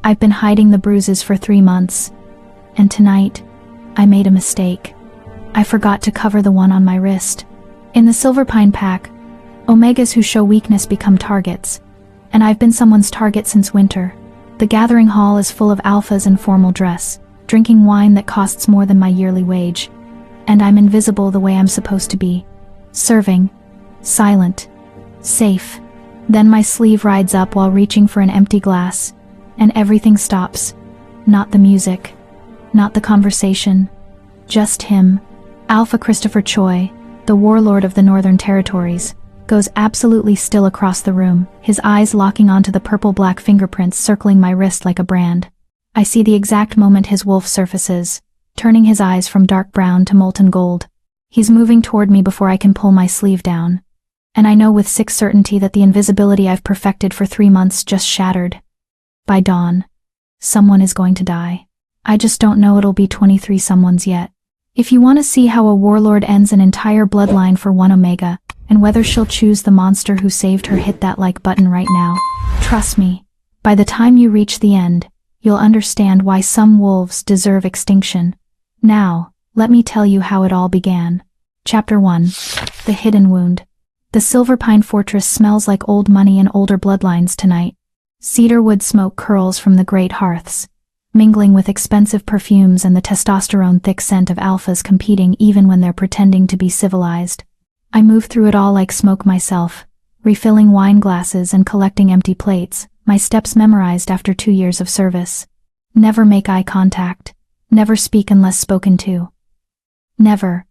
I've been hiding the bruises for 3 months, and tonight, I made a mistake. I forgot to cover the one on my wrist. In the Silverpine pack, Omegas who show weakness become targets, and I've been someone's target since winter. The gathering hall is full of alphas in formal dress, drinking wine that costs more than my yearly wage. And I'm invisible the way I'm supposed to be. Serving. Silent. Safe. Then my sleeve rides up while reaching for an empty glass, and everything stops. Not the music. Not the conversation. Just him. Alpha Christopher Choi, the warlord of the Northern Territories, goes absolutely still across the room, his eyes locking onto the purple-black fingerprints circling my wrist like a brand. I see the exact moment his wolf surfaces, turning his eyes from dark brown to molten gold. He's moving toward me before I can pull my sleeve down. And I know with sick certainty that the invisibility I've perfected for 3 months just shattered. By dawn, someone is going to die. I just don't know it'll be 23 someones yet. If you want to see how a warlord ends an entire bloodline for one Omega, and whether she'll choose the monster who saved her, hit that like button right now. Trust me, by the time you reach the end, you'll understand why some wolves deserve extinction. Now, let me tell you how it all began. Chapter 1. The Hidden Wound. The Silverpine Fortress smells like old money and older bloodlines tonight. Cedarwood smoke curls from the great hearths, mingling with expensive perfumes and the testosterone-thick scent of alphas competing even when they're pretending to be civilized. I move through it all like smoke myself, refilling wine glasses and collecting empty plates, my steps memorized after 2 years of service. Never make eye contact. Never speak unless spoken to. Never,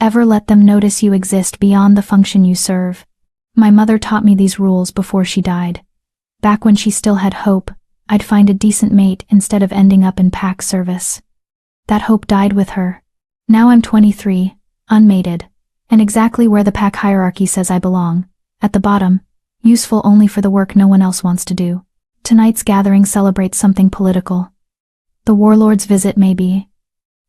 ever let them notice you exist beyond the function you serve. My mother taught me these rules before she died. Back when she still had hope, I'd find a decent mate instead of ending up in pack service. That hope died with her. Now I'm 23, unmated, and exactly where the pack hierarchy says I belong, at the bottom, useful only for the work no one else wants to do. Tonight's gathering celebrates something political. The warlord's visit, maybe.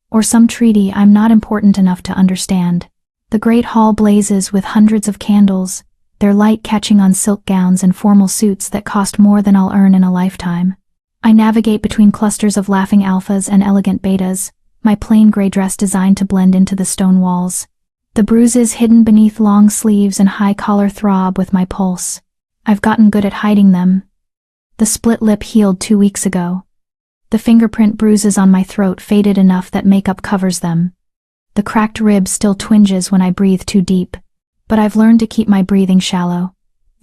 Or some treaty I'm not important enough to understand. The great hall blazes with hundreds of candles, their light catching on silk gowns and formal suits that cost more than I'll earn in a lifetime. I navigate between clusters of laughing alphas and elegant betas, my plain gray dress designed to blend into the stone walls. The bruises hidden beneath long sleeves and high collar throb with my pulse. I've gotten good at hiding them. The split lip healed 2 weeks ago. The fingerprint bruises on my throat faded enough that makeup covers them. The cracked rib still twinges when I breathe too deep, but I've learned to keep my breathing shallow.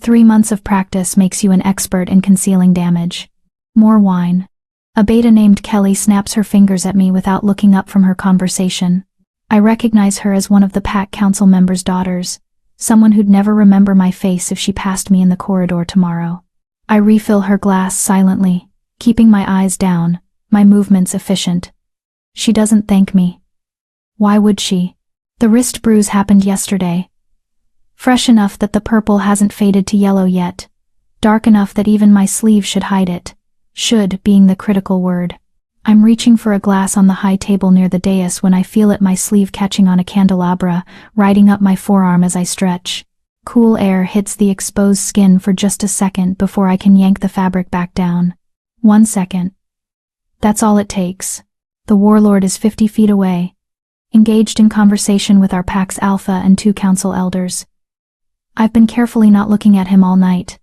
3 months of practice makes you an expert in concealing damage. More wine. A beta named Kelly snaps her fingers at me without looking up from her conversation. I recognize her as one of the pack council members' daughters, someone who'd never remember my face if she passed me in the corridor tomorrow. I refill her glass silently, keeping my eyes down, my movements efficient. She doesn't thank me. Why would she? The wrist bruise happened yesterday. Fresh enough that the purple hasn't faded to yellow yet. Dark enough that even my sleeve should hide it. Should being the critical word. I'm reaching for a glass on the high table near the dais when I feel my sleeve catching on a candelabra, riding up my forearm as I stretch. Cool air hits the exposed skin for just a second before I can yank the fabric back down. 1 second. That's all it takes. The warlord is 50 feet away, engaged in conversation with our pack's alpha and 2 council elders. I've been carefully not looking at him all night,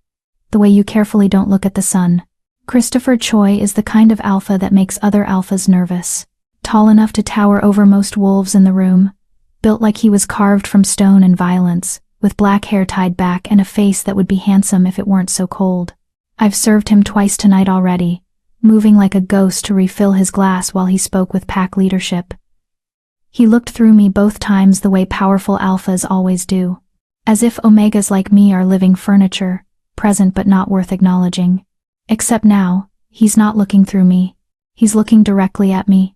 the way you carefully don't look at the sun. Christopher Choi is the kind of alpha that makes other alphas nervous. Tall enough to tower over most wolves in the room, built like he was carved from stone and violence, with black hair tied back and a face that would be handsome if it weren't so cold. I've served him twice tonight already, moving like a ghost to refill his glass while he spoke with pack leadership. He looked through me both times the way powerful alphas always do, as if Omegas like me are living furniture, present but not worth acknowledging. Except now, he's not looking through me. He's looking directly at me.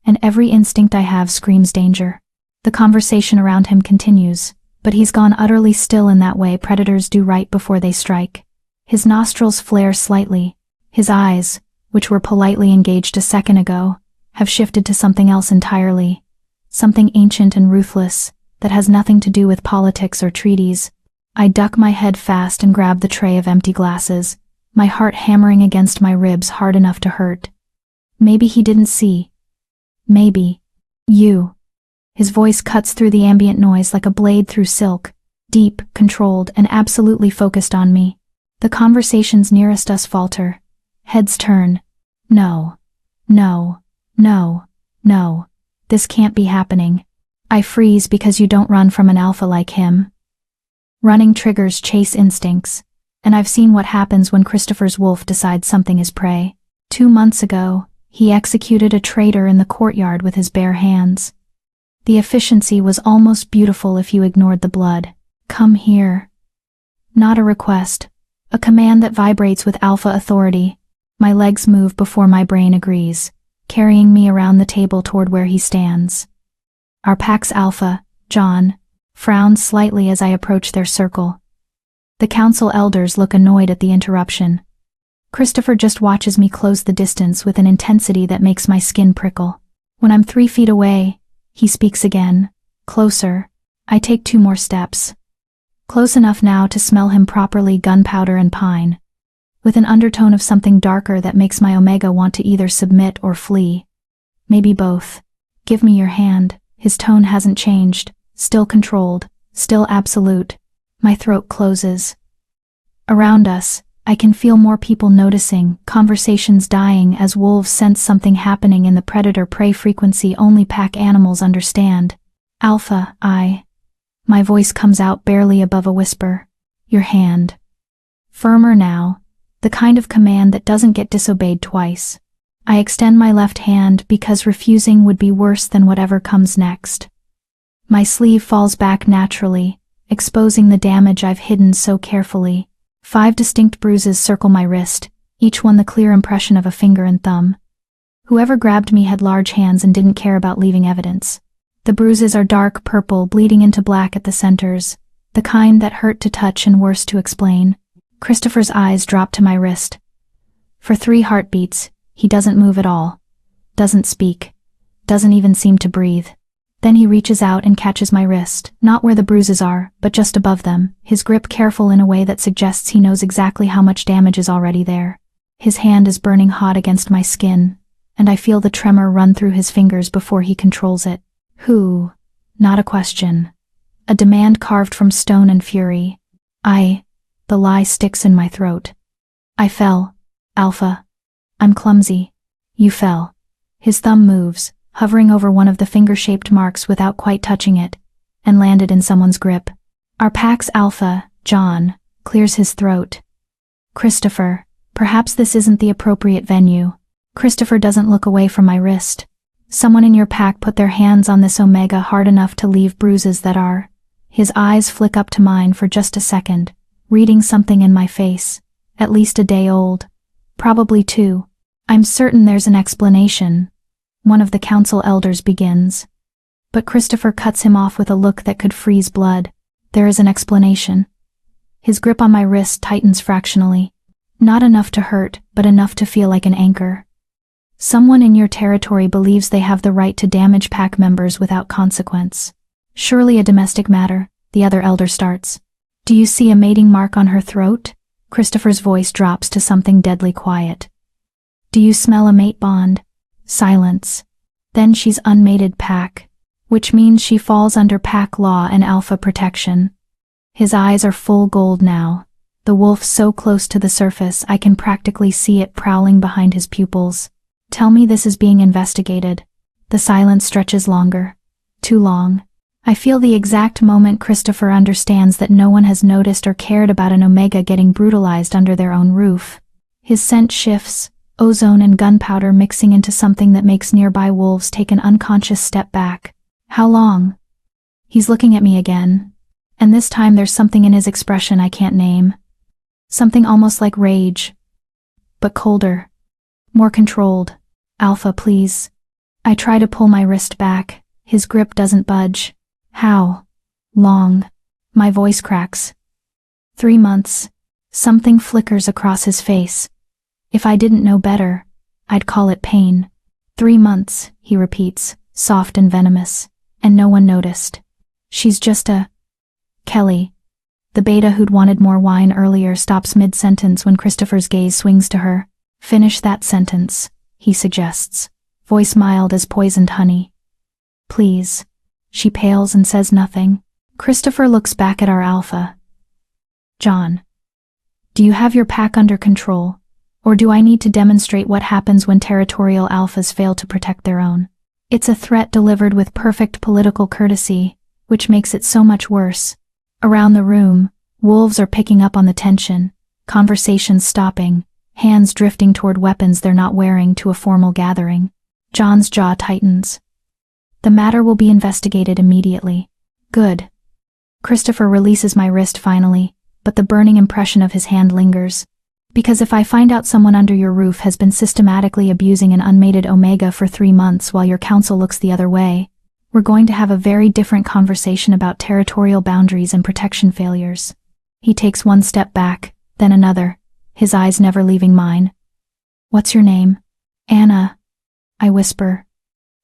And every instinct I have screams danger. The conversation around him continues, but he's gone utterly still in that way predators do right before they strike. His nostrils flare slightly. His eyes, which were politely engaged a second ago, have shifted to something else entirely. Something ancient and ruthless, that has nothing to do with politics or treaties. I duck my head fast and grab the tray of empty glasses, my heart hammering against my ribs hard enough to hurt. Maybe he didn't see. Maybe. You. His voice cuts through the ambient noise like a blade through silk, deep, controlled, and absolutely focused on me. The conversations nearest us falter. Heads turn. No. No. No. No. This can't be happening. I freeze because you don't run from an alpha like him. Running triggers chase instincts, and I've seen what happens when Christopher's wolf decides something is prey. 2 months ago, he executed a traitor in the courtyard with his bare hands. The efficiency was almost beautiful if you ignored the blood. Come here. Not a request, a command that vibrates with alpha authority. My legs move before my brain agrees, carrying me around the table toward where he stands. Our pack's alpha, John, frowns slightly as I approach their circle. The council elders look annoyed at the interruption. Christopher just watches me close the distance with an intensity that makes my skin prickle. When I'm 3 feet away, he speaks again. Closer. I take 2 more steps. Close enough now to smell him properly, gunpowder and pine, with an undertone of something darker that makes my Omega want to either submit or flee. Maybe both. Give me your hand. His tone hasn't changed, still controlled, still absolute. My throat closes. Around us, I can feel more people noticing, conversations dying as wolves sense something happening in the predator-prey frequency only pack animals understand. Alpha, My voice comes out barely above a whisper. Your hand. Firmer now, the kind of command that doesn't get disobeyed twice. I extend my left hand because refusing would be worse than whatever comes next. My sleeve falls back naturally, exposing the damage I've hidden so carefully. 5 distinct bruises circle my wrist, each one the clear impression of a finger and thumb. Whoever grabbed me had large hands and didn't care about leaving evidence. The bruises are dark purple, bleeding into black at the centers, the kind that hurt to touch and worse to explain. Christopher's eyes drop to my wrist. For 3 heartbeats, he doesn't move at all, doesn't speak, doesn't even seem to breathe. Then he reaches out and catches my wrist, not where the bruises are, but just above them, his grip careful in a way that suggests he knows exactly how much damage is already there. His hand is burning hot against my skin, and I feel the tremor run through his fingers before he controls it. Who? Not a question. A demand carved from stone and fury. The lie sticks in my throat. I fell. Alpha. I'm clumsy. You fell. His thumb moves, hovering over one of the finger-shaped marks without quite touching it, and landed in someone's grip. Our pack's alpha, John, clears his throat. Christopher, perhaps this isn't the appropriate venue. Christopher doesn't look away from my wrist. Someone in your pack put their hands on this Omega hard enough to leave bruises that are. His eyes flick up to mine for just a second, reading something in my face, at least a day old. Probably 2. I'm certain there's an explanation. One of the council elders begins. But Christopher cuts him off with a look that could freeze blood. There is an explanation. His grip on my wrist tightens fractionally. Not enough to hurt, but enough to feel like an anchor. Someone in your territory believes they have the right to damage pack members without consequence. Surely a domestic matter, the other elder starts. Do you see a mating mark on her throat? Christopher's voice drops to something deadly quiet. Do you smell a mate bond? Silence. Then she's unmated pack, which means she falls under pack law and alpha protection. His eyes are full gold now, the wolf so close to the surface I can practically see it prowling behind his pupils. Tell me this is being investigated. The silence stretches longer. Too long. I feel the exact moment Christopher understands that no one has noticed or cared about an Omega getting brutalized under their own roof. His scent shifts, ozone and gunpowder mixing into something that makes nearby wolves take an unconscious step back. How long? He's looking at me again, and this time there's something in his expression I can't name. Something almost like rage, but colder, more controlled. Alpha, please. I try to pull my wrist back. His grip doesn't budge. How long? My voice cracks. 3 months. Something flickers across his face. If I didn't know better, I'd call it pain. 3 months, he repeats, soft and venomous, and no one noticed. She's just a... Kelly. The beta who'd wanted more wine earlier stops mid-sentence when Christopher's gaze swings to her. Finish that sentence, he suggests, voice mild as poisoned honey. Please. She pales and says nothing. Christopher looks back at our alpha. John. Do you have your pack under control, or do I need to demonstrate what happens when territorial alphas fail to protect their own? It's a threat delivered with perfect political courtesy, which makes it so much worse. Around the room, wolves are picking up on the tension, conversations stopping, hands drifting toward weapons they're not wearing to a formal gathering. John's jaw tightens. The matter will be investigated immediately. Good. Christopher releases my wrist finally, but the burning impression of his hand lingers. Because if I find out someone under your roof has been systematically abusing an unmated Omega for 3 months while your council looks the other way, we're going to have a very different conversation about territorial boundaries and protection failures. He takes one step back, then another, his eyes never leaving mine. What's your name? Anna. I whisper.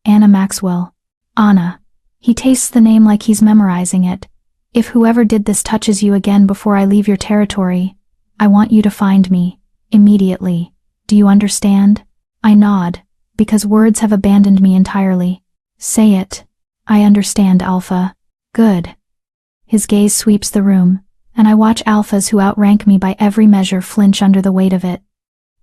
Anna Maxwell. Anna. He tastes the name like he's memorizing it. If whoever did this touches you again before I leave your territory, I want you to find me, immediately. Do you understand? I nod, because words have abandoned me entirely. Say it. I understand, Alpha. Good. His gaze sweeps the room, and I watch alphas who outrank me by every measure flinch under the weight of it.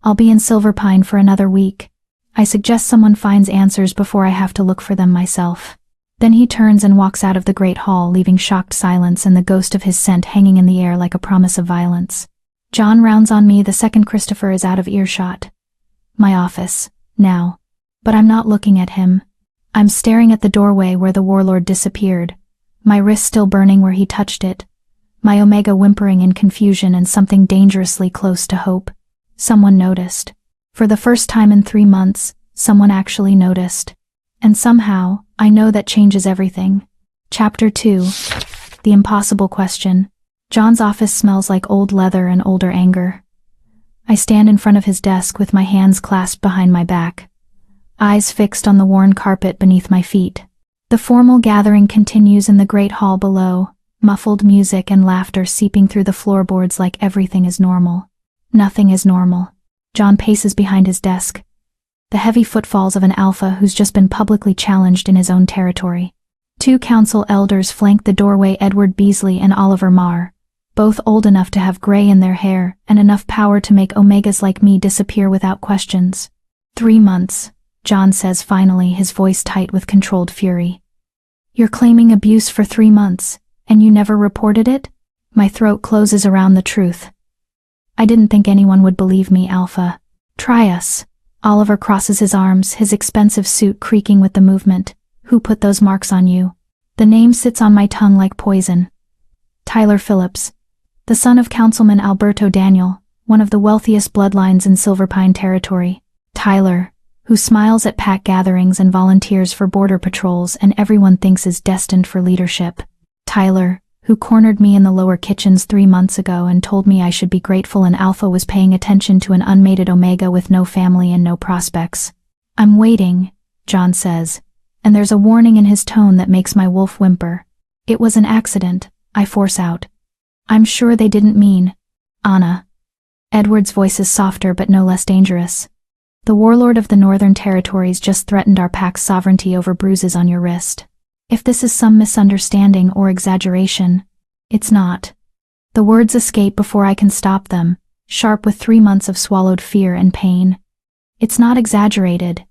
I'll be in Silverpine for another week. I suggest someone finds answers before I have to look for them myself. Then he turns and walks out of the great hall, leaving shocked silence and the ghost of his scent hanging in the air like a promise of violence. John rounds on me the second Christopher is out of earshot. My office, now. But I'm not looking at him. I'm staring at the doorway where the warlord disappeared, my wrist still burning where he touched it, my Omega whimpering in confusion and something dangerously close to hope. Someone noticed. For the first time in 3 months, someone actually noticed. And somehow, I know that changes everything. Chapter 2. The Impossible Question. John's office smells like old leather and older anger. I stand in front of his desk with my hands clasped behind my back, eyes fixed on the worn carpet beneath my feet. The formal gathering continues in the great hall below, muffled music and laughter seeping through the floorboards like everything is normal. Nothing is normal. John paces behind his desk, the heavy footfalls of an alpha who's just been publicly challenged in his own territory. 2 council elders flank the doorway, Edward Beasley and Oliver Marr, both old enough to have gray in their hair and enough power to make Omegas like me disappear without questions. 3 months, John says finally, his voice tight with controlled fury. You're claiming abuse for 3 months, and you never reported it? My throat closes around the truth. I didn't think anyone would believe me, Alpha. Try us. Oliver crosses his arms, his expensive suit creaking with the movement. Who put those marks on you? The name sits on my tongue like poison. Tyler Phillips, the son of Councilman Alberto Daniel, one of the wealthiest bloodlines in Silverpine territory. Tyler, who smiles at pack gatherings and volunteers for border patrols and everyone thinks is destined for leadership. Tyler, who cornered me in the lower kitchens 3 months ago and told me I should be grateful an alpha was paying attention to an unmated Omega with no family and no prospects. I'm waiting, John says, and there's a warning in his tone that makes my wolf whimper. It was an accident, I force out. I'm sure they didn't mean. Anna. Edward's voice is softer but no less dangerous. The warlord of the Northern Territories just threatened our pack's sovereignty over bruises on your wrist. If this is some misunderstanding or exaggeration, it's not. The words escape before I can stop them, sharp with 3 months of swallowed fear and pain. It's not exaggerated.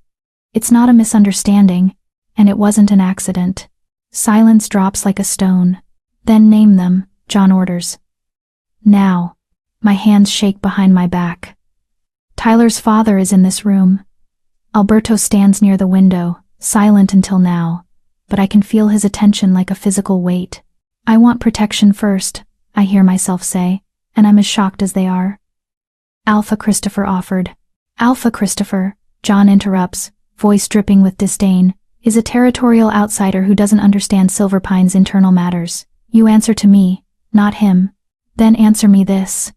It's not a misunderstanding, and it wasn't an accident. Silence drops like a stone. Then name them, John orders. Now. My hands shake behind my back. Tyler's father is in this room. Alberto stands near the window, silent until now, but I can feel his attention like a physical weight. I want protection first, I hear myself say, and I'm as shocked as they are. Alpha Christopher offered. Alpha Christopher, John interrupts, voice dripping with disdain, is a territorial outsider who doesn't understand Silverpine's internal matters. You answer to me, not him. Then answer me this.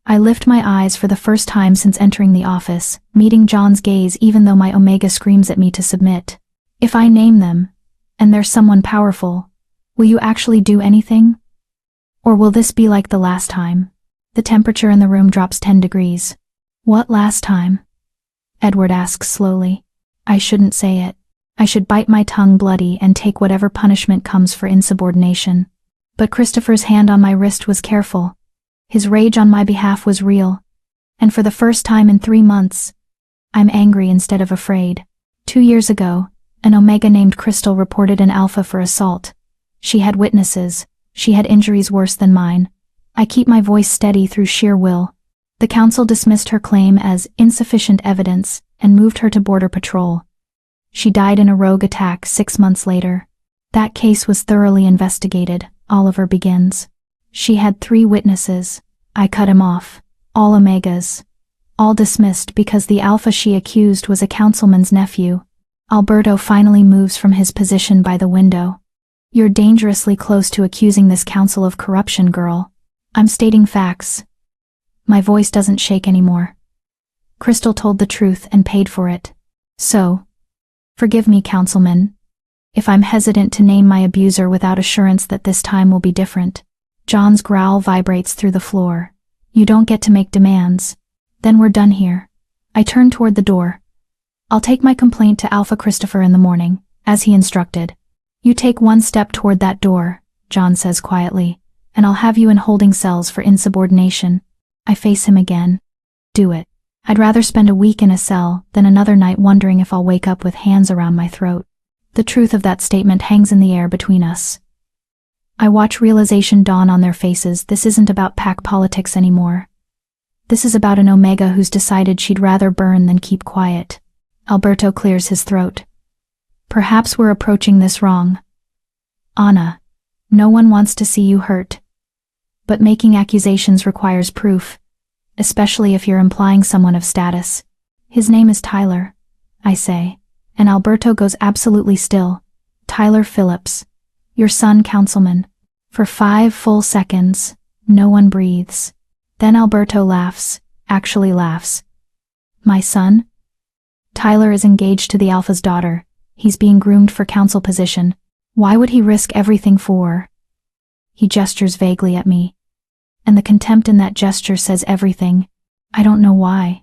I lift my eyes for the first time since entering the office, meeting John's gaze even though my Omega screams at me to submit. If I name them, and there's someone powerful, will you actually do anything? Or will this be like the last time? The temperature in the room drops 10 degrees. What last time? Edward asks slowly. I shouldn't say it. I should bite my tongue bloody and take whatever punishment comes for insubordination. But Christopher's hand on my wrist was careful. His rage on my behalf was real. And for the first time in 3 months, I'm angry instead of afraid. 2 years ago, an Omega named Crystal reported an Alpha for assault. She had witnesses. She had injuries worse than mine. I keep my voice steady through sheer will. The council dismissed her claim as insufficient evidence and moved her to Border Patrol. She died in a rogue attack 6 months later. That case was thoroughly investigated, Oliver begins. She had 3 witnesses. I cut him off. All Omegas. All dismissed because the Alpha she accused was a councilman's nephew. Alberto finally moves from his position by the window. You're dangerously close to accusing this council of corruption, girl. I'm stating facts. My voice doesn't shake anymore. Crystal told the truth and paid for it. So, forgive me, councilman, if I'm hesitant to name my abuser without assurance that this time will be different. John's growl vibrates through the floor. You don't get to make demands. Then we're done here. I turn toward the door. I'll take my complaint to Alpha Christopher in the morning, as he instructed. You take 1 step toward that door, John says quietly, and I'll have you in holding cells for insubordination. I face him again. Do it. I'd rather spend a week in a cell than another night wondering if I'll wake up with hands around my throat. The truth of that statement hangs in the air between us. I watch realization dawn on their faces. This isn't about pack politics anymore. This is about an Omega who's decided she'd rather burn than keep quiet. Alberto clears his throat. Perhaps we're approaching this wrong. Anna, no one wants to see you hurt. But making accusations requires proof, especially if you're implying someone of status. His name is Tyler, I say, and Alberto goes absolutely still. Tyler Phillips, your son, councilman. For 5 full seconds, no one breathes. Then Alberto laughs, actually laughs. My son? Tyler is engaged to the Alpha's daughter. He's being groomed for council position. Why would he risk everything for? He gestures vaguely at me. And the contempt in that gesture says everything. I don't know why.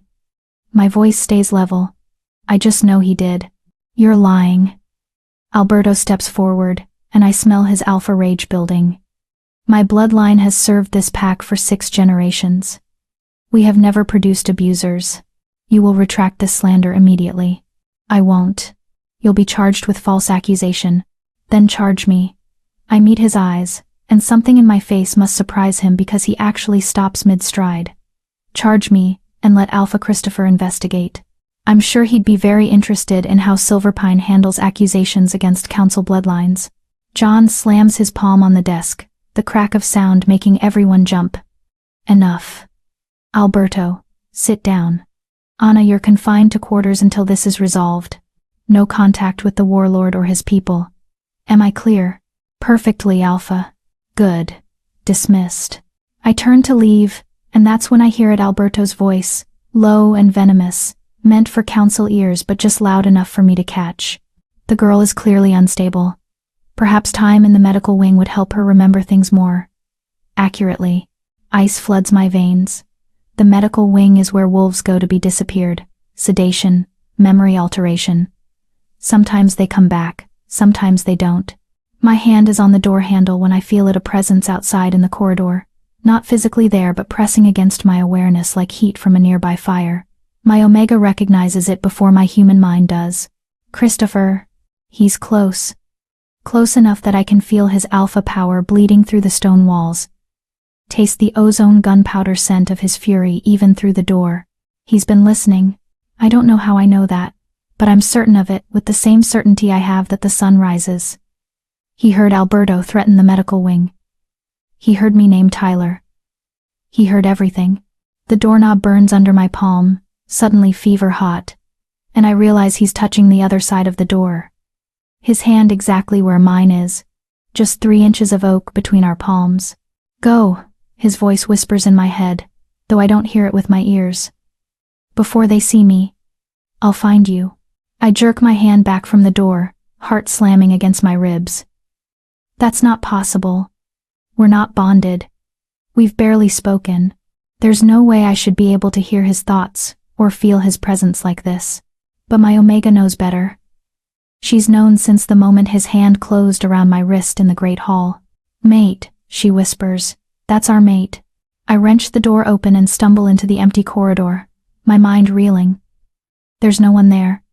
My voice stays level. I just know he did. You're lying. Alberto steps forward, and I smell his alpha rage building. My bloodline has served this pack for 6 generations. We have never produced abusers. You will retract this slander immediately. I won't. You'll be charged with false accusation. Then charge me. I meet his eyes, and something in my face must surprise him because he actually stops mid-stride. Charge me, and let Alpha Christopher investigate. I'm sure he'd be very interested in how Silverpine handles accusations against council bloodlines. John slams his palm on the desk, the crack of sound making everyone jump. Enough. Alberto, sit down. Anna, you're confined to quarters until this is resolved. No contact with the warlord or his people. Am I clear? Perfectly, Alpha. Good. Dismissed. I turn to leave, and that's when I hear it, Alberto's voice, low and venomous, meant for council ears but just loud enough for me to catch. The girl is clearly unstable. Perhaps time in the medical wing would help her remember things more accurately. Ice floods my veins. The medical wing is where wolves go to be disappeared. Sedation, memory alteration. Sometimes they come back, sometimes they don't. My hand is on the door handle when I feel it, a presence outside in the corridor. Not physically there but pressing against my awareness like heat from a nearby fire. My Omega recognizes it before my human mind does. Christopher. He's close. Close enough that I can feel his alpha power bleeding through the stone walls. Taste the ozone gunpowder scent of his fury even through the door. He's been listening. I don't know how I know that, but I'm certain of it with the same certainty I have that the sun rises. He heard Alberto threaten the medical wing. He heard me name Tyler. He heard everything. The doorknob burns under my palm, suddenly fever hot, and I realize he's touching the other side of the door. His hand exactly where mine is, just 3 inches of oak between our palms. Go, his voice whispers in my head, though I don't hear it with my ears. Before they see me, I'll find you. I jerk my hand back from the door, heart slamming against my ribs. That's not possible. We're not bonded. We've barely spoken. There's no way I should be able to hear his thoughts or feel his presence like this. But my Omega knows better. She's known since the moment his hand closed around my wrist in the Great Hall. "Mate," she whispers. "That's our mate." I wrench the door open and stumble into the empty corridor, my mind reeling. There's no one there.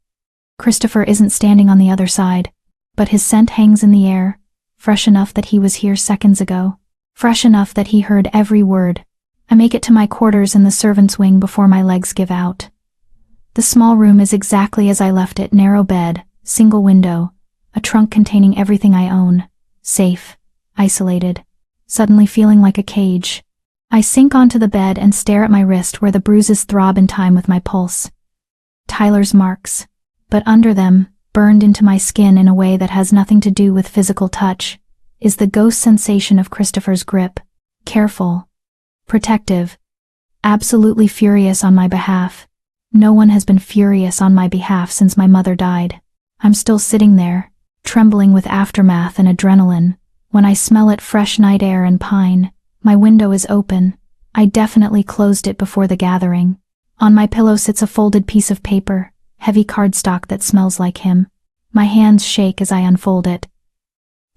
Christopher isn't standing on the other side, but his scent hangs in the air, fresh enough that he was here seconds ago, fresh enough that he heard every word. I make it to my quarters in the servants' wing before my legs give out. The small room is exactly as I left it: narrow bed, single window, a trunk containing everything I own, safe, isolated, suddenly feeling like a cage. I sink onto the bed and stare at my wrist where the bruises throb in time with my pulse. Tyler's marks, but under them, burned into my skin in a way that has nothing to do with physical touch, is the ghost sensation of Christopher's grip, careful, protective, absolutely furious on my behalf. No one has been furious on my behalf since my mother died. I'm still sitting there, trembling with aftermath and adrenaline, when I smell it: fresh night air and pine. My window is open. I definitely closed it before the gathering. On my pillow sits a folded piece of paper, heavy cardstock that smells like him. My hands shake as I unfold it.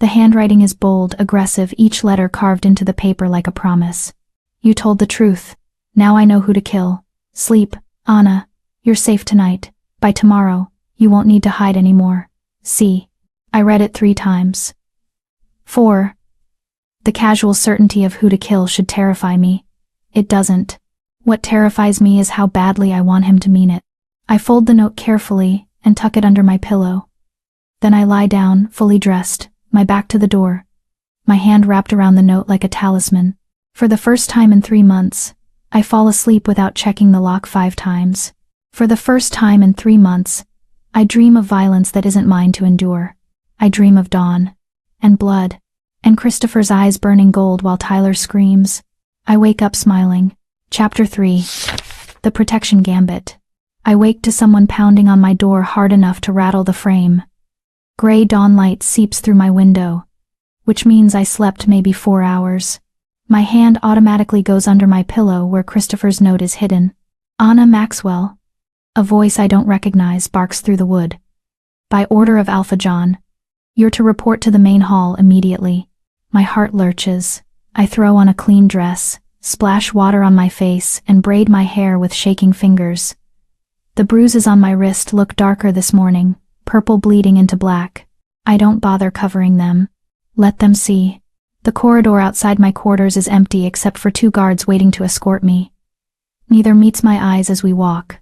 The handwriting is bold, aggressive, each letter carved into the paper like a promise. "You told the truth. Now I know who to kill. Sleep, Anna. You're safe tonight. By tomorrow, you won't need to hide anymore. See." I read it 3 times. 4. The casual certainty of who to kill should terrify me. It doesn't. What terrifies me is how badly I want him to mean it. I fold the note carefully and tuck it under my pillow. Then I lie down, fully dressed, my back to the door, my hand wrapped around the note like a talisman. For the first time in 3 months, I fall asleep without checking the lock 5 times. For the first time in 3 months, I dream of violence that isn't mine to endure. I dream of dawn, and blood, and Christopher's eyes burning gold while Tyler screams. I wake up smiling. Chapter 3. The Protection Gambit. I wake to someone pounding on my door hard enough to rattle the frame. Gray dawn light seeps through my window, which means I slept maybe 4 hours. My hand automatically goes under my pillow where Christopher's note is hidden. "Anna Maxwell." A voice I don't recognize barks through the wood. "By order of Alpha John. You're to report to the main hall immediately." My heart lurches. I throw on a clean dress, splash water on my face, and braid my hair with shaking fingers. The bruises on my wrist look darker this morning, purple bleeding into black. I don't bother covering them. Let them see. The corridor outside my quarters is empty except for 2 guards waiting to escort me. Neither meets my eyes as we walk.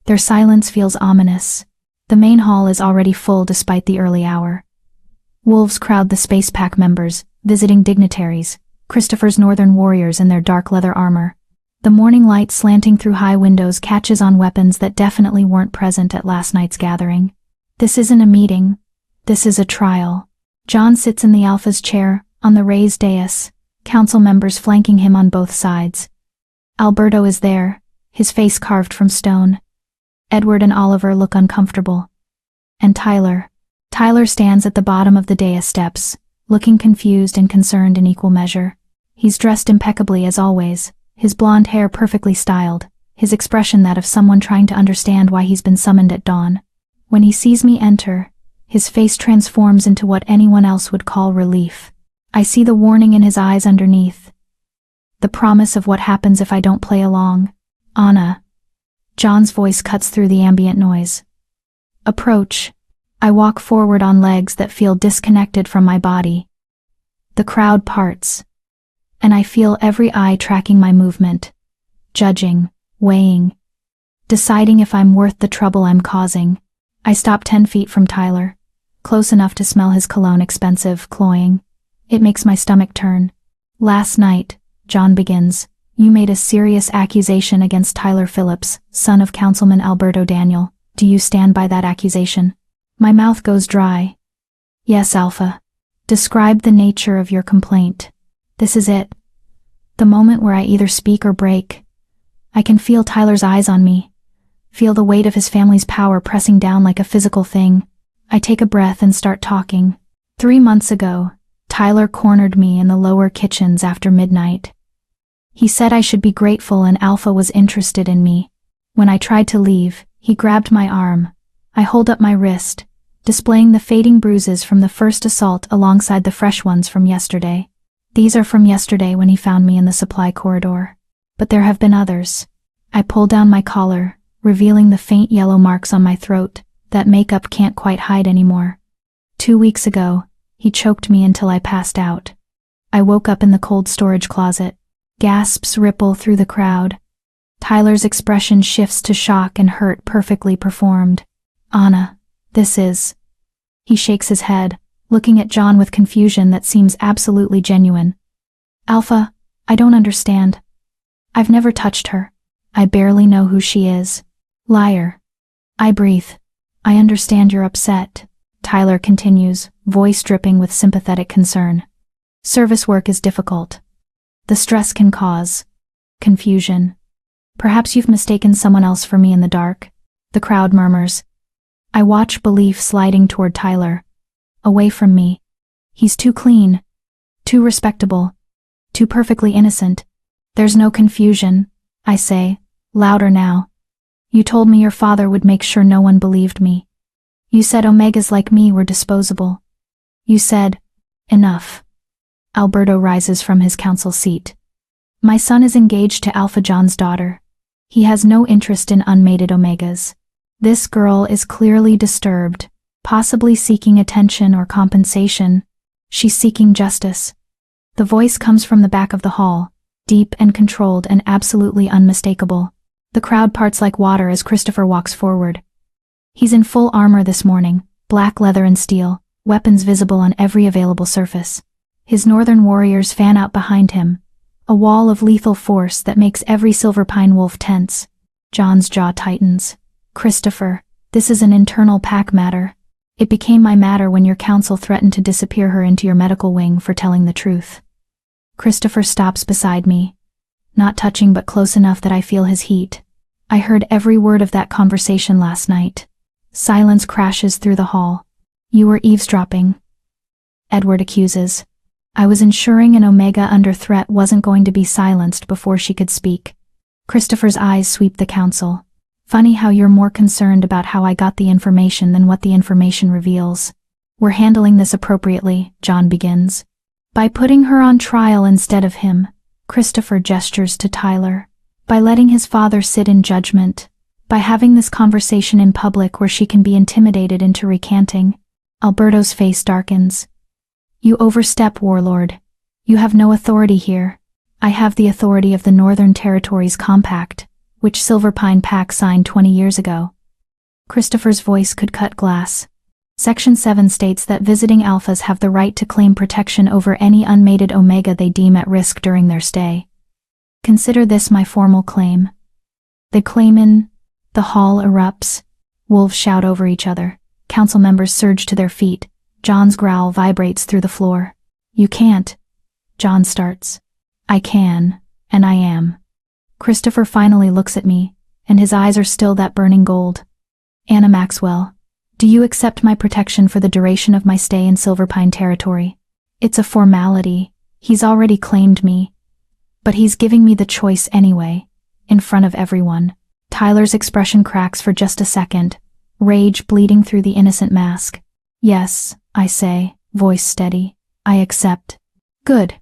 Their silence feels ominous. The main hall is already full despite the early hour. Wolves crowd the Space Pack members, visiting dignitaries, Christopher's northern warriors in their dark leather armor. The morning light slanting through high windows catches on weapons that definitely weren't present at last night's gathering. This isn't a meeting. This is a trial. John sits in the Alpha's chair, on the raised dais, council members flanking him on both sides. Alberto is there, his face carved from stone. Edward and Oliver look uncomfortable. And Tyler. Tyler stands at the bottom of the dais steps, looking confused and concerned in equal measure. He's dressed impeccably as always, his blonde hair perfectly styled, his expression that of someone trying to understand why he's been summoned at dawn. When he sees me enter, his face transforms into what anyone else would call relief. I see the warning in his eyes underneath. The promise of what happens if I don't play along. "Anna." John's voice cuts through the ambient noise. "Approach." I walk forward on legs that feel disconnected from my body. The crowd parts, and I feel every eye tracking my movement, judging, weighing, deciding if I'm worth the trouble I'm causing. I stop 10 feet from Tyler, close enough to smell his cologne, expensive, cloying. It makes my stomach turn. "Last night," John begins, "you made a serious accusation against Tyler Phillips, son of Councilman Alberto Daniel. Do you stand by that accusation?" My mouth goes dry. "Yes, Alpha. Describe the nature of your complaint." This is it. The moment where I either speak or break. I can feel Tyler's eyes on me. Feel the weight of his family's power pressing down like a physical thing. I take a breath and start talking. 3 months ago, Tyler cornered me in the lower kitchens after midnight. He said I should be grateful and Alpha was interested in me. When I tried to leave, he grabbed my arm. I hold up my wrist, displaying the fading bruises from the first assault alongside the fresh ones from yesterday. These are from yesterday when he found me in the supply corridor. But there have been others. I pull down my collar, revealing the faint yellow marks on my throat that makeup can't quite hide anymore. 2 weeks ago, he choked me until I passed out. I woke up in the cold storage closet. Gasps ripple through the crowd. Tyler's expression shifts to shock and hurt perfectly performed. Anna, this is... He shakes his head, looking at John with confusion that seems absolutely genuine. Alpha, I don't understand. I've never touched her. I barely know who she is. Liar. I breathe. I understand you're upset, Tyler continues, voice dripping with sympathetic concern. Service work is difficult. The stress can cause confusion. Perhaps you've mistaken someone else for me in the dark. The crowd murmurs. I watch belief sliding toward Tyler. Away from me. He's too clean. Too respectable. Too perfectly innocent. There's no confusion, I say, louder now. You told me your father would make sure no one believed me. You said Omegas like me were disposable. You said, enough. Alberto rises from his council seat. My son is engaged to Alpha John's daughter. He has no interest in unmated Omegas. This girl is clearly disturbed, possibly seeking attention or compensation. She's seeking justice. The voice comes from the back of the hall, deep and controlled and absolutely unmistakable. The crowd parts like water as Christopher walks forward. He's in full armor this morning, black leather and steel, weapons visible on every available surface. His northern warriors fan out behind him, a wall of lethal force that makes every Silver Pine wolf tense. John's jaw tightens. Christopher, this is an internal pack matter. It became my matter when your council threatened to disappear her into your medical wing for telling the truth. Christopher stops beside me, not touching but close enough that I feel his heat. I heard every word of that conversation last night. Silence crashes through the hall. You were eavesdropping. Edward accuses. I was ensuring an Omega under threat wasn't going to be silenced before she could speak. Christopher's eyes sweep the council. Funny how you're more concerned about how I got the information than what the information reveals. We're handling this appropriately, John begins. By putting her on trial instead of him, Christopher gestures to Tyler. By letting his father sit in judgment. By having this conversation in public where she can be intimidated into recanting. Alberto's face darkens. You overstep, warlord. You have no authority here. I have the authority of the Northern Territories Compact, which Silver Pine Pack signed 20 years ago. Christopher's voice could cut glass. Section 7 states that visiting alphas have the right to claim protection over any unmated Omega they deem at risk during their stay. Consider this my formal claim. They claim in... The hall erupts. Wolves shout over each other. Council members surge to their feet. John's growl vibrates through the floor. You can't. John starts. I can, and I am. Christopher finally looks at me, and his eyes are still that burning gold. Anna Maxwell, do you accept my protection for the duration of my stay in Silver Pine territory? It's a formality. He's already claimed me. But he's giving me the choice anyway, in front of everyone. Tyler's expression cracks for just a second, rage bleeding through the innocent mask. Yes, I say, voice steady. I accept. Good.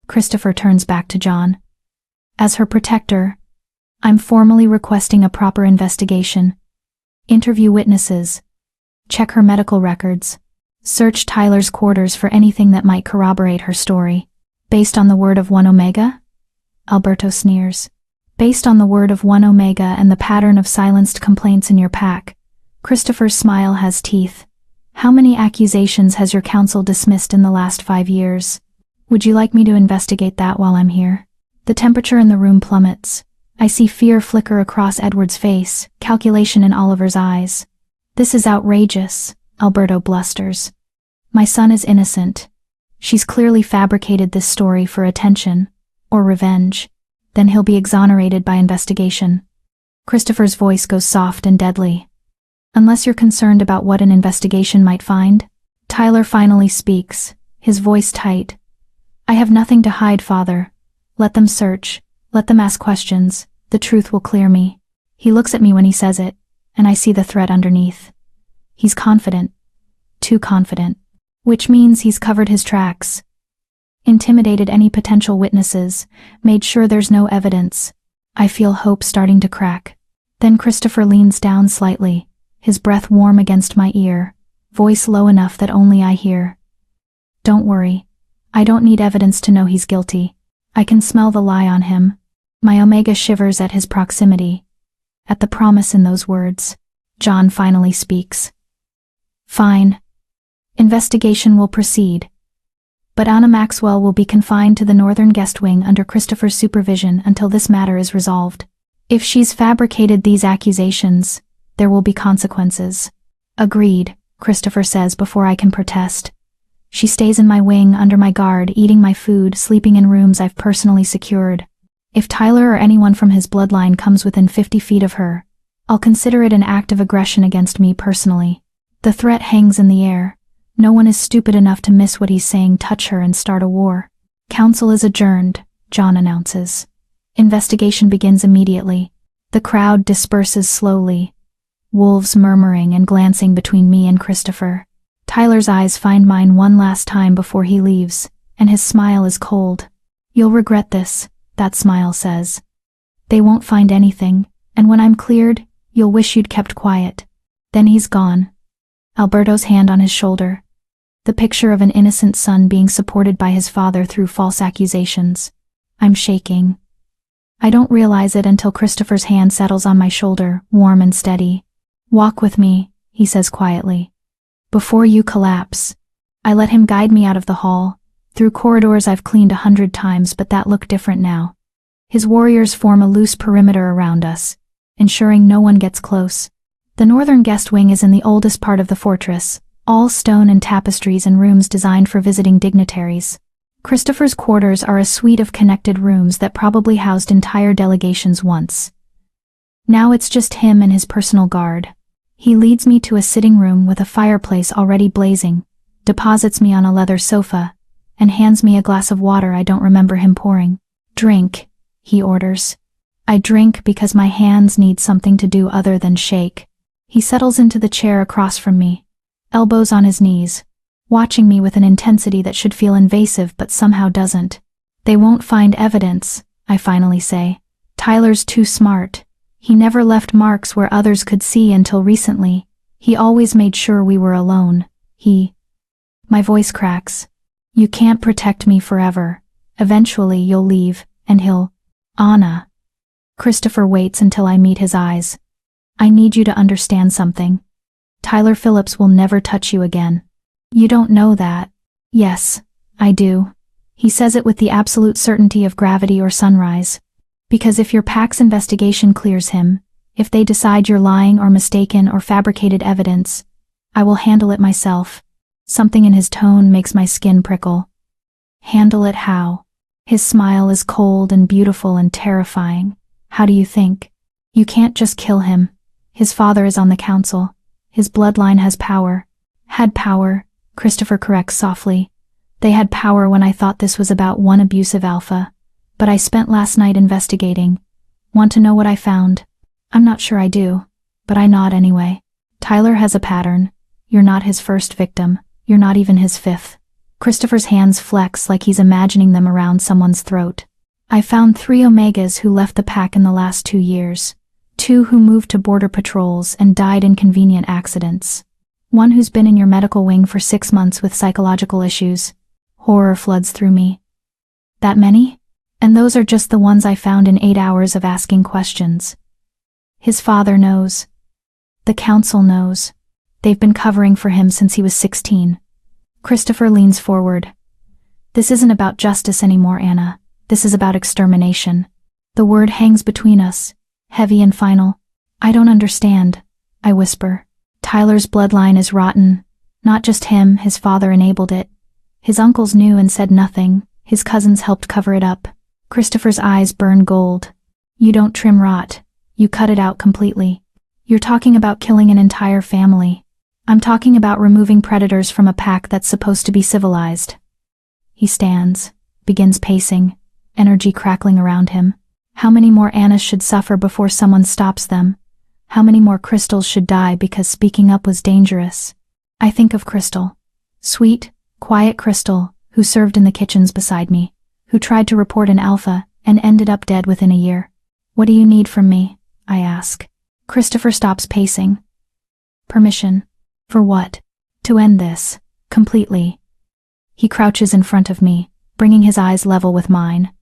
Christopher turns back to John. As her protector, I'm formally requesting a proper investigation. Interview witnesses. Check her medical records. Search Tyler's quarters for anything that might corroborate her story. Based on the word of one Omega? Alberto sneers. Based on the word of one Omega and the pattern of silenced complaints in your pack. Christopher's smile has teeth. How many accusations has your council dismissed in the last 5 years? Would you like me to investigate that while I'm here? The temperature in the room plummets. I see fear flicker across Edward's face, calculation in Oliver's eyes. This is outrageous, Alberto blusters. My son is innocent. She's clearly fabricated this story for attention, or revenge. Then he'll be exonerated by investigation. Christopher's voice goes soft and deadly. Unless you're concerned about what an investigation might find. Tyler finally speaks, his voice tight. I have nothing to hide, Father. Let them search. Let them ask questions. The truth will clear me. He looks at me when he says it, and I see the threat underneath. He's confident. Too confident. Which means he's covered his tracks. Intimidated any potential witnesses. Made sure there's no evidence. I feel hope starting to crack. Then Christopher leans down slightly, his breath warm against my ear, voice low enough that only I hear. Don't worry. I don't need evidence to know he's guilty. I can smell the lie on him. My Omega shivers at his proximity. At the promise in those words. John finally speaks. Fine. Investigation will proceed. But Anna Maxwell will be confined to the Northern Guest Wing under Christopher's supervision until this matter is resolved. If she's fabricated these accusations, there will be consequences. Agreed, Christopher says before I can protest. She stays in my wing under my guard, eating my food, sleeping in rooms I've personally secured. If Tyler or anyone from his bloodline comes within 50 feet of her, I'll consider it an act of aggression against me personally. The threat hangs in the air. No one is stupid enough to miss what he's saying, touch her and start a war. Council is adjourned, John announces. Investigation begins immediately. The crowd disperses slowly. Wolves murmuring and glancing between me and Christopher. Tyler's eyes find mine one last time before he leaves, and his smile is cold. You'll regret this, that smile says. They won't find anything, and when I'm cleared, you'll wish you'd kept quiet. Then he's gone. Alberto's hand on his shoulder. The picture of an innocent son being supported by his father through false accusations. I'm shaking. I don't realize it until Christopher's hand settles on my shoulder, warm and steady. Walk with me, he says quietly. Before you collapse. I let him guide me out of the hall, through corridors I've cleaned 100 times, but that look different now. His warriors form a loose perimeter around us, ensuring no one gets close. The Northern Guest Wing is in the oldest part of the fortress, all stone and tapestries and rooms designed for visiting dignitaries. Christopher's quarters are a suite of connected rooms that probably housed entire delegations once. Now it's just him and his personal guard. He leads me to a sitting room with a fireplace already blazing, deposits me on a leather sofa, and hands me a glass of water I don't remember him pouring. Drink, he orders. I drink because my hands need something to do other than shake. He settles into the chair across from me, elbows on his knees, watching me with an intensity that should feel invasive but somehow doesn't. They won't find evidence, I finally say. Tyler's too smart. He never left marks where others could see until recently. He always made sure we were alone. My voice cracks. You can't protect me forever. Eventually you'll leave, and he'll... Anna. Christopher waits until I meet his eyes. I need you to understand something. Tyler Phillips will never touch you again. You don't know that. Yes, I do. He says it with the absolute certainty of gravity or sunrise. Because if your PAC's investigation clears him, if they decide you're lying or mistaken or fabricated evidence, I will handle it myself. Something in his tone makes my skin prickle. Handle it how? His smile is cold and beautiful and terrifying. How do you think? You can't just kill him. His father is on the council. His bloodline has power. Had power, Christopher corrects softly. They had power when I thought this was about one abusive alpha. But I spent last night investigating. Want to know what I found? I'm not sure I do, but I nod anyway. Tyler has a pattern. You're not his first victim. You're not even his fifth. Christopher's hands flex like he's imagining them around someone's throat. I found 3 Omegas who left the PAC in the last 2 years. 2 who moved to border patrols and died in convenient accidents. 1 who's been in your medical wing for 6 months with psychological issues. Horror floods through me. That many? And those are just the ones I found in 8 hours of asking questions. His father knows. The council knows. They've been covering for him since he was 16. Christopher leans forward. This isn't about justice anymore, Anna. This is about extermination. The word hangs between us, heavy and final. I don't understand, I whisper. Tyler's bloodline is rotten. Not just him, his father enabled it. His uncles knew and said nothing. His cousins helped cover it up. Christopher's eyes burn gold. You don't trim rot. You cut it out completely. You're talking about killing an entire family. I'm talking about removing predators from a PAC that's supposed to be civilized. He stands, begins pacing. energy crackling around him. How many more Annas should suffer before someone stops them? How many more Crystals should die because speaking up was dangerous? I think of Crystal. Sweet, quiet Crystal, who served in the kitchens beside me, who tried to report an alpha and ended up dead within a year. What do you need from me? I ask. Christopher stops pacing. Permission. For what? To end this. Completely. He crouches in front of me, bringing his eyes level with mine.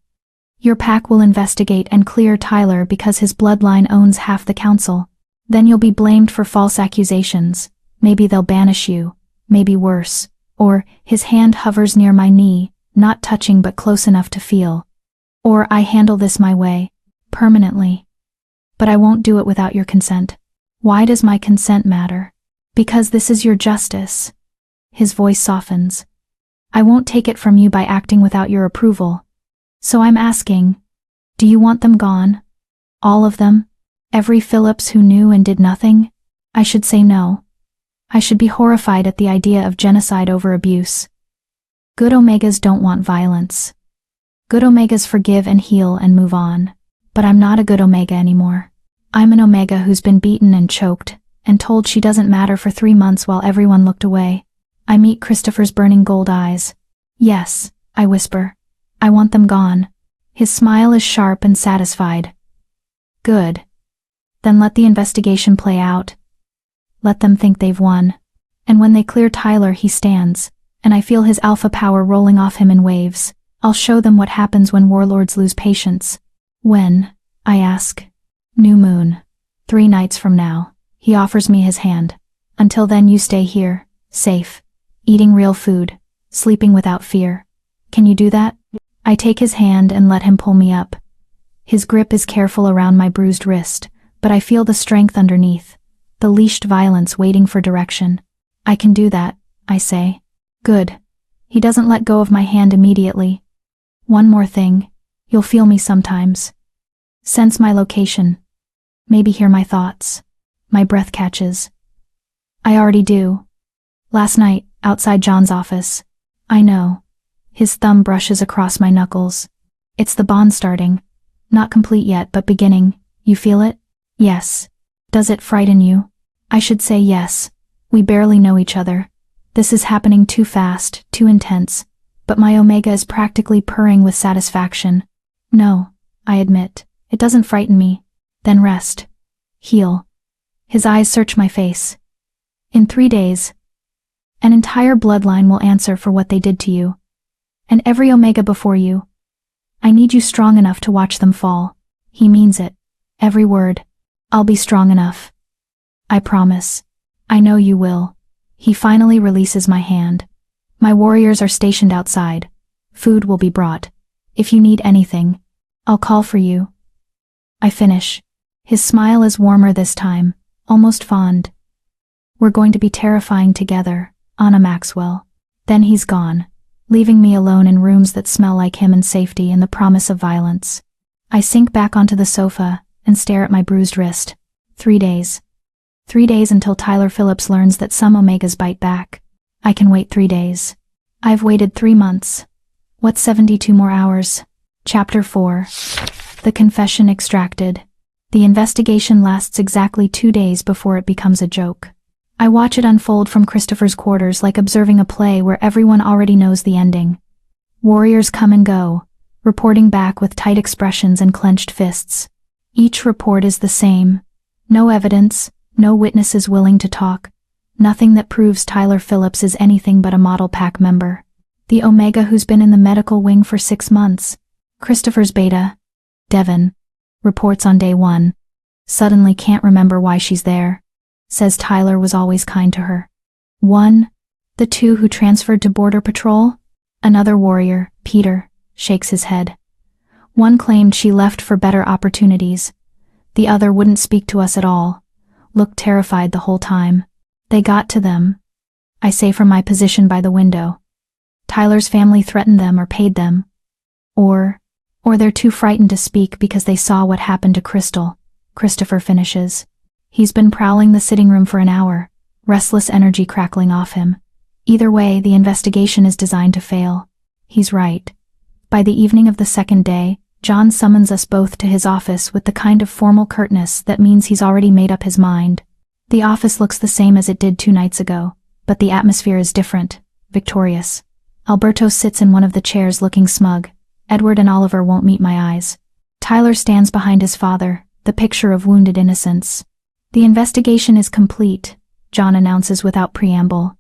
Your pack will investigate and clear Tyler because his bloodline owns half the council. Then you'll be blamed for false accusations. Maybe they'll banish you. Maybe worse. Or, his hand hovers near my knee, not touching but close enough to feel. Or I handle this my way. Permanently. But I won't do it without your consent. Why does my consent matter? Because this is your justice. His voice softens. I won't take it from you by acting without your approval. So I'm asking, do you want them gone? All of them? Every Phillips who knew and did nothing? I should say no. I should be horrified at the idea of genocide over abuse. Good Omegas don't want violence. Good Omegas forgive and heal and move on. But I'm not a good Omega anymore. I'm an Omega who's been beaten and choked, and told she doesn't matter for 3 months while everyone looked away. I meet Christopher's burning gold eyes. Yes, I whisper. I want them gone. His smile is sharp and satisfied. Good. Then let the investigation play out. Let them think they've won. And when they clear Tyler, he stands, and I feel his alpha power rolling off him in waves. I'll show them what happens when warlords lose patience. When? I ask. New moon. 3 nights from now. He offers me his hand. Until then you stay here, safe, eating real food, sleeping without fear. Can you do that? I take his hand and let him pull me up. His grip is careful around my bruised wrist, but I feel the strength underneath, the leashed violence waiting for direction. I can do that, I say. Good. He doesn't let go of my hand immediately. One more thing. You'll feel me sometimes. Sense my location. Maybe hear my thoughts. My breath catches. I already do. Last night, outside John's office. I know. His thumb brushes across my knuckles. It's the bond starting. Not complete yet, but beginning. You feel it? Yes. Does it frighten you? I should say yes. We barely know each other. This is happening too fast, too intense. But my Omega is practically purring with satisfaction. No, I admit. It doesn't frighten me. Then rest. Heal. His eyes search my face. In 3 days, an entire bloodline will answer for what they did to you. And every Omega before you. I need you strong enough to watch them fall. He means it. Every word. I'll be strong enough. I promise. I know you will. He finally releases my hand. My warriors are stationed outside. Food will be brought. If you need anything, I'll call for you. I finish. His smile is warmer this time, almost fond. We're going to be terrifying together, Anna Maxwell. Then he's gone, leaving me alone in rooms that smell like him and safety and the promise of violence. I sink back onto the sofa and stare at my bruised wrist. 3 days. 3 days until Tyler Phillips learns that some Omegas bite back. I can wait 3 days. I've waited 3 months. What's 72 more hours? Chapter 4. The confession extracted. The investigation lasts exactly 2 days before it becomes a joke. I watch it unfold from Christopher's quarters like observing a play where everyone already knows the ending. Warriors come and go, reporting back with tight expressions and clenched fists. Each report is the same. No evidence, no witnesses willing to talk. Nothing that proves Tyler Phillips is anything but a model pack member. The Omega who's been in the medical wing for 6 months. Christopher's beta, Devon, reports on day 1. Suddenly can't remember why she's there. Says Tyler was always kind to her. 1. The 2 who transferred to Border Patrol? Another warrior, Peter, shakes his head. 1 claimed she left for better opportunities. The other wouldn't speak to us at all. Looked terrified the whole time. They got to them. I say from my position by the window. Tyler's family threatened them or paid them. Or they're too frightened to speak because they saw what happened to Crystal. Christopher finishes. He's been prowling the sitting room for an hour, restless energy crackling off him. Either way, the investigation is designed to fail. He's right. By the evening of the second day, John summons us both to his office with the kind of formal curtness that means he's already made up his mind. The office looks the same as it did 2 nights ago, but the atmosphere is different, victorious. Alberto sits in one of the chairs looking smug. Edward and Oliver won't meet my eyes. Tyler stands behind his father, the picture of wounded innocence. The investigation is complete, John announces without preamble.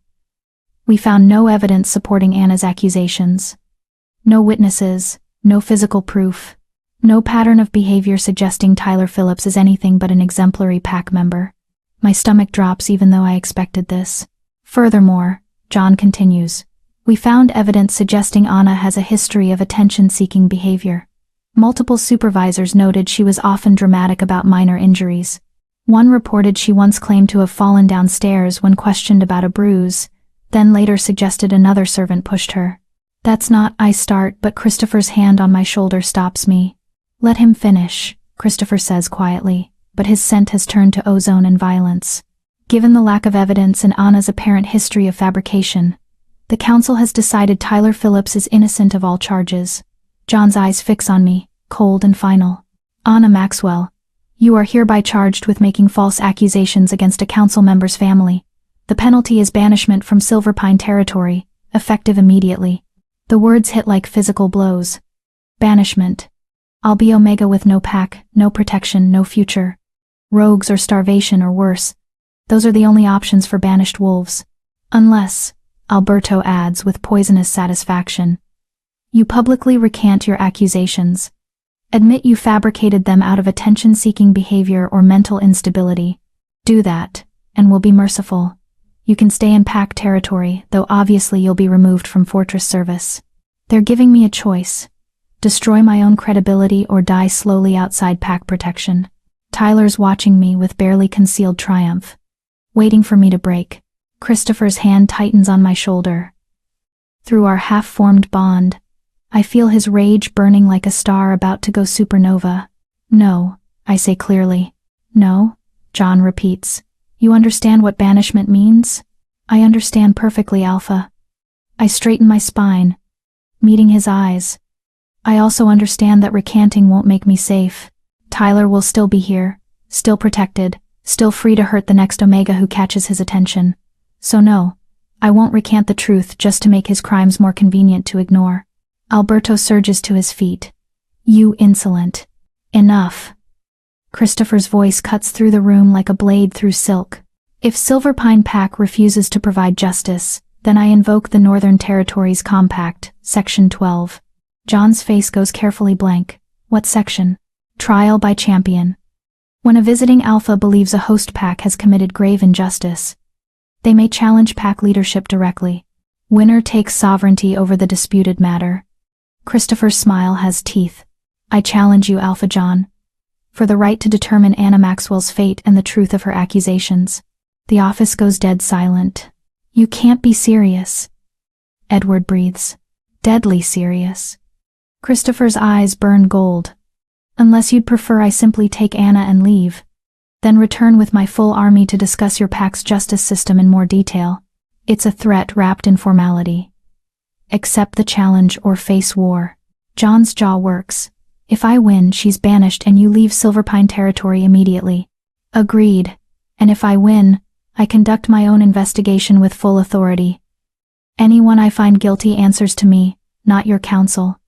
We found no evidence supporting Anna's accusations. No witnesses, no physical proof, no pattern of behavior suggesting Tyler Phillips is anything but an exemplary pack member. My stomach drops even though I expected this. Furthermore, John continues, we found evidence suggesting Anna has a history of attention-seeking behavior. Multiple supervisors noted she was often dramatic about minor injuries. One reported she once claimed to have fallen downstairs when questioned about a bruise, then later suggested another servant pushed her. That's not, I start, but Christopher's hand on my shoulder stops me. Let him finish, Christopher says quietly, but his scent has turned to ozone and violence. Given the lack of evidence and Anna's apparent history of fabrication, the council has decided Tyler Phillips is innocent of all charges. John's eyes fix on me, cold and final. Anna Maxwell, you are hereby charged with making false accusations against a council member's family. The penalty is banishment from Silverpine territory, effective immediately. The words hit like physical blows. Banishment. I'll be Omega with no pack, no protection, no future. Rogues or starvation or worse. Those are the only options for banished wolves. Unless, Alberto adds with poisonous satisfaction, you publicly recant your accusations. Admit you fabricated them out of attention-seeking behavior or mental instability. Do that, and we'll be merciful. You can stay in pack territory, though obviously you'll be removed from fortress service. They're giving me a choice. Destroy my own credibility or die slowly outside pack protection. Tyler's watching me with barely concealed triumph. Waiting for me to break. Christopher's hand tightens on my shoulder. Through our half-formed bond, I feel his rage burning like a star about to go supernova. No, I say clearly. No, John repeats. You understand what banishment means? I understand perfectly, Alpha. I straighten my spine, meeting his eyes. I also understand that recanting won't make me safe. Tyler will still be here, still protected, still free to hurt the next Omega who catches his attention. So no, I won't recant the truth just to make his crimes more convenient to ignore. Alberto surges to his feet. You insolent. Enough. Christopher's voice cuts through the room like a blade through silk. If Silverpine Pack refuses to provide justice, then I invoke the Northern Territories Compact, Section 12. John's face goes carefully blank. What section? Trial by champion. When a visiting Alpha believes a host pack has committed grave injustice, they may challenge pack leadership directly. Winner takes sovereignty over the disputed matter. Christopher's smile has teeth. I challenge you, Alpha John, for the right to determine Anna Maxwell's fate and the truth of her accusations. The office goes dead silent. You can't be serious. Edward breathes. Deadly serious. Christopher's eyes burn gold. Unless you'd prefer I simply take Anna and leave, then return with my full army to discuss your pack's justice system in more detail. It's a threat wrapped in formality. Accept the challenge or face war. John's jaw works. If I win, she's banished and you leave Silverpine territory immediately. Agreed. And if I win, I conduct my own investigation with full authority. Anyone I find guilty answers to me, not your council.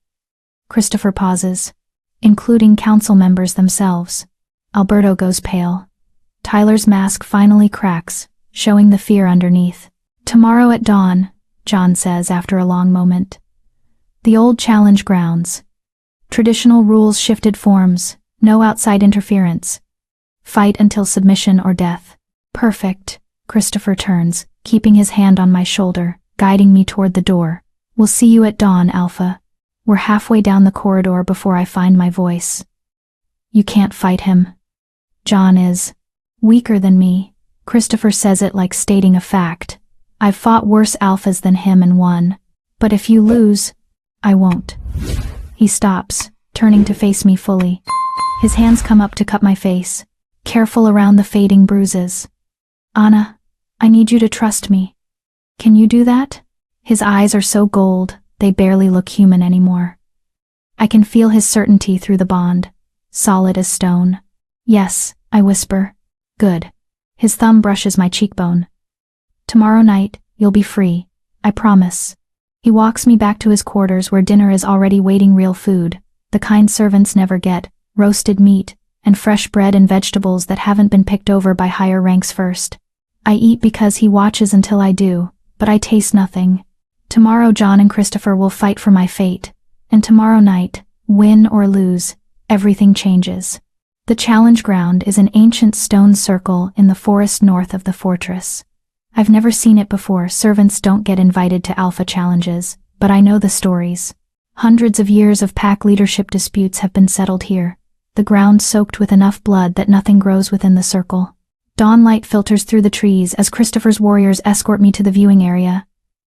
Christopher pauses, including council members themselves. Alberto goes pale. Tyler's mask finally cracks, showing the fear underneath. Tomorrow at dawn, John says after a long moment. The old challenge grounds. Traditional rules shifted forms, no outside interference. Fight until submission or death. Perfect. Christopher turns, keeping his hand on my shoulder, guiding me toward the door. We'll see you at dawn, Alpha. We're halfway down the corridor before I find my voice. You can't fight him. John is weaker than me. Christopher says it like stating a fact. I've fought worse alphas than him and won. But if you lose, I won't. He stops, turning to face me fully. His hands come up to cut my face, careful around the fading bruises. Anna, I need you to trust me. Can you do that? His eyes are so gold, they barely look human anymore. I can feel his certainty through the bond. Solid as stone. Yes, I whisper. Good. His thumb brushes my cheekbone. Tomorrow night, you'll be free. I promise. He walks me back to his quarters where dinner is already waiting, real food, the kind servants never get, roasted meat, and fresh bread and vegetables that haven't been picked over by higher ranks first. I eat because he watches until I do, but I taste nothing. Tomorrow John and Christopher will fight for my fate, and tomorrow night, win or lose, everything changes. The challenge ground is an ancient stone circle in the forest north of the fortress. I've never seen it before. Servants don't get invited to alpha challenges, but I know the stories. Hundreds of years of pack leadership disputes have been settled here, the ground soaked with enough blood that nothing grows within the circle. Dawn light filters through the trees as Christopher's warriors escort me to the viewing area,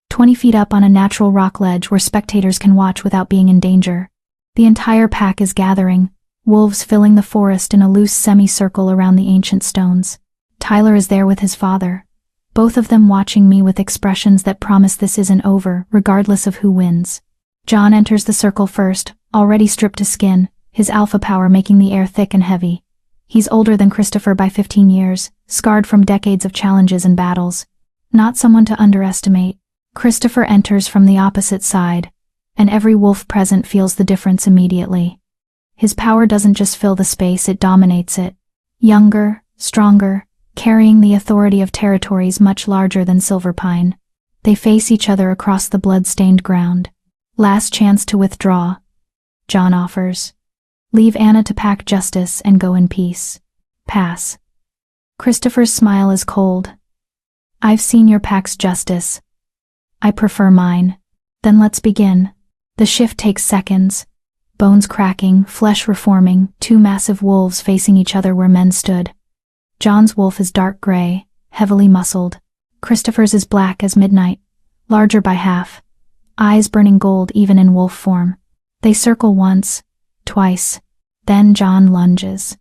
20 feet up on a natural rock ledge where spectators can watch without being in danger. The entire pack is gathering, wolves filling the forest in a loose semicircle around the ancient stones. Tyler is there with his father, both of them watching me with expressions that promise this isn't over, regardless of who wins. John enters the circle first, already stripped to skin, his alpha power making the air thick and heavy. He's older than Christopher by 15 years, scarred from decades of challenges and battles. Not someone to underestimate. Christopher enters from the opposite side, and every wolf present feels the difference immediately. His power doesn't just fill the space, it dominates it. Younger, stronger, carrying the authority of territories much larger than Silverpine. They face each other across the blood-stained ground. Last chance to withdraw, John offers. Leave Anna to pack justice and go in peace. Pass. Christopher's smile is cold. I've seen your pack's justice. I prefer mine. Then let's begin. The shift takes seconds. Bones cracking, flesh reforming, two massive wolves facing each other where men stood. John's wolf is dark gray, heavily muscled. Christopher's is black as midnight, larger by half, eyes burning gold even in wolf form. They circle once, twice. Then John lunges.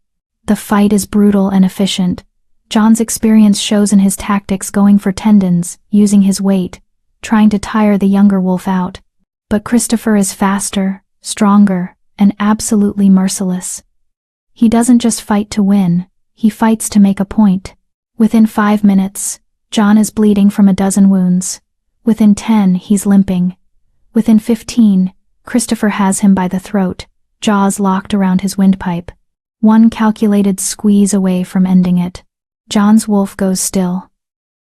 The fight is brutal and efficient. John's experience shows in his tactics, going for tendons, using his weight, trying to tire the younger wolf out. But Christopher is faster, stronger, and absolutely merciless. He doesn't just fight to win, he fights to make a point. Within 5 minutes, John is bleeding from a dozen wounds. Within 10, he's limping. Within 15, Christopher has him by the throat, jaws locked around his windpipe. One calculated squeeze away from ending it. John's wolf goes still.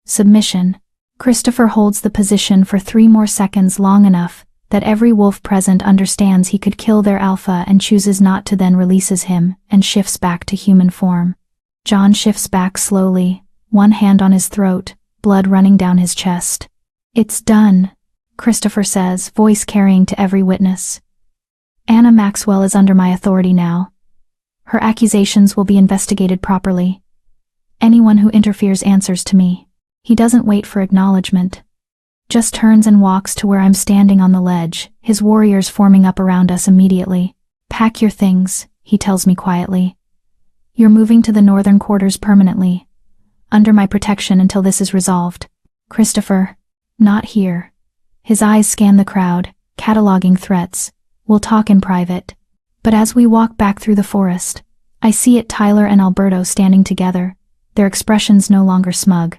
Submission. Christopher holds the position for 3 more seconds, long enough that every wolf present understands he could kill their alpha and chooses not to, then releases him and shifts back to human form. John shifts back slowly, one hand on his throat, blood running down his chest. It's done, Christopher says, voice carrying to every witness. Anna Maxwell is under my authority now. Her accusations will be investigated properly. Anyone who interferes answers to me. He doesn't wait for acknowledgement. Just turns and walks to where I'm standing on the ledge, his warriors forming up around us immediately. Pack your things, he tells me quietly. You're moving to the northern quarters permanently, under my protection until this is resolved. Christopher, not here. His eyes scan the crowd, cataloging threats. We'll talk in private. But as we walk back through the forest, I see it, Tyler and Alberto standing together, their expressions no longer smug.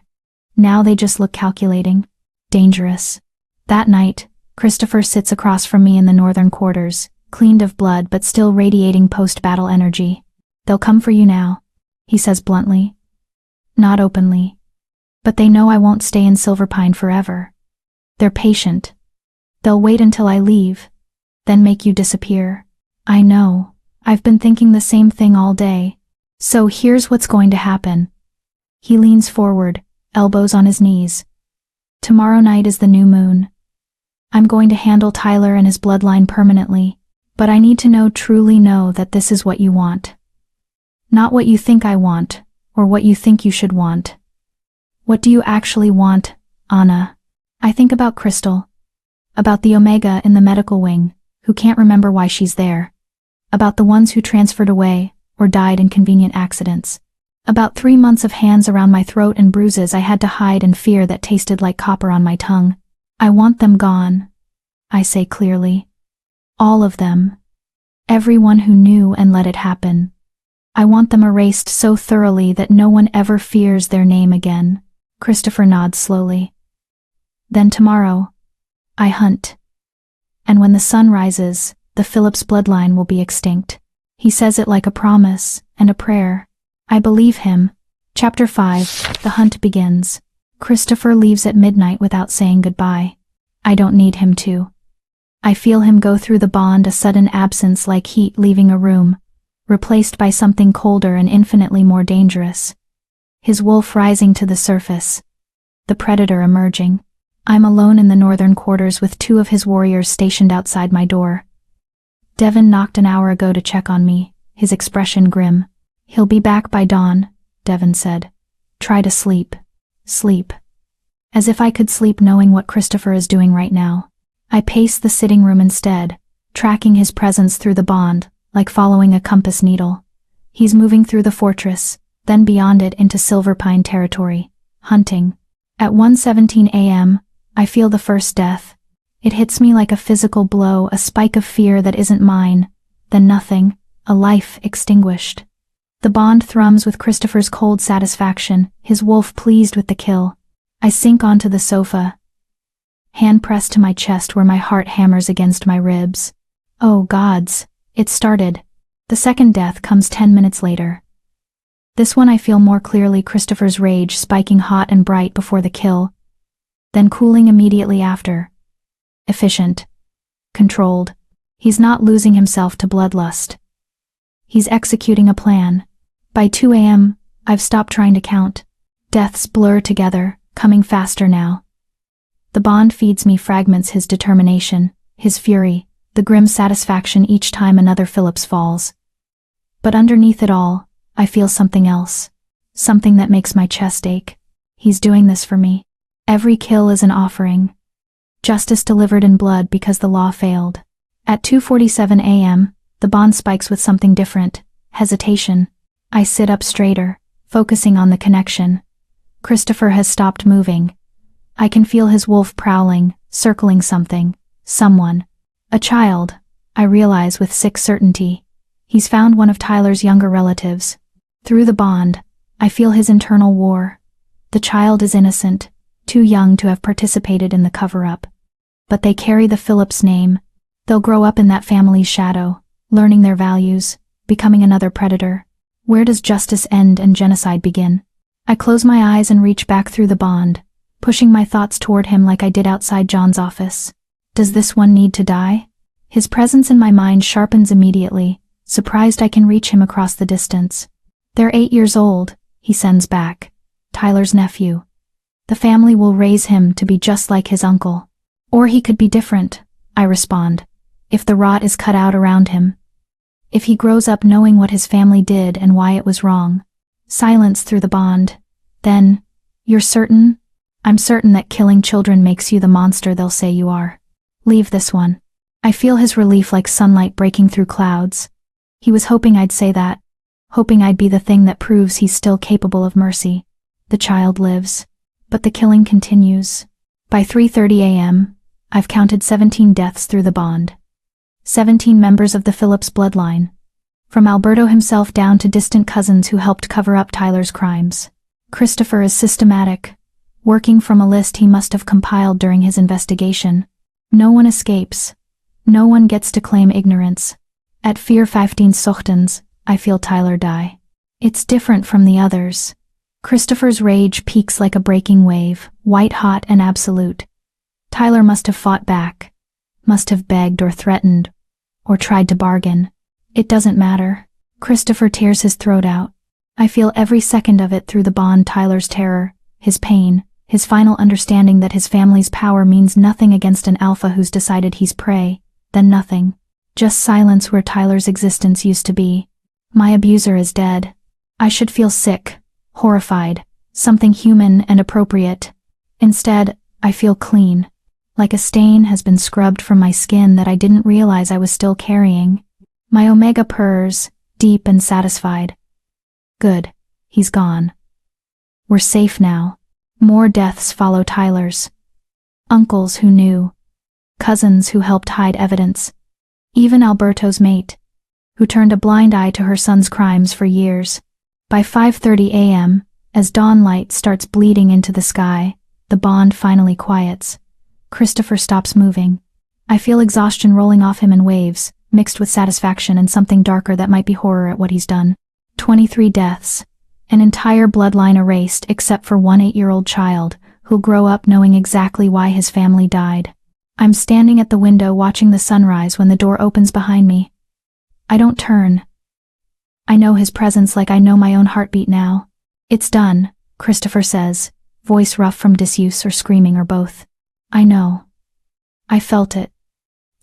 Now they just look calculating. Dangerous. That night, Christopher sits across from me in the northern quarters, cleaned of blood but still radiating post-battle energy. They'll come for you now, he says bluntly. Not openly. But they know I won't stay in Silverpine forever. They're patient. They'll wait until I leave, then make you disappear. I know. I've been thinking the same thing all day. So here's what's going to happen. He leans forward, elbows on his knees. Tomorrow night is the new moon. I'm going to handle Tyler and his bloodline permanently, but I need to know, truly know, that this is what you want. Not what you think I want, or what you think you should want. What do you actually want, Anna? I think about Crystal. About the Omega in the medical wing, who can't remember why she's there. About the ones who transferred away, or died in convenient accidents. About 3 months of hands around my throat and bruises I had to hide in fear that tasted like copper on my tongue. I want them gone, I say clearly. All of them. Everyone who knew and let it happen. I want them erased so thoroughly that no one ever fears their name again. Christopher nods slowly. Then tomorrow, I hunt. And when the sun rises, the Phillips bloodline will be extinct. He says it like a promise and a prayer. I believe him. Chapter 5. The hunt begins. Christopher leaves at midnight without saying goodbye. I don't need him to. I feel him go through the bond, a sudden absence like heat leaving a room, replaced by something colder and infinitely more dangerous. His wolf rising to the surface. The predator emerging. I'm alone in the northern quarters with 2 of his warriors stationed outside my door. Devon knocked an hour ago to check on me, his expression grim. He'll be back by dawn, Devon said. Try to sleep. Sleep. As if I could sleep knowing what Christopher is doing right now. I pace the sitting room instead, tracking his presence through the bond, like following a compass needle. He's moving through the fortress, then beyond it into Silverpine territory, hunting. At 1:17 a.m., I feel the first death. It hits me like a physical blow, a spike of fear that isn't mine. Then nothing, a life extinguished. The bond thrums with Christopher's cold satisfaction, his wolf pleased with the kill. I sink onto the sofa, hand pressed to my chest where my heart hammers against my ribs. Oh gods, it started. The second death comes 10 minutes later. This one I feel more clearly, Christopher's rage spiking hot and bright before the kill, then cooling immediately after. Efficient. Controlled. He's not losing himself to bloodlust. He's executing a plan. By 2 a.m., I've stopped trying to count. Deaths blur together, coming faster now. The bond feeds me fragments, his determination, his fury, the grim satisfaction each time another Phillips falls. But underneath it all, I feel something else. Something that makes my chest ache. He's doing this for me. Every kill is an offering. Justice delivered in blood because the law failed. At 2:47 a.m., the bond spikes with something different. Hesitation. I sit up straighter, focusing on the connection. Christopher has stopped moving. I can feel his wolf prowling, circling something, someone. A child, I realize with sick certainty. He's found one of Tyler's younger relatives. Through the bond, I feel his internal war. The child is innocent, too young to have participated in the cover-up. But they carry the Phillips name. They'll grow up in that family's shadow, learning their values, becoming another predator. Where does justice end and genocide begin? I close my eyes and reach back through the bond, pushing my thoughts toward him like I did outside John's office. Does this one need to die? His presence in my mind sharpens immediately, surprised I can reach him across the distance. They're 8 years old, he sends back. Tyler's nephew. The family will raise him to be just like his uncle. Or he could be different, I respond, if the rot is cut out around him. If he grows up knowing what his family did and why it was wrong. Silence through the bond. Then, you're certain? I'm certain that killing children makes you the monster they'll say you are. Leave this one. I feel his relief like sunlight breaking through clouds. He was hoping I'd say that, hoping I'd be the thing that proves he's still capable of mercy. The child lives. But the killing continues. By 3:30 a.m., I've counted 17 deaths through the bond. 17 members of the Phillips bloodline. From Alberto himself down to distant cousins who helped cover up Tyler's crimes. Christopher is systematic, working from a list he must have compiled during his investigation. No one escapes. No one gets to claim ignorance. At 4:15 Sochtens, I feel Tyler die. It's different from the others. Christopher's rage peaks like a breaking wave, white-hot and absolute. Tyler must have fought back, must have begged or threatened, or tried to bargain. It doesn't matter. Christopher tears his throat out. I feel every second of it through the bond, Tyler's terror, his pain, his final understanding that his family's power means nothing against an alpha who's decided he's prey, then nothing. Just silence where Tyler's existence used to be. My abuser is dead. I should feel sick, horrified, something human and appropriate. Instead, I feel clean. Like a stain has been scrubbed from my skin that I didn't realize I was still carrying. My omega purrs, deep and satisfied. Good. He's gone. We're safe now. More deaths follow Tyler's. Uncles who knew. Cousins who helped hide evidence. Even Alberto's mate, who turned a blind eye to her son's crimes for years. By 5:30 a.m., as dawn light starts bleeding into the sky, the bond finally quiets. Christopher stops moving. I feel exhaustion rolling off him in waves, mixed with satisfaction and something darker that might be horror at what he's done. 23 deaths. An entire bloodline erased except for one 8-year-old child, who'll grow up knowing exactly why his family died. I'm standing at the window watching the sunrise when the door opens behind me. I don't turn. I know his presence like I know my own heartbeat now. It's done, Christopher says, voice rough from disuse or screaming or both. I know. I felt it.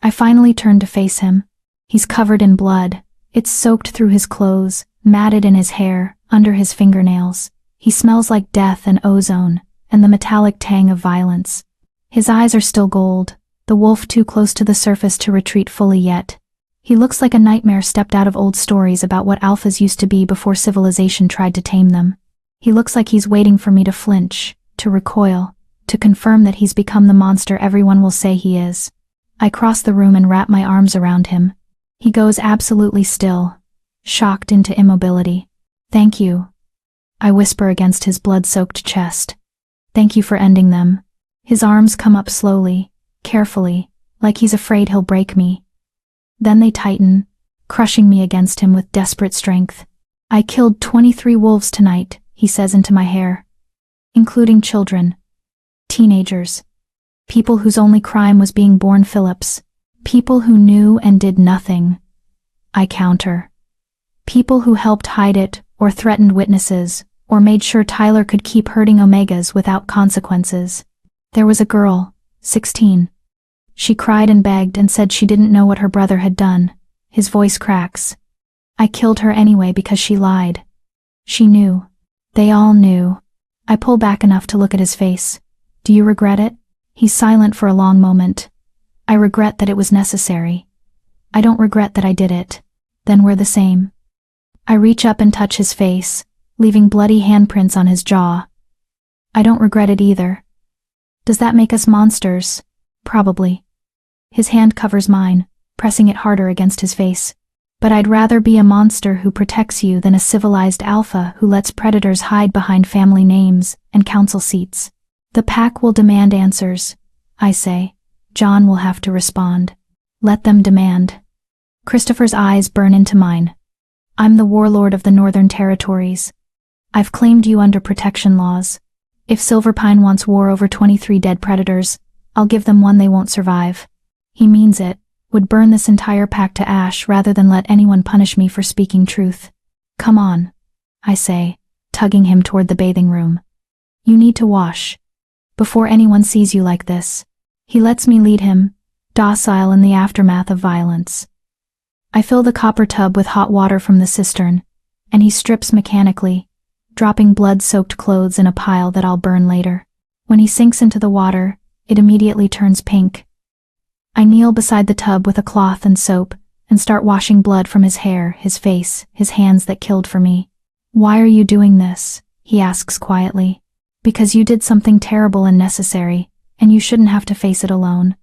I finally turned to face him. He's covered in blood. It's soaked through his clothes, matted in his hair, under his fingernails. He smells like death and ozone, and the metallic tang of violence. His eyes are still gold, the wolf too close to the surface to retreat fully yet. He looks like a nightmare stepped out of old stories about what alphas used to be before civilization tried to tame them. He looks like he's waiting for me to flinch, to recoil, to confirm that he's become the monster everyone will say he is. I cross the room and wrap my arms around him. He goes absolutely still, shocked into immobility. Thank you, I whisper against his blood-soaked chest. Thank you for ending them. His arms come up slowly, carefully, like he's afraid he'll break me. Then they tighten, crushing me against him with desperate strength. I killed 23 wolves tonight, he says into my hair. Including children. Teenagers. People whose only crime was being born Phillips. People who knew and did nothing. I counter. People who helped hide it, or threatened witnesses, or made sure Tyler could keep hurting Omegas without consequences. There was a girl, 16. She cried and begged and said she didn't know what her brother had done. His voice cracks. I killed her anyway because she lied. She knew. They all knew. I pull back enough to look at his face. Do you regret it? He's silent for a long moment. I regret that it was necessary. I don't regret that I did it. Then we're the same. I reach up and touch his face, leaving bloody handprints on his jaw. I don't regret it either. Does that make us monsters? Probably. His hand covers mine, pressing it harder against his face. But I'd rather be a monster who protects you than a civilized alpha who lets predators hide behind family names and council seats. The pack will demand answers, I say. John will have to respond. Let them demand. Christopher's eyes burn into mine. I'm the warlord of the Northern Territories. I've claimed you under protection laws. If Silverpine wants war over 23 dead predators, I'll give them one they won't survive. He means it, would burn this entire pack to ash rather than let anyone punish me for speaking truth. Come on, I say, tugging him toward the bathing room. You need to wash. Before anyone sees you like this. He lets me lead him, docile in the aftermath of violence. I fill the copper tub with hot water from the cistern, and he strips mechanically, dropping blood-soaked clothes in a pile that I'll burn later. When he sinks into the water, it immediately turns pink. I kneel beside the tub with a cloth and soap, and start washing blood from his hair, his face, his hands that killed for me. Why are you doing this? He asks quietly. Because you did something terrible and necessary, and you shouldn't have to face it alone.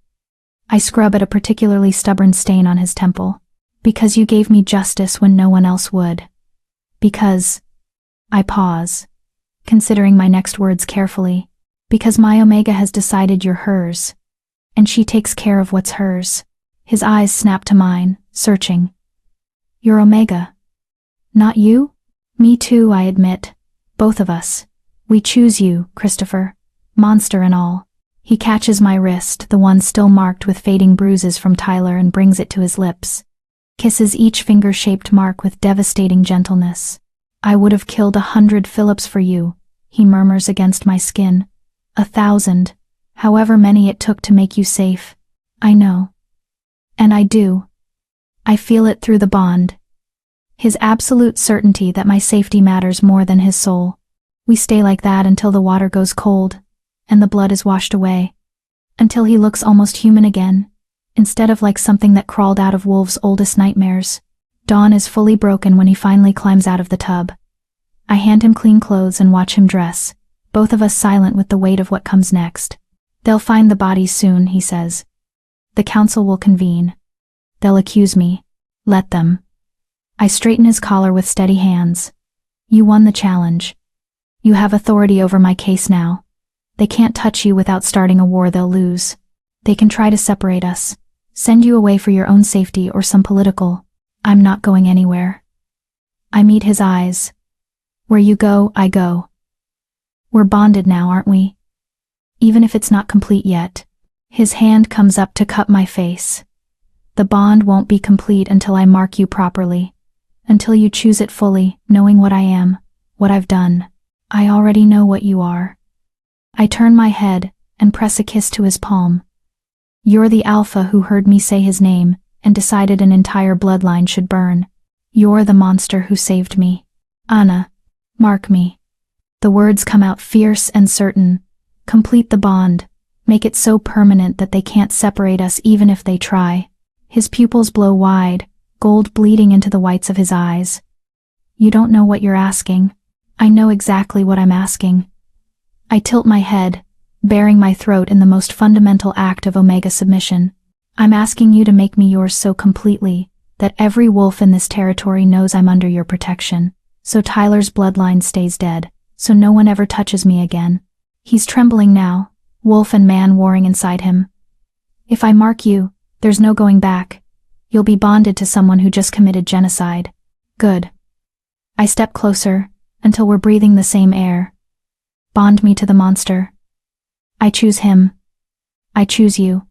I scrub at a particularly stubborn stain on his temple. Because you gave me justice when no one else would. Because... I pause, considering my next words carefully. Because my Omega has decided you're hers. And she takes care of what's hers. His eyes snap to mine, searching. You're Omega. Not you? Me too, I admit. Both of us. We choose you, Christopher. Monster and all. He catches my wrist, the one still marked with fading bruises from Tyler, and brings it to his lips. Kisses each finger-shaped mark with devastating gentleness. I would have killed 100 Phillips for you, he murmurs against my skin. 1,000. However many it took to make you safe. I know. And I do. I feel it through the bond. His absolute certainty that my safety matters more than his soul. We stay like that until the water goes cold, and the blood is washed away. Until he looks almost human again, instead of like something that crawled out of Wolf's oldest nightmares. Dawn is fully broken when he finally climbs out of the tub. I hand him clean clothes and watch him dress, both of us silent with the weight of what comes next. They'll find the bodies soon, he says. The council will convene. They'll accuse me. Let them. I straighten his collar with steady hands. You won the challenge. You have authority over my case now. They can't touch you without starting a war they'll lose. They can try to separate us, send you away for your own safety or some political. I'm not going anywhere. I meet his eyes. Where you go, I go. We're bonded now, aren't we? Even if it's not complete yet. His hand comes up to cup my face. The bond won't be complete until I mark you properly. Until you choose it fully, knowing what I am, what I've done. I already know what you are. I turn my head and press a kiss to his palm. You're the alpha who heard me say his name and decided an entire bloodline should burn. You're the monster who saved me. Anna, mark me. The words come out fierce and certain. Complete the bond. Make it so permanent that they can't separate us even if they try. His pupils blow wide, gold bleeding into the whites of his eyes. You don't know what you're asking. I know exactly what I'm asking. I tilt my head, baring my throat in the most fundamental act of Omega submission. I'm asking you to make me yours so completely that every wolf in this territory knows I'm under your protection, so Tyler's bloodline stays dead, so no one ever touches me again. He's trembling now, wolf and man warring inside him. If I mark you, there's no going back. You'll be bonded to someone who just committed genocide. Good. I step closer, until we're breathing the same air. Bond me to the monster. I choose him. I choose you.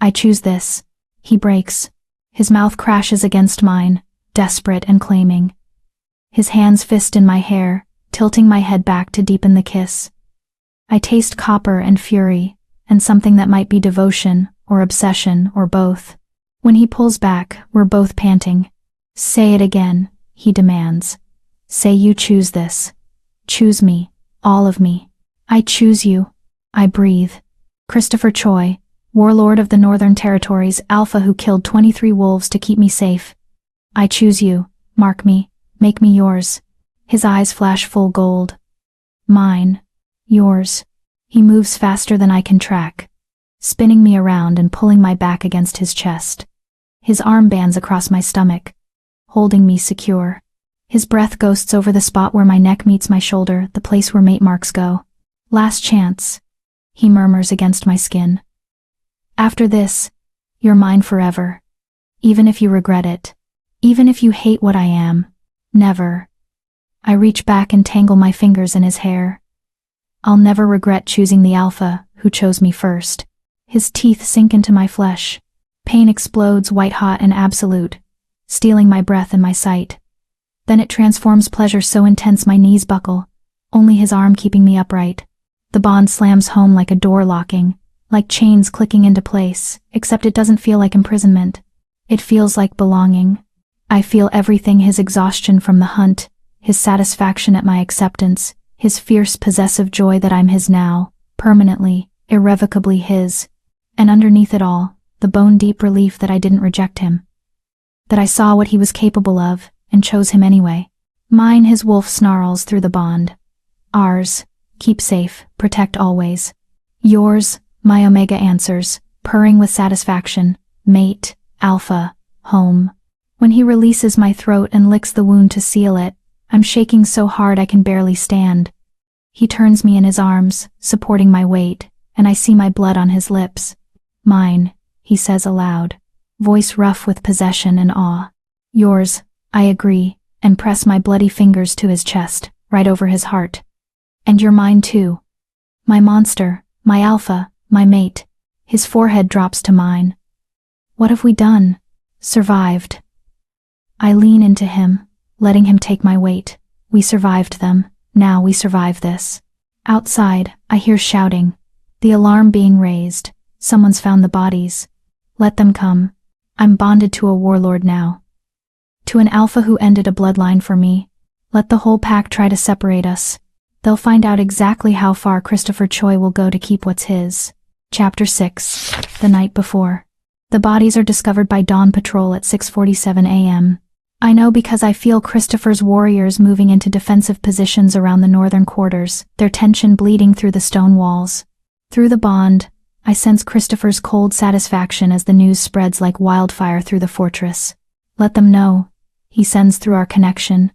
I choose this. He breaks. His mouth crashes against mine, desperate and claiming. His hands fist in my hair, tilting my head back to deepen the kiss. I taste copper and fury, and something that might be devotion, or obsession, or both. When he pulls back, we're both panting. Say it again, he demands. Say you choose this. Choose me, all of me. I choose you. I breathe. Christopher Choi, warlord of the Northern Territories, alpha who killed 23 wolves to keep me safe. I choose you. Mark me. Make me yours. His eyes flash full gold. Mine. Yours. He moves faster than I can track, spinning me around and pulling my back against his chest. His arm bands across my stomach, holding me secure. His breath ghosts over the spot where my neck meets my shoulder, the place where mate marks go. Last chance, he murmurs against my skin. After this, you're mine forever. Even if you regret it. Even if you hate what I am. Never. I reach back and tangle my fingers in his hair. I'll never regret choosing the alpha who chose me first. His teeth sink into my flesh. Pain explodes white-hot and absolute, stealing my breath and my sight. Then it transforms pleasure so intense my knees buckle, only his arm keeping me upright. The bond slams home like a door locking, like chains clicking into place, except it doesn't feel like imprisonment. It feels like belonging. I feel everything: his exhaustion from the hunt, his satisfaction at my acceptance, his fierce possessive joy that I'm his now, permanently, irrevocably his. And underneath it all, the bone-deep relief that I didn't reject him. That I saw what he was capable of, and chose him anyway. Mine, his wolf snarls through the bond. Ours, keep safe, protect always. Yours, my Omega answers, purring with satisfaction, mate, alpha, home. When he releases my throat and licks the wound to seal it, I'm shaking so hard I can barely stand. He turns me in his arms, supporting my weight, and I see my blood on his lips. Mine, he says aloud, voice rough with possession and awe. Yours, I agree, and press my bloody fingers to his chest, right over his heart. And you're mine too. My monster, my alpha, my mate. His forehead drops to mine. What have we done? Survived. I lean into him, letting him take my weight. We survived them, now we survive this. Outside, I hear shouting. The alarm being raised. Someone's found the bodies. Let them come. I'm bonded to a warlord now. To an alpha who ended a bloodline for me. Let the whole pack try to separate us. They'll find out exactly how far Christopher Choi will go to keep what's his. Chapter 6. The night before. The bodies are discovered by dawn patrol at 6:47 a.m. I know because I feel Christopher's warriors moving into defensive positions around the northern quarters, their tension bleeding through the stone walls. Through the bond, I sense Christopher's cold satisfaction as the news spreads like wildfire through the fortress. Let them know. he sends through our connection.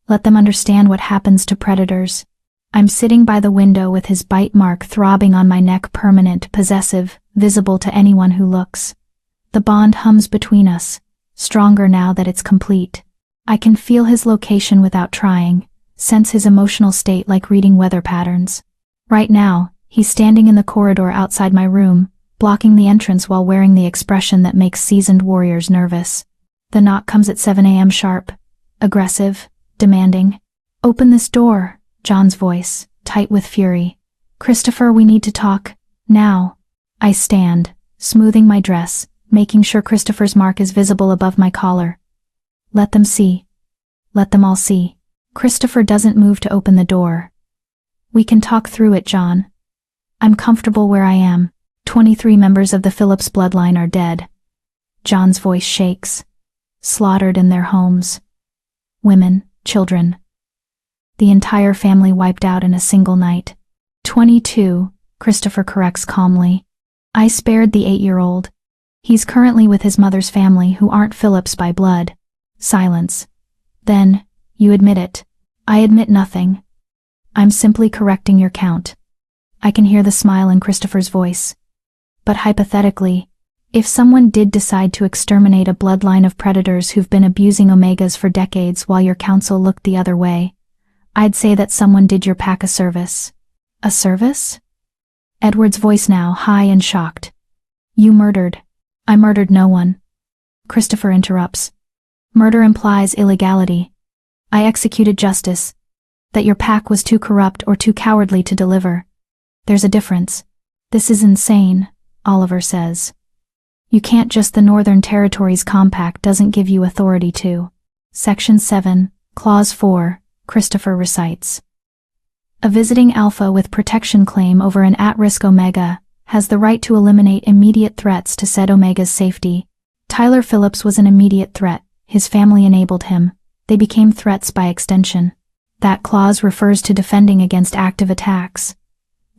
Let them understand what happens to predators. I'm sitting by the window with his bite mark throbbing on my neck, permanent, possessive, visible to anyone who looks. The bond hums between us, stronger now that it's complete. I can feel his location without trying, sense his emotional state like reading weather patterns. Right now, he's standing in the corridor outside my room, blocking the entrance while wearing the expression that makes seasoned warriors nervous. The knock comes at 7 a.m. sharp, aggressive, demanding. "Open this door," John's voice, tight with fury. "Christopher, we need to talk, now." I stand, smoothing my dress, making sure Christopher's mark is visible above my collar. "Let them see. Let them all see." Christopher doesn't move to open the door. "We can talk through it, John. I'm comfortable where I am. 23 members of the Phillips bloodline are dead." John's voice shakes. "Slaughtered in their homes. Women, children. The entire family wiped out in a single night." 22, Christopher corrects calmly. "I spared the 8-year-old. He's currently with his mother's family who aren't Phillips by blood." Silence. "Then, you admit it." "I admit nothing. I'm simply correcting your count." I can hear the smile in Christopher's voice. "But hypothetically, if someone did decide to exterminate a bloodline of predators who've been abusing omegas for decades while your counsel looked the other way, I'd say that someone did your pack a service." "A service?" Edward's voice now high and shocked. "You murdered." "I murdered no one." Christopher interrupts. "Murder implies illegality. I executed justice. That your pack was too corrupt or too cowardly to deliver. There's a difference." "This is insane," Oliver says. "You can't just. The Northern Territories Compact doesn't give you authority to." Section 7, Clause 4, Christopher recites. "A visiting alpha with protection claim over an at-risk omega has the right to eliminate immediate threats to said omega's safety." Tyler Phillips was an immediate threat. His family enabled him. They became threats by extension. That clause refers to defending against active attacks.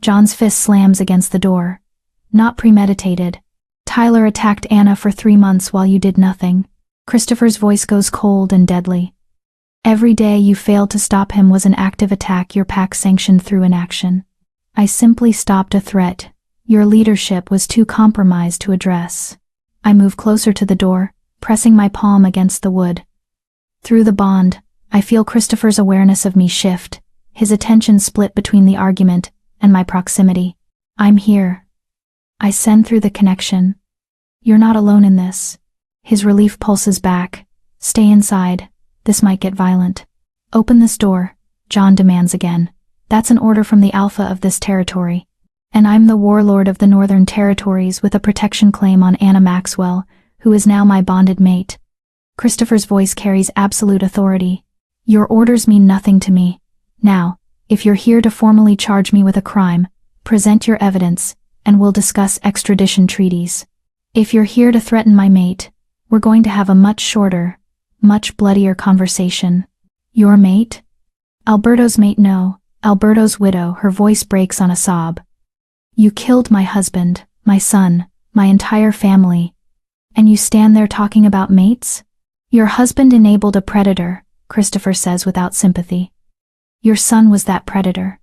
John's fist slams against the door. "Not premeditated. Tyler attacked Anna for 3 months while you did nothing." Christopher's voice goes cold and deadly. "Every day you failed to stop him was an active attack your pack sanctioned through inaction. I simply stopped a threat your leadership was too compromised to address." I move closer to the door, pressing my palm against the wood. Through the bond, I feel Christopher's awareness of me shift, his attention split between the argument and my proximity. "I'm here." I send through the connection. "You're not alone in this." His relief pulses back. "Stay inside. This might get violent." "Open this door," John demands again. "That's an order from the alpha of this territory. And I'm the warlord of the Northern Territories with a protection claim on Anna Maxwell, who is now my bonded mate." Christopher's voice carries absolute authority. "Your orders mean nothing to me. Now, if you're here to formally charge me with a crime, present your evidence, and we'll discuss extradition treaties. If you're here to threaten my mate, we're going to have a much shorter, much bloodier conversation." "Your mate?" "Alberto's mate, no. Alberto's widow." Her voice breaks on a sob. "You killed my husband, my son, my entire family. And you stand there talking about mates?" "Your husband enabled a predator," Christopher says without sympathy. "Your son was that predator.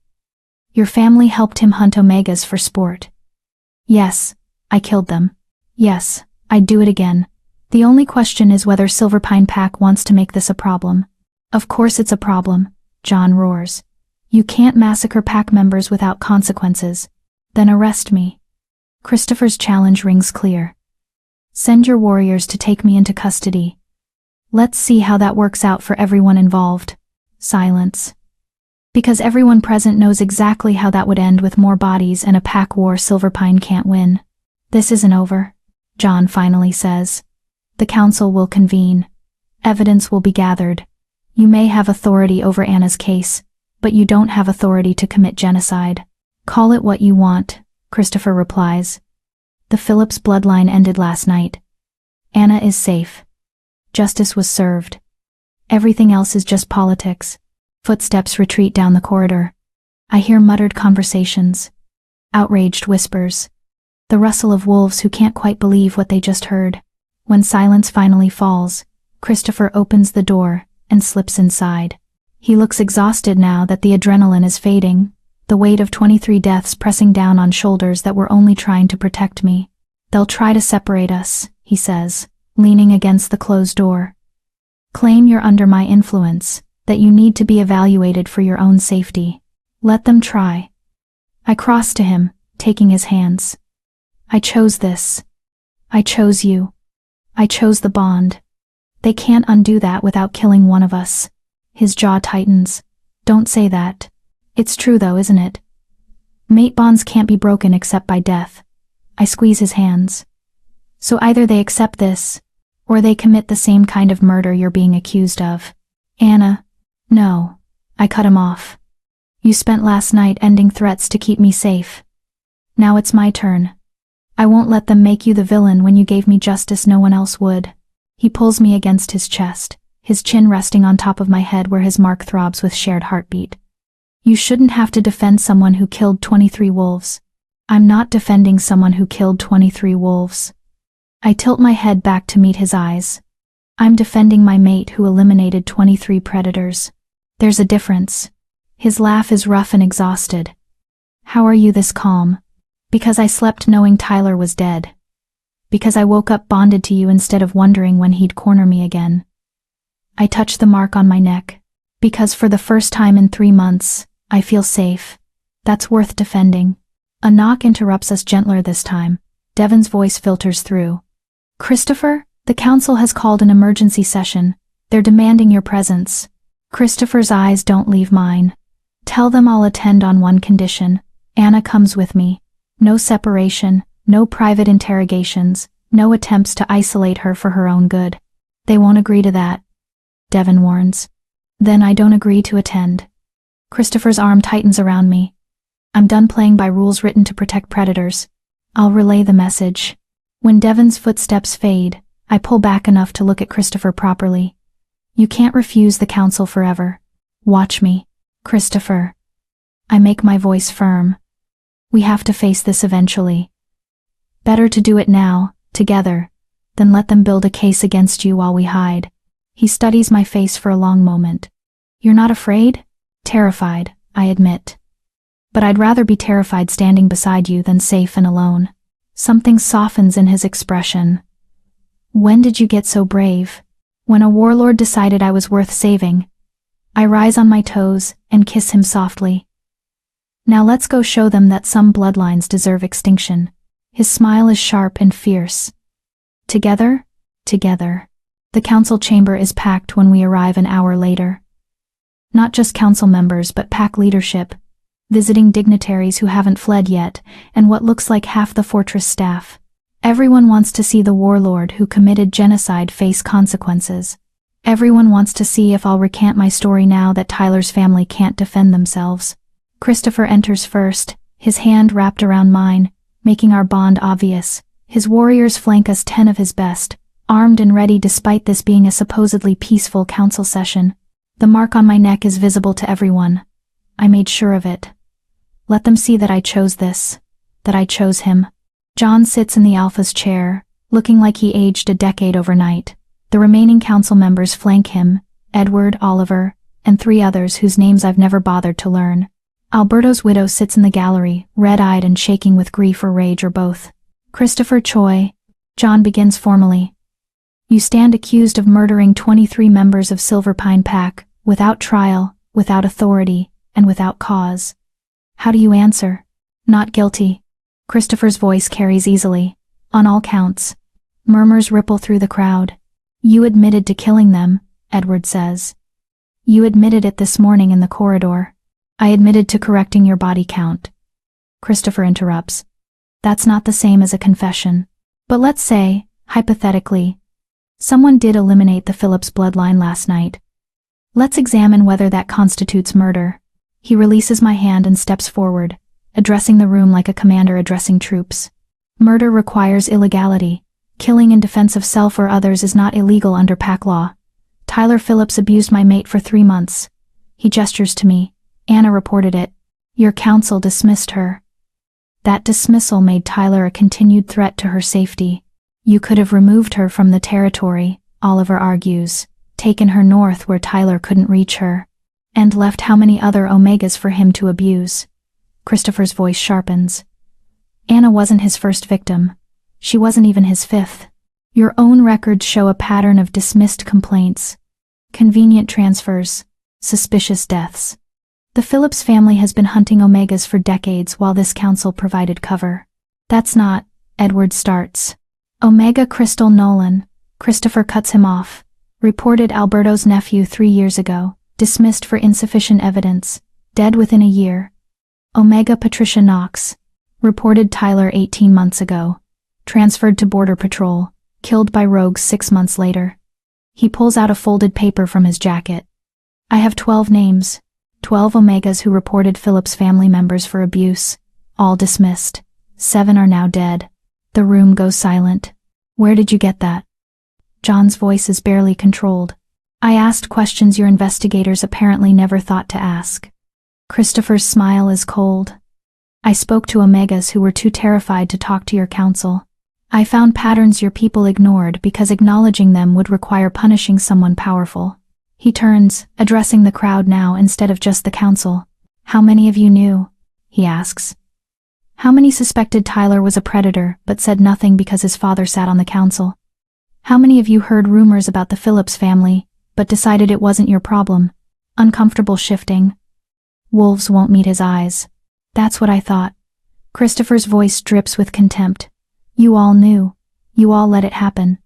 Your family helped him hunt omegas for sport." "Yes, I killed them. Yes, I'd do it again. The only question is whether Silverpine Pack wants to make this a problem." "Of course it's a problem," John roars. "You can't massacre pack members without consequences. Then arrest me." Christopher's challenge rings clear. "Send your warriors to take me into custody. Let's see how that works out for everyone involved." Silence. Because everyone present knows exactly how that would end, with more bodies and a pack war Silverpine can't win. "This isn't over," John finally says. "The council will convene. Evidence will be gathered. You may have authority over Anna's case, but you don't have authority to commit genocide." "Call it what you want," Christopher replies. "The Phillips bloodline ended last night. Anna is safe. Justice was served. Everything else is just politics." Footsteps retreat down the corridor. I hear muttered conversations, outraged whispers, the rustle of wolves who can't quite believe what they just heard. When silence finally falls, Christopher opens the door and slips inside. He looks exhausted now that the adrenaline is fading, the weight of 23 deaths pressing down on shoulders that were only trying to protect me. They'll try to separate us, he says, leaning against the closed door. Claim you're under my influence, that you need to be evaluated for your own safety. Let them try. I cross to him, taking his hands. I chose this. I chose you. I chose the bond. They can't undo that without killing one of us. His jaw tightens. Don't say that. It's true though, isn't it? Mate bonds can't be broken except by death. I squeeze his hands. So either they accept this, or they commit the same kind of murder you're being accused of. Anna. No. I cut him off. You spent last night ending threats to keep me safe. Now it's my turn. I won't let them make you the villain when you gave me justice no one else would. He pulls me against his chest, his chin resting on top of my head where his mark throbs with shared heartbeat. You shouldn't have to defend someone who killed 23 wolves. I'm not defending someone who killed 23 wolves. I tilt my head back to meet his eyes. I'm defending my mate who eliminated 23 predators. There's a difference. His laugh is rough and exhausted. How are you this calm? Because I slept knowing Tyler was dead. Because I woke up bonded to you instead of wondering when he'd corner me again. I touch the mark on my neck. Because for the first time in 3 months, I feel safe. That's worth defending. A knock interrupts us gentler this time. Devon's voice filters through. Christopher, the council has called an emergency session. They're demanding your presence. Christopher's eyes don't leave mine. Tell them I'll attend on one condition. Anna comes with me. No separation, no private interrogations, no attempts to isolate her for her own good. They won't agree to that. Devon warns. Then I don't agree to attend. Christopher's arm tightens around me. I'm done playing by rules written to protect predators. I'll relay the message. When Devon's footsteps fade, I pull back enough to look at Christopher properly. You can't refuse the council forever. Watch me, Christopher. I make my voice firm. We have to face this eventually. Better to do it now, together, than let them build a case against you while we hide. He studies my face for a long moment. You're not afraid? Terrified, I admit. But I'd rather be terrified standing beside you than safe and alone. Something softens in his expression. When did you get so brave? When a warlord decided I was worth saving. I rise on my toes and kiss him softly. Now let's go show them that some bloodlines deserve extinction. His smile is sharp and fierce. Together? Together. The council chamber is packed when we arrive an hour later. Not just council members but pack leadership, visiting dignitaries who haven't fled yet, and what looks like half the fortress staff. Everyone wants to see the warlord who committed genocide face consequences. Everyone wants to see if I'll recant my story now that Tyler's family can't defend themselves. Christopher enters first, his hand wrapped around mine, making our bond obvious. His warriors flank us 10 of his best, armed and ready despite this being a supposedly peaceful council session. The mark on my neck is visible to everyone. I made sure of it. Let them see that I chose this, that I chose him. John sits in the Alpha's chair, looking like he aged a decade overnight. The remaining council members flank him, Edward, Oliver, and 3 others whose names I've never bothered to learn. Alberto's widow sits in the gallery, red-eyed and shaking with grief or rage or both. Christopher Choi, John begins formally. You stand accused of murdering 23 members of Silver Pine Pack, without trial, without authority, and without cause. How do you answer? Not guilty. Christopher's voice carries easily. On all counts. Murmurs ripple through the crowd. You admitted to killing them, Edward says. You admitted it this morning in the corridor. I admitted to correcting your body count. Christopher interrupts. That's not the same as a confession. But let's say, hypothetically, someone did eliminate the Phillips bloodline last night. Let's examine whether that constitutes murder. He releases my hand and steps forward, addressing the room like a commander addressing troops. Murder requires illegality. Killing in defense of self or others is not illegal under pack law. Tyler Phillips abused my mate for 3 months. He gestures to me. Anna reported it. Your council dismissed her. That dismissal made Tyler a continued threat to her safety. You could have removed her from the territory, Oliver argues, taken her north where Tyler couldn't reach her, and left how many other Omegas for him to abuse. Christopher's voice sharpens. Anna wasn't his first victim. She wasn't even his fifth. Your own records show a pattern of dismissed complaints, convenient transfers, suspicious deaths. The Phillips family has been hunting Omegas for decades while this council provided cover. That's not, Edward starts. Omega Crystal Nolan, Christopher cuts him off, reported Alberto's nephew 3 years ago, dismissed for insufficient evidence, dead within a year. Omega Patricia Knox, reported Tyler 18 months ago, transferred to Border Patrol, killed by rogues 6 months later. He pulls out a folded paper from his jacket. I have 12 names, 12 Omegas who reported Phillips family members for abuse, all dismissed. 7 are now dead. The room goes silent. Where did you get that? John's voice is barely controlled. I asked questions your investigators apparently never thought to ask. Christopher's smile is cold. I spoke to Omegas who were too terrified to talk to your counsel. I found patterns your people ignored because acknowledging them would require punishing someone powerful. He turns, addressing the crowd now instead of just the council. How many of you knew? He asks. How many suspected Tyler was a predator but said nothing because his father sat on the council? How many of you heard rumors about the Phillips family but decided it wasn't your problem? Uncomfortable shifting. Wolves won't meet his eyes. That's what I thought. Christopher's voice drips with contempt. You all knew. You all let it happen.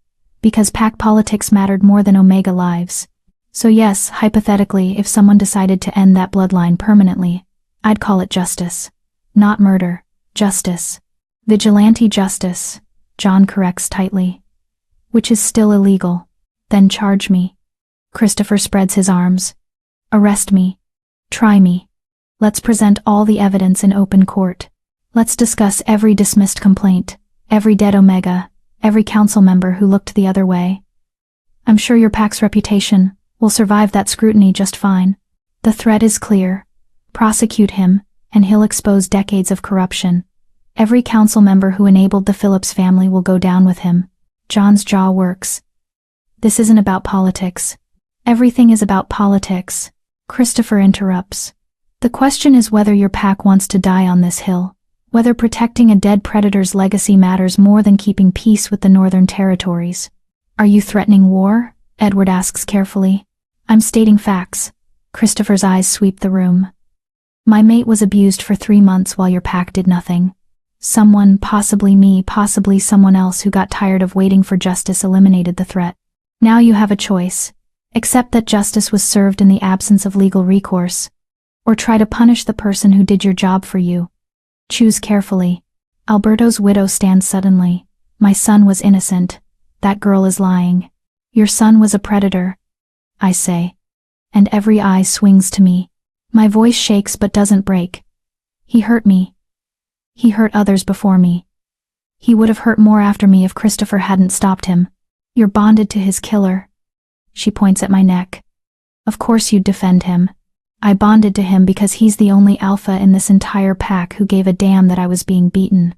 Because pack politics mattered more than Omega lives. So yes, hypothetically, if someone decided to end that bloodline permanently, I'd call it justice. Not murder. Justice. Vigilante justice, John corrects tightly. Which is still illegal. Then charge me. Christopher spreads his arms. Arrest me. Try me. Let's present all the evidence in open court. Let's discuss every dismissed complaint, every dead Omega, every council member who looked the other way. I'm sure your pack's reputation will survive that scrutiny just fine. The threat is clear. Prosecute him, and he'll expose decades of corruption. Every council member who enabled the Phillips family will go down with him. John's jaw works. This isn't about politics. Everything is about politics. Christopher interrupts. The question is whether your pack wants to die on this hill. Whether protecting a dead predator's legacy matters more than keeping peace with the Northern Territories. Are you threatening war? Edward asks carefully. I'm stating facts. Christopher's eyes sweep the room. My mate was abused for 3 months while your pack did nothing. Someone, possibly me, possibly someone else who got tired of waiting for justice eliminated the threat. Now you have a choice. Accept that justice was served in the absence of legal recourse. Or try to punish the person who did your job for you. Choose carefully. Alberto's widow stands suddenly. My son was innocent. That girl is lying. Your son was a predator, I say. And every eye swings to me. My voice shakes but doesn't break. He hurt me. He hurt others before me. He would have hurt more after me if Christopher hadn't stopped him. You're bonded to his killer. She points at my neck. Of course you'd defend him. I bonded to him because he's the only alpha in this entire pack who gave a damn that I was being beaten.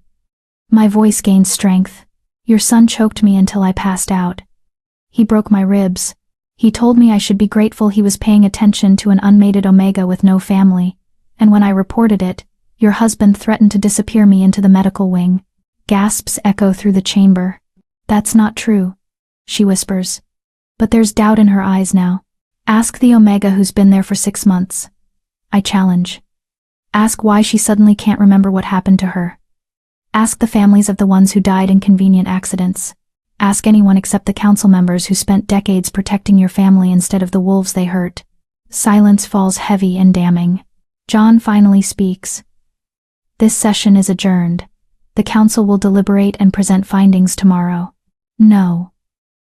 My voice gains strength. Your son choked me until I passed out. He broke my ribs. He told me I should be grateful he was paying attention to an unmated Omega with no family, and when I reported it, your husband threatened to disappear me into the medical wing. Gasps echo through the chamber. That's not true, she whispers. But there's doubt in her eyes now. Ask the Omega who's been there for 6 months. I challenge. Ask why she suddenly can't remember what happened to her. Ask the families of the ones who died in convenient accidents. Ask anyone except the council members who spent decades protecting your family instead of the wolves they hurt. Silence falls heavy and damning. John finally speaks. This session is adjourned. The council will deliberate and present findings tomorrow. No.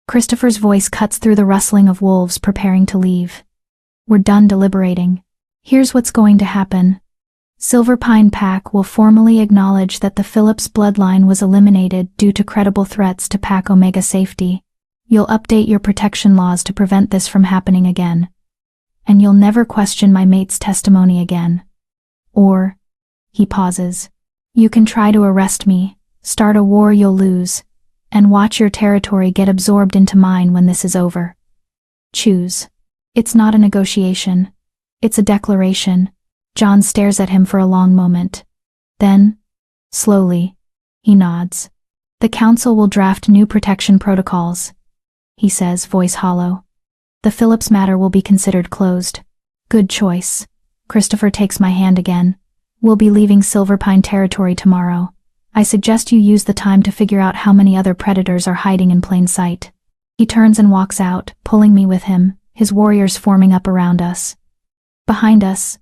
Christopher's voice cuts through the rustling of wolves preparing to leave. We're done deliberating. Here's what's going to happen. Silver Pine Pack will formally acknowledge that the Phillips bloodline was eliminated due to credible threats to Pack Omega safety. You'll update your protection laws to prevent this from happening again. And you'll never question my mate's testimony again. Or, he pauses, you can try to arrest me, start a war you'll lose, and watch your territory get absorbed into mine when this is over. Choose. It's not a negotiation. It's a declaration. John stares at him for a long moment. Then, slowly, he nods. The council will draft new protection protocols, he says, voice hollow. The Phillips matter will be considered closed. Good choice. Christopher takes my hand again. We'll be leaving Silverpine territory tomorrow. I suggest you use the time to figure out how many other predators are hiding in plain sight. He turns and walks out, pulling me with him, his warriors forming up around us. Behind us,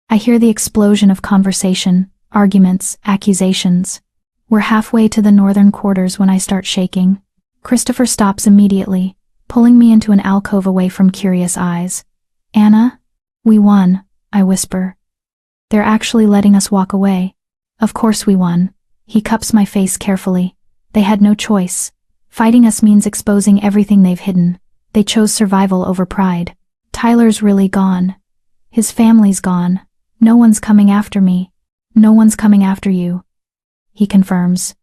I hear the explosion of conversation, arguments, accusations. We're halfway to the northern quarters when I start shaking. Christopher stops immediately, pulling me into an alcove away from curious eyes. Anna? We won, I whisper. They're actually letting us walk away. Of course we won. He cups my face carefully. They had no choice. Fighting us means exposing everything they've hidden. They chose survival over pride. Tyler's really gone. His family's gone. No one's coming after me. No one's coming after you. He confirms.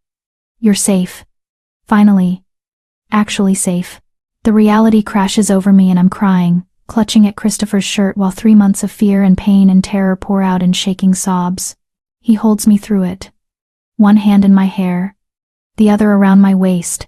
You're safe. Finally. Actually safe. The reality crashes over me and I'm crying, clutching at Christopher's shirt while 3 months of fear and pain and terror pour out in shaking sobs. He holds me through it. One hand in my hair, the other around my waist,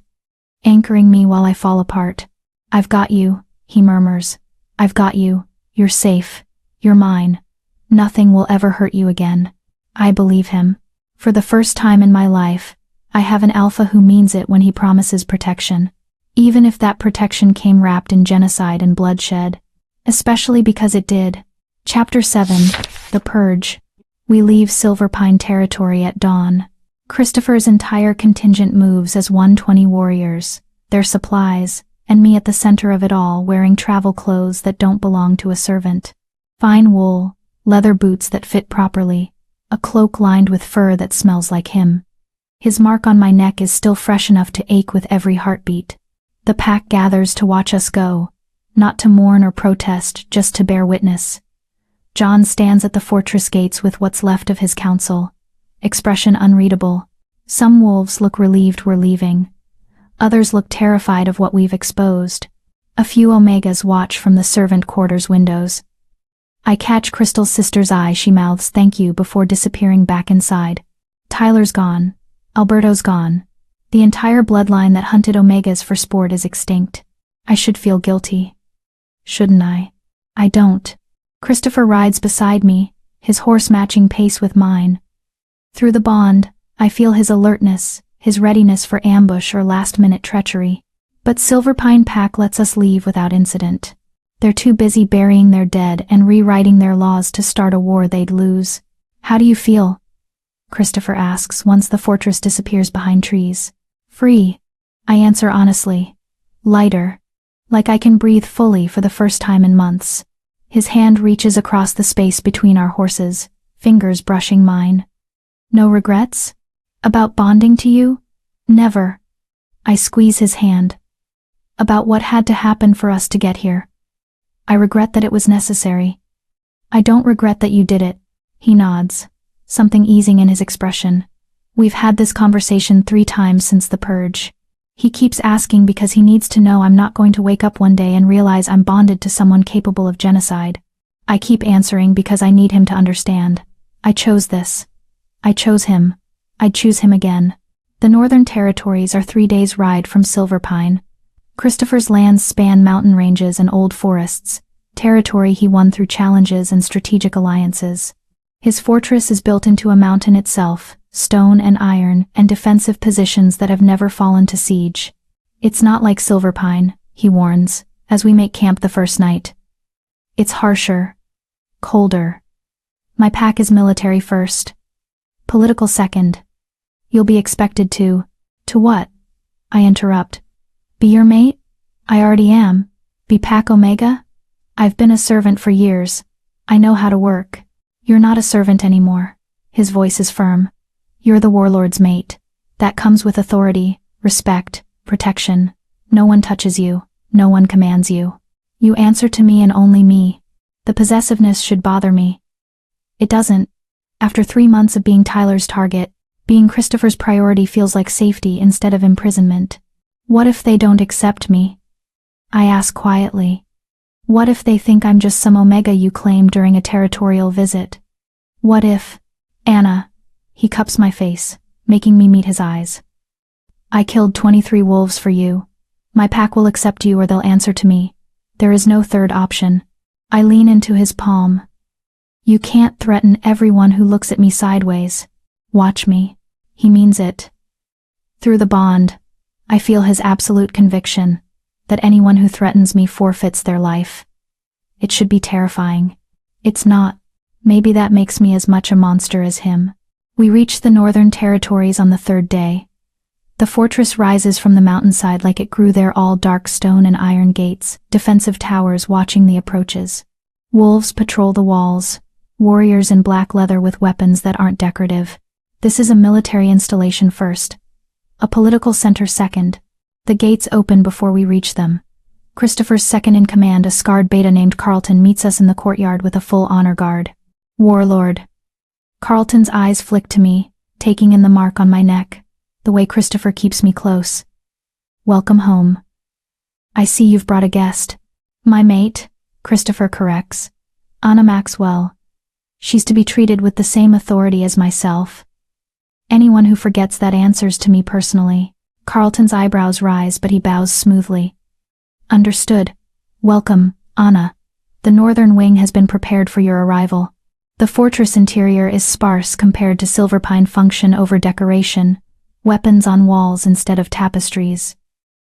anchoring me while I fall apart. I've got you, he murmurs. I've got you. You're safe. You're mine. Nothing will ever hurt you again. I believe him. For the first time in my life, I have an alpha who means it when he promises protection. Even if that protection came wrapped in genocide and bloodshed. Especially because it did. Chapter 7, The Purge. We leave Silverpine territory at dawn. Christopher's entire contingent moves as 120 warriors, their supplies, and me at the center of it all wearing travel clothes that don't belong to a servant. Fine wool, leather boots that fit properly, a cloak lined with fur that smells like him. His mark on my neck is still fresh enough to ache with every heartbeat. The pack gathers to watch us go, not to mourn or protest, just to bear witness. John stands at the fortress gates with what's left of his council, expression unreadable. Some wolves look relieved we're leaving. Others look terrified of what we've exposed. A few Omegas watch from the servant quarters windows. I catch Crystal's sister's eye. She mouths thank you before disappearing back inside. Tyler's gone. Alberto's gone. The entire bloodline that hunted Omegas for sport is extinct. I should feel guilty. Shouldn't I? I don't. Christopher rides beside me, his horse matching pace with mine. Through the bond, I feel his alertness, his readiness for ambush or last-minute treachery. But Silverpine Pack lets us leave without incident. They're too busy burying their dead and rewriting their laws to start a war they'd lose. How do you feel? Christopher asks once the fortress disappears behind trees. Free, I answer honestly. Lighter. Like I can breathe fully for the first time in months. His hand reaches across the space between our horses, fingers brushing mine. No regrets? About bonding to you? Never. I squeeze his hand. About what had to happen for us to get here. I regret that it was necessary. I don't regret that you did it. He nods, something easing in his expression. We've had this conversation 3 times since the purge. He keeps asking because he needs to know I'm not going to wake up one day and realize I'm bonded to someone capable of genocide. I keep answering because I need him to understand. I chose this. I chose him. I'd choose him again. The Northern Territories are 3 days' ride from Silverpine. Christopher's lands span mountain ranges and old forests, territory he won through challenges and strategic alliances. His fortress is built into a mountain itself, stone and iron, and defensive positions that have never fallen to siege. It's not like Silverpine, he warns, as we make camp the first night. It's harsher. Colder. My pack is military first. Political second. You'll be expected to. To what? I interrupt. Be your mate? I already am. Be Pack Omega? I've been a servant for years. I know how to work. You're not a servant anymore. His voice is firm. You're the warlord's mate. That comes with authority, respect, protection. No one touches you. No one commands you. You answer to me and only me. The possessiveness should bother me. It doesn't. After 3 months of being Tyler's target, being Christopher's priority feels like safety instead of imprisonment. What if they don't accept me? I ask quietly. What if they think I'm just some Omega you claimed during a territorial visit? What if… Anna… He cups my face, making me meet his eyes. I killed 23 wolves for you. My pack will accept you or they'll answer to me. There is no third option. I lean into his palm. You can't threaten everyone who looks at me sideways. Watch me. He means it. Through the bond, I feel his absolute conviction that anyone who threatens me forfeits their life. It should be terrifying. It's not. Maybe that makes me as much a monster as him. We reach the Northern Territories on the third day. The fortress rises from the mountainside like it grew there, all dark stone and iron gates, defensive towers watching the approaches. Wolves patrol the walls, warriors in black leather with weapons that aren't decorative. This is a military installation first, a political center second. The gates open before we reach them. Christopher's second-in-command, a scarred beta named Carlton, meets us in the courtyard with a full honor guard. Warlord. Carlton's eyes flick to me, taking in the mark on my neck, the way Christopher keeps me close. Welcome home. I see you've brought a guest. My mate, Christopher corrects. Anna Maxwell. She's to be treated with the same authority as myself. Anyone who forgets that answers to me personally. Carlton's eyebrows rise, but he bows smoothly. Understood. Welcome, Anna. The northern wing has been prepared for your arrival. The fortress interior is sparse compared to Silverpine, function over decoration, weapons on walls instead of tapestries.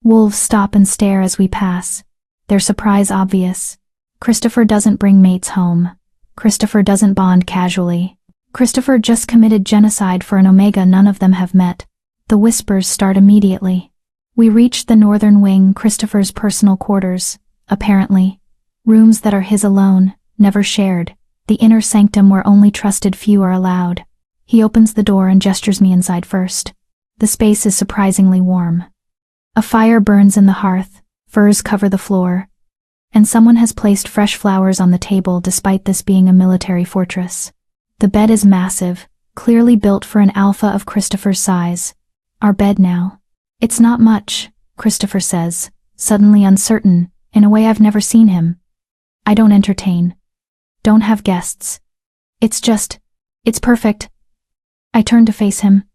Wolves stop and stare as we pass, their surprise obvious. Christopher doesn't bring mates home. Christopher doesn't bond casually. Christopher just committed genocide for an Omega none of them have met. The whispers start immediately. We reach the northern wing, Christopher's personal quarters, apparently. Rooms that are his alone, never shared. The inner sanctum where only trusted few are allowed. He opens the door and gestures me inside first. The space is surprisingly warm. A fire burns in the hearth, furs cover the floor, and someone has placed fresh flowers on the table despite this being a military fortress. The bed is massive, clearly built for an alpha of Christopher's size. Our bed now. It's not much, Christopher says, suddenly uncertain, in a way I've never seen him. I don't entertain. Don't have guests. It's perfect. I turn to face him.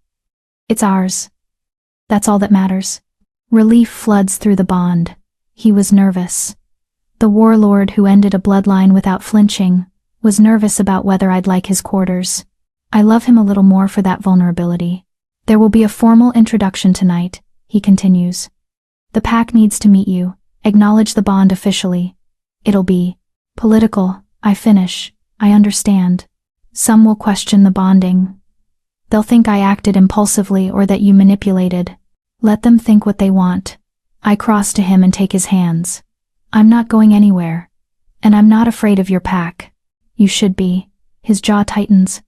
It's ours. That's all that matters. Relief floods through the bond. He was nervous. The warlord who ended a bloodline without flinching was nervous about whether I'd like his quarters. I love him a little more for that vulnerability. There will be a formal introduction tonight, he continues. The pack needs to meet you, acknowledge the bond officially. It'll be political. I finish. I understand. Some will question the bonding. They'll think I acted impulsively or that you manipulated. Let them think what they want. I cross to him and take his hands. I'm not going anywhere. And I'm not afraid of your pack. You should be. His jaw tightens.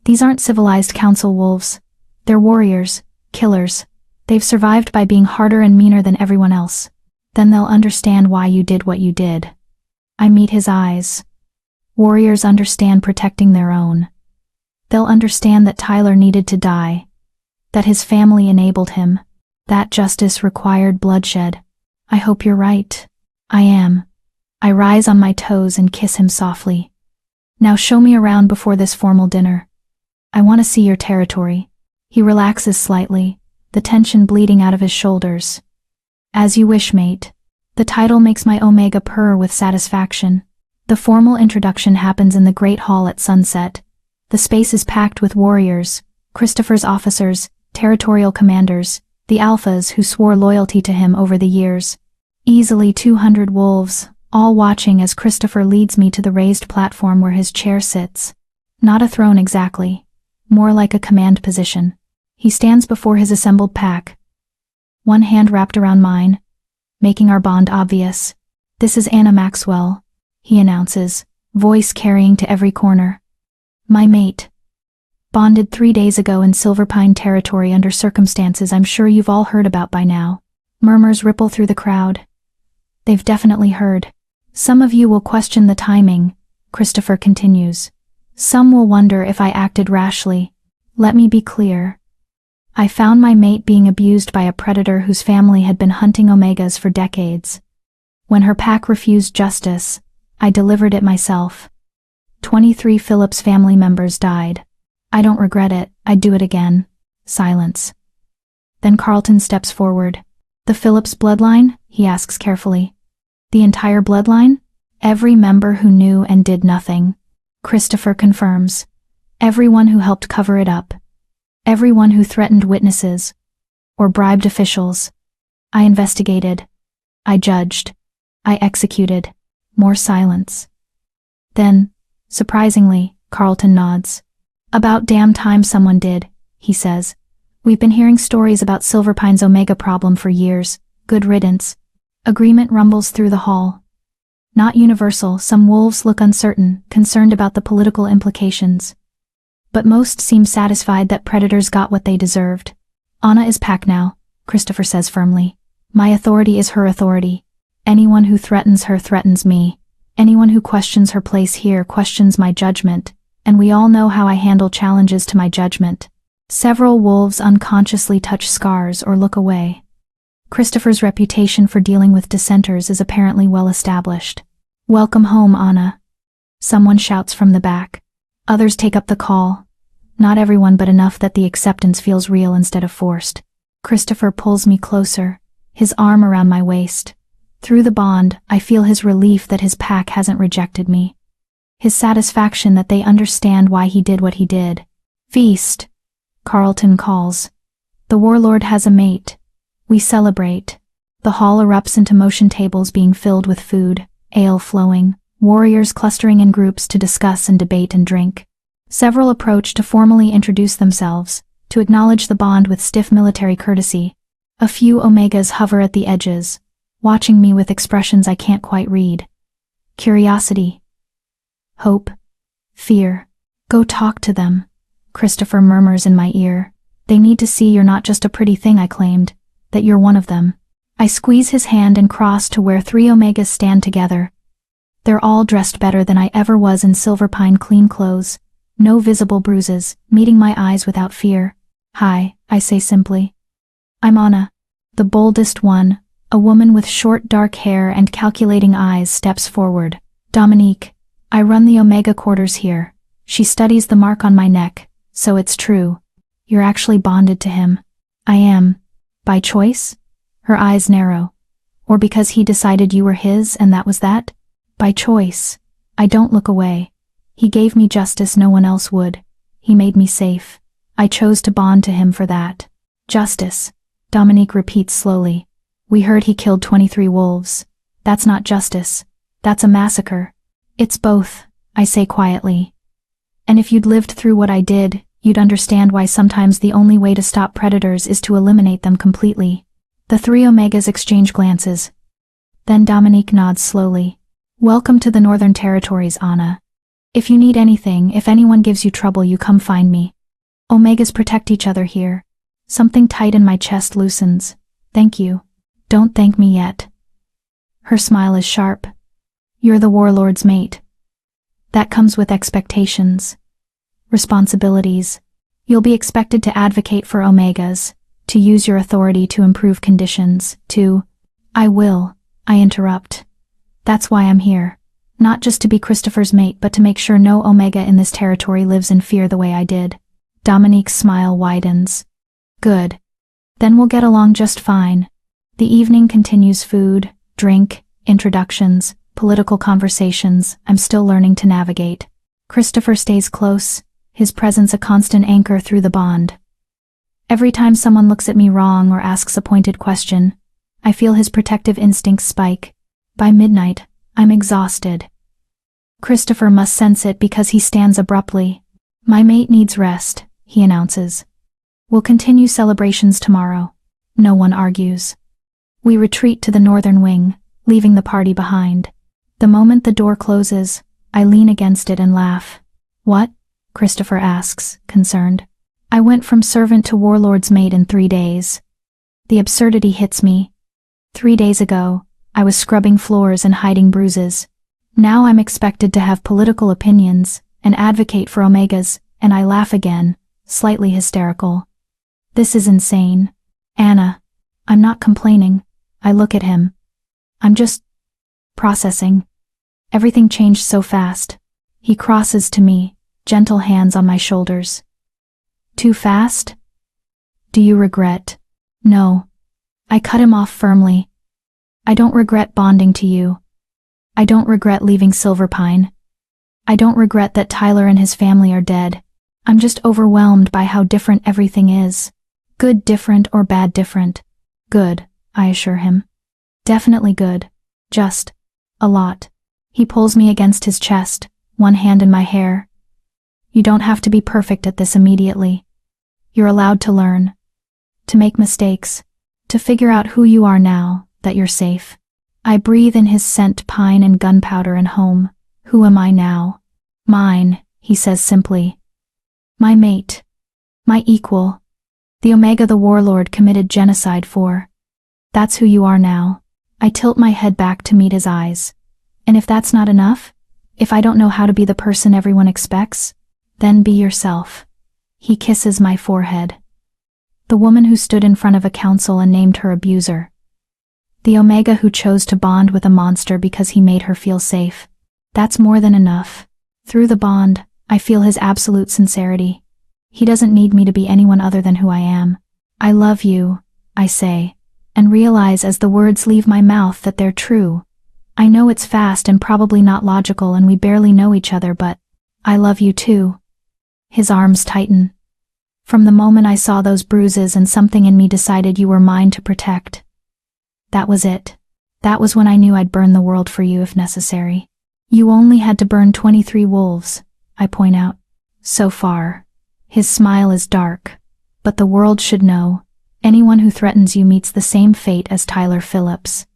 These aren't civilized council wolves. They're warriors, killers. They've survived by being harder and meaner than everyone else. Then they'll understand why you did what you did. I meet his eyes. Warriors understand protecting their own. They'll understand that Tyler needed to die, that his family enabled him, that justice required bloodshed. I hope you're right. I am. I rise on my toes and kiss him softly. Now show me around before this formal dinner. I want to see your territory. He relaxes slightly, the tension bleeding out of his shoulders. As you wish, mate. The title makes my Omega purr with satisfaction. The formal introduction happens in the Great Hall at sunset. The space is packed with warriors, Christopher's officers, territorial commanders, the alphas who swore loyalty to him over the years. Easily 200 wolves, all watching as Christopher leads me to the raised platform where his chair sits. Not a throne exactly, more like a command position. He stands before his assembled pack, one hand wrapped around mine, making our bond obvious. This is Anna Maxwell, he announces, voice carrying to every corner. My mate. Bonded 3 days ago in Silverpine territory under circumstances I'm sure you've all heard about by now. Murmurs ripple through the crowd. They've definitely heard. Some of you will question the timing, Christopher continues. Some will wonder if I acted rashly. Let me be clear. I found my mate being abused by a predator whose family had been hunting Omegas for decades. When her pack refused justice, I delivered it myself. 23 Phillips family members died. I don't regret it, I'd do it again. Silence. Then Carlton steps forward. The Phillips bloodline? He asks carefully. The entire bloodline? Every member who knew and did nothing. Christopher confirms. Everyone who helped cover it up. Everyone who threatened witnesses. Or bribed officials. I investigated. I judged. I executed. More silence. Then, surprisingly, Carlton nods. About damn time someone did, he says. We've been hearing stories about Silverpine's Omega problem for years. Good riddance. Agreement rumbles through the hall. Not universal, some wolves look uncertain, concerned about the political implications. But most seem satisfied that predators got what they deserved. Anna is pack now, Christopher says firmly. My authority is her authority. Anyone who threatens her threatens me. Anyone who questions her place here questions my judgment, and we all know how I handle challenges to my judgment. Several wolves unconsciously touch scars or look away. Christopher's reputation for dealing with dissenters is apparently well established. Welcome home, Anna. Someone shouts from the back. Others take up the call. Not everyone, but enough that the acceptance feels real instead of forced. Christopher pulls me closer, his arm around my waist. Through the bond, I feel his relief that his pack hasn't rejected me. His satisfaction that they understand why he did what he did. Feast, Carlton calls. The warlord has a mate. We celebrate. The hall erupts into motion tables being filled with food, ale flowing, warriors clustering in groups to discuss and debate and drink. Several approach to formally introduce themselves, to acknowledge the bond with stiff military courtesy. A few Omegas hover at the edges, watching me with expressions I can't quite read. Curiosity. Hope. Fear. Go talk to them, Christopher murmurs in my ear. They need to see you're not just a pretty thing, I claimed, that you're one of them. I squeeze his hand and cross to where 3 Omegas stand together. They're all dressed better than I ever was in Silverpine, clean clothes, no visible bruises, meeting my eyes without fear. Hi, I say simply. I'm Anna. The boldest one, a woman with short dark hair and calculating eyes, steps forward. Dominique, I run the Omega quarters here. She studies the mark on my neck, so it's true. You're actually bonded to him. I am. By choice? Her eyes narrow. Or because he decided you were his and that was that? By choice. I don't look away. He gave me justice no one else would. He made me safe. I chose to bond to him for that. Justice, Dominique repeats slowly. We heard he killed 23 wolves. That's not justice. That's a massacre. It's both, I say quietly. And if you'd lived through what I did, you'd understand why sometimes the only way to stop predators is to eliminate them completely. The 3 Omegas exchange glances. Then Dominique nods slowly. Welcome to the Northern Territories, Anna. If you need anything, if anyone gives you trouble, you come find me. Omegas protect each other here. Something tight in my chest loosens. Thank you. Don't thank me yet. Her smile is sharp. You're the warlord's mate. That comes with expectations. Responsibilities. You'll be expected to advocate for Omegas, to use your authority to improve conditions, to... I will, I interrupt. That's why I'm here. Not just to be Christopher's mate, but to make sure no Omega in this territory lives in fear the way I did. Dominique's smile widens. Good. Then we'll get along just fine. The evening continues: food, drink, introductions, political conversations I'm still learning to navigate. Christopher stays close, his presence a constant anchor through the bond. Every time someone looks at me wrong or asks a pointed question, I feel his protective instincts spike. By midnight, I'm exhausted. Christopher must sense it because he stands abruptly. My mate needs rest, he announces. We'll continue celebrations tomorrow. No one argues. We retreat to the northern wing, leaving the party behind. The moment the door closes, I lean against it and laugh. What? Christopher asks, concerned. I went from servant to warlord's mate in 3 days. The absurdity hits me. 3 days ago, I was scrubbing floors and hiding bruises. Now I'm expected to have political opinions and advocate for Omegas, and I laugh again, slightly hysterical. This is insane. Anna, I'm not complaining. I look at him. I'm just processing. Everything changed so fast. He crosses to me, gentle hands on my shoulders. Too fast? Do you regret? No. I cut him off firmly. I don't regret bonding to you. I don't regret leaving Silverpine. I don't regret that Tyler and his family are dead. I'm just overwhelmed by how different everything is. Good different or bad different. Good, I assure him. Definitely good. Just a lot. He pulls me against his chest, one hand in my hair. You don't have to be perfect at this immediately. You're allowed to learn. To make mistakes. To figure out who you are now, that you're safe. I breathe in his scent, pine and gunpowder and home. Who am I now? Mine, he says simply. My mate. My equal. The Omega the warlord committed genocide for. That's who you are now. I tilt my head back to meet his eyes. And if that's not enough, if I don't know how to be the person everyone expects, then be yourself. He kisses my forehead. The woman who stood in front of a council and named her abuser. The Omega who chose to bond with a monster because he made her feel safe. That's more than enough. Through the bond, I feel his absolute sincerity. He doesn't need me to be anyone other than who I am. I love you, I say, and realize as the words leave my mouth that they're true. I know it's fast and probably not logical and we barely know each other, but I love you too. His arms tighten. From the moment I saw those bruises and something in me decided you were mine to protect. That was it. That was when I knew I'd burn the world for you if necessary. You only had to burn 23 wolves, I point out. So far. His smile is dark. But the world should know. Anyone who threatens you meets the same fate as Tyler Phillips.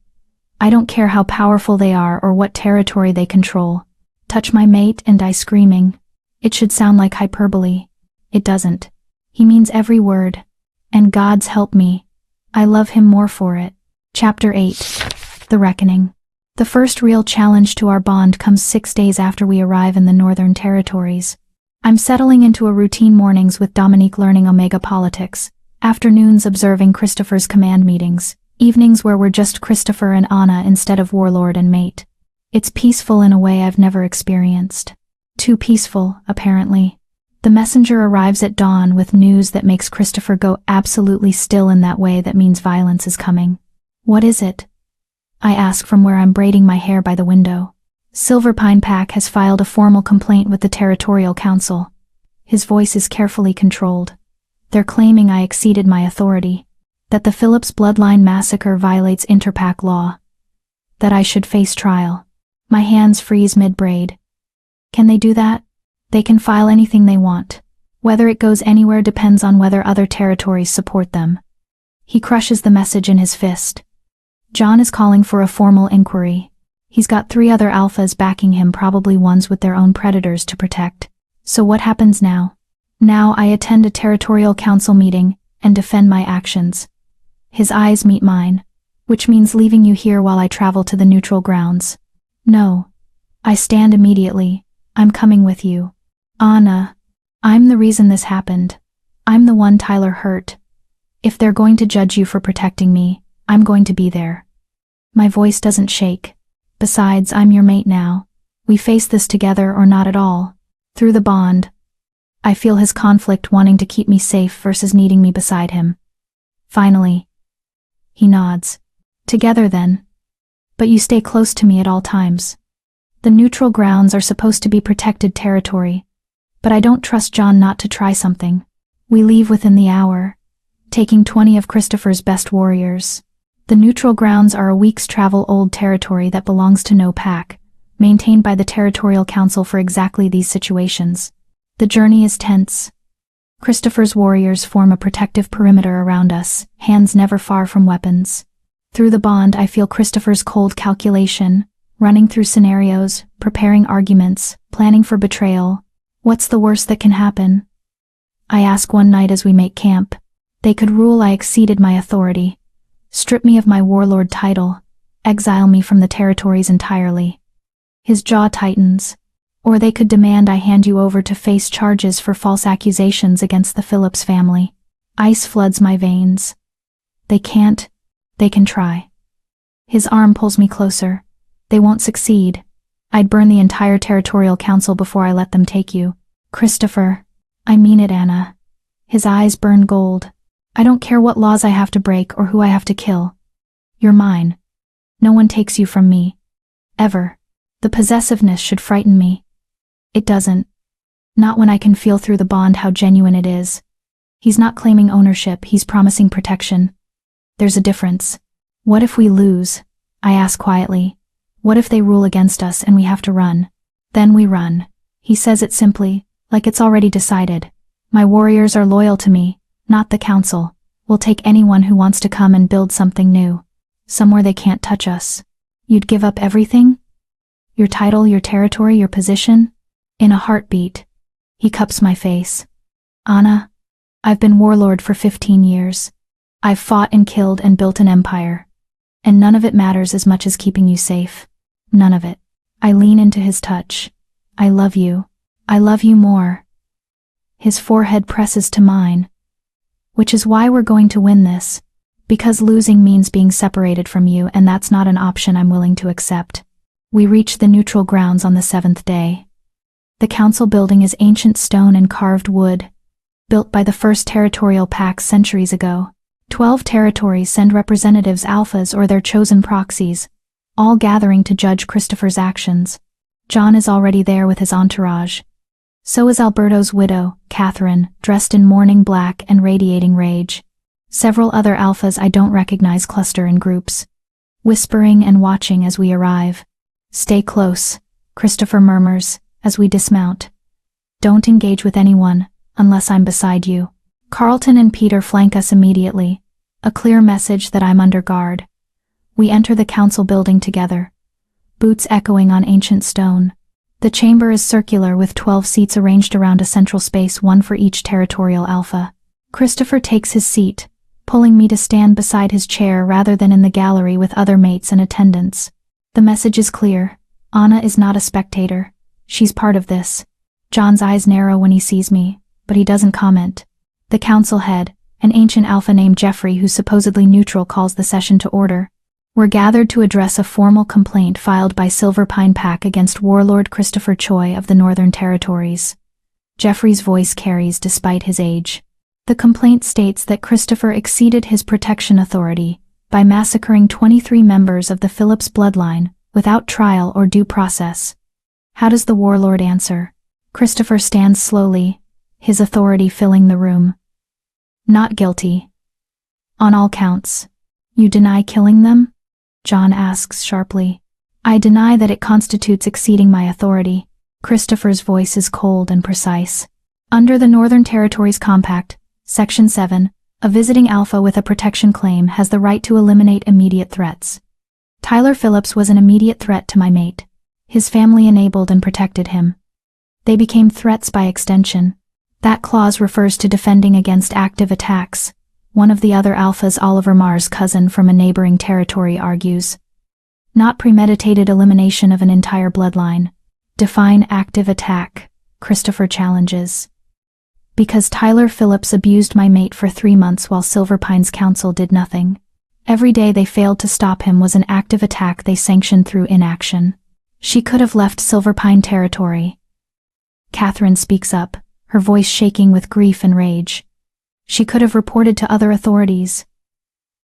I don't care how powerful they are or what territory they control. Touch my mate and die screaming. It should sound like hyperbole. It doesn't. He means every word. And God's help me. I love him more for it. Chapter 8. The Reckoning. The first real challenge to our bond comes 6 days after we arrive in the Northern Territories. I'm settling into a routine mornings with Dominique learning Omega politics, afternoons observing Christopher's command meetings, evenings where we're just Christopher and Anna instead of warlord and mate. It's peaceful in a way I've never experienced. Too peaceful, apparently. The messenger arrives at dawn with news that makes Christopher go absolutely still in that way that means violence is coming. What is it? I ask from where I'm braiding my hair by the window. Silverpine Pack has filed a formal complaint with the Territorial Council. His voice is carefully controlled. They're claiming I exceeded my authority, that the Phillips Bloodline massacre violates interpack law, that I should face trial. My hands freeze mid-braid. Can they do that? They can file anything they want. Whether it goes anywhere depends on whether other territories support them. He crushes the message in his fist. John is calling for a formal inquiry. He's got 3 other alphas backing him, probably ones with their own predators to protect. So what happens now? Now I attend a territorial council meeting and defend my actions. His eyes meet mine, which means leaving you here while I travel to the neutral grounds. No. I stand immediately. I'm coming with you. Anna, I'm the reason this happened. I'm the one Tyler hurt. If they're going to judge you for protecting me, I'm going to be there. My voice doesn't shake. Besides, I'm your mate now. We face this together or not at all. Through the bond. I feel his conflict wanting to keep me safe versus needing me beside him. Finally. He nods. Together then. But you stay close to me at all times. The neutral grounds are supposed to be protected territory. But I don't trust John not to try something. We leave within the hour, taking 20 of Christopher's best warriors. The neutral grounds are a week's travel old territory that belongs to no pack, maintained by the Territorial Council for exactly these situations. The journey is tense. Christopher's warriors form a protective perimeter around us, hands never far from weapons. Through the bond I feel Christopher's cold calculation, running through scenarios, preparing arguments, planning for betrayal. What's the worst that can happen? I ask one night as we make camp. They could rule I exceeded my authority, strip me of my warlord title, exile me from the territories entirely. His jaw tightens. Or they could demand I hand you over to face charges for false accusations against the Phillips family. Ice floods my veins. They can't. They can try. His arm pulls me closer. They won't succeed. I'd burn the entire territorial council before I let them take you. Christopher. I mean it, Anna. His eyes burn gold. I don't care what laws I have to break or who I have to kill. You're mine. No one takes you from me. Ever. The possessiveness should frighten me. It doesn't. Not when I can feel through the bond how genuine it is. He's not claiming ownership, he's promising protection. There's a difference. What if we lose? I ask quietly. What if they rule against us and we have to run? Then we run. He says it simply, like it's already decided. My warriors are loyal to me, not the council. We'll take anyone who wants to come and build something new. Somewhere they can't touch us. You'd give up everything? Your title, your territory, your position? In a heartbeat. He cups my face. Anna, I've been warlord for 15 years. I've fought and killed and built an empire. And none of it matters as much as keeping you safe. None of it. I lean into his touch. I love you. I love you more. His forehead presses to mine. Which is why we're going to win this. Because losing means being separated from you, and that's not an option I'm willing to accept. We reach the neutral grounds on the 7th day. The council building is ancient stone and carved wood, built by the first territorial pacts centuries ago. 12 territories send representatives, alphas or their chosen proxies, all gathering to judge Christopher's actions. John is already there with his entourage. So is Alberto's widow, Catherine, dressed in mourning black and radiating rage. Several other alphas I don't recognize cluster in groups, whispering and watching as we arrive. Stay close, Christopher murmurs, as we dismount. Don't engage with anyone, unless I'm beside you. Carlton and Peter flank us immediately, a clear message that I'm under guard. We enter the council building together, boots echoing on ancient stone. The chamber is circular with 12 seats arranged around a central space, one for each territorial alpha. Christopher takes his seat, pulling me to stand beside his chair rather than in the gallery with other mates and attendants. The message is clear. Anna is not a spectator. She's part of this. John's eyes narrow when he sees me, but he doesn't comment. The council head, an ancient alpha named Jeffrey who's supposedly neutral, calls the session to order. We're gathered to address a formal complaint filed by Silver Pine Pack against Warlord Christopher Choi of the Northern Territories. Jeffrey's voice carries despite his age. The complaint states that Christopher exceeded his protection authority by massacring 23 members of the Phillips bloodline without trial or due process. How does the warlord answer? Christopher stands slowly, his authority filling the room. Not guilty. On all counts. You deny killing them? John asks sharply. I deny that it constitutes exceeding my authority. Christopher's voice is cold and precise. Under the Northern Territories Compact, Section 7, a visiting alpha with a protection claim has the right to eliminate immediate threats. Tyler Phillips was an immediate threat to my mate. His family enabled and protected him. They became threats by extension. That clause refers to defending against active attacks. One of the other alphas, Oliver Marr's cousin from a neighboring territory, argues. Not premeditated elimination of an entire bloodline. Define active attack, Christopher challenges. Because Tyler Phillips abused my mate for 3 months while Silver Pine's council did nothing. Every day they failed to stop him was an active attack they sanctioned through inaction. She could have left Silver Pine territory. Catherine speaks up, her voice shaking with grief and rage. She could have reported to other authorities.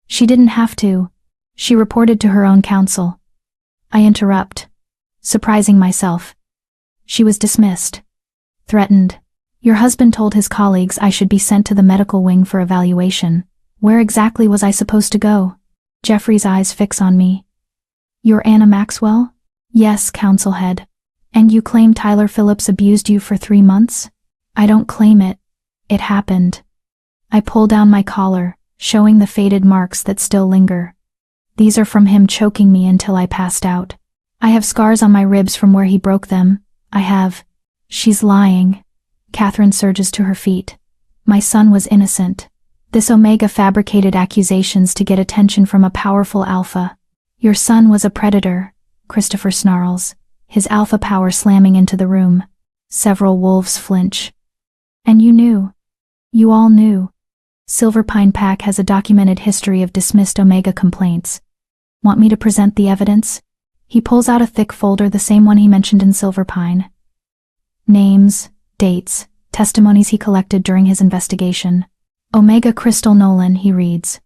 She didn't have to. She reported to her own council. I interrupt, surprising myself. She was dismissed. Threatened. Your husband told his colleagues I should be sent to the medical wing for evaluation. Where exactly was I supposed to go? Jeffrey's eyes fix on me. You're Anna Maxwell? Yes, council head. And you claim Tyler Phillips abused you for 3 months? I don't claim it. It happened. I pull down my collar, showing the faded marks that still linger. These are from him choking me until I passed out. I have scars on my ribs from where he broke them. I have. She's lying. Catherine surges to her feet. My son was innocent. This Omega fabricated accusations to get attention from a powerful alpha. Your son was a predator, Christopher snarls, his alpha power slamming into the room. Several wolves flinch. And you knew. You all knew. Silverpine Pack has a documented history of dismissed Omega complaints. Want me to present the evidence? He pulls out a thick folder, the same one he mentioned in Silverpine. Names, dates, testimonies he collected during his investigation. Omega Crystal Nolan, he reads.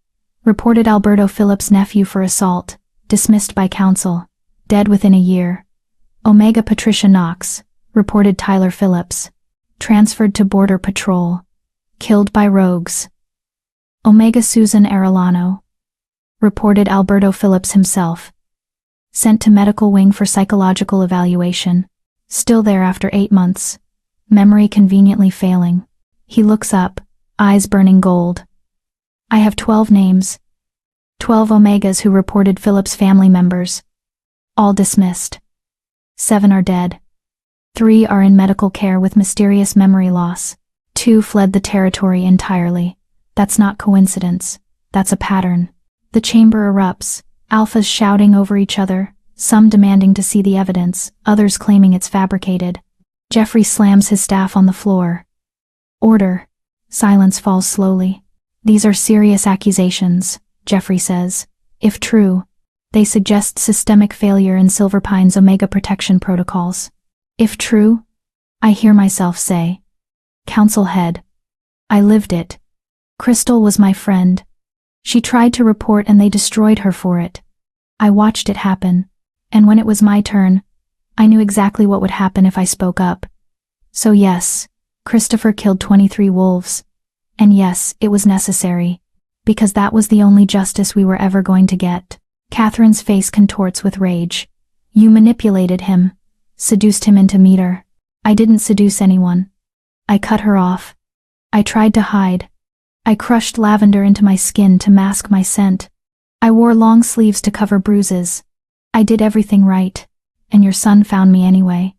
Reported Alberto Phillips' nephew for assault, dismissed by counsel, dead within a year. Omega Patricia Knox, reported Tyler Phillips, transferred to Border Patrol, killed by rogues. Omega Susan Arellano, reported Alberto Phillips himself, sent to medical wing for psychological evaluation, still there after 8 months, memory conveniently failing. He looks up, eyes burning gold. I have 12 names. 12 Omegas who reported Phillips' family members. All dismissed. 7 are dead. 3 are in medical care with mysterious memory loss. 2 fled the territory entirely. That's not coincidence. That's a pattern. The chamber erupts, alphas shouting over each other, some demanding to see the evidence, others claiming it's fabricated. Jeffrey slams his staff on the floor. Order. Silence falls slowly. These are serious accusations, Jeffrey says. If true, they suggest systemic failure in Silverpine's Omega protection protocols. If true, I hear myself say. Council head. I lived it. Crystal was my friend. She tried to report and they destroyed her for it. I watched it happen, and when it was my turn, I knew exactly what would happen if I spoke up. So yes, Christopher killed 23 wolves. And yes, it was necessary, because that was the only justice we were ever going to get. Catherine's face contorts with rage. You manipulated him, seduced him into meter. I didn't seduce anyone. I cut her off. I tried to hide. I crushed lavender into my skin to mask my scent. I wore long sleeves to cover bruises. I did everything right, and your son found me anyway.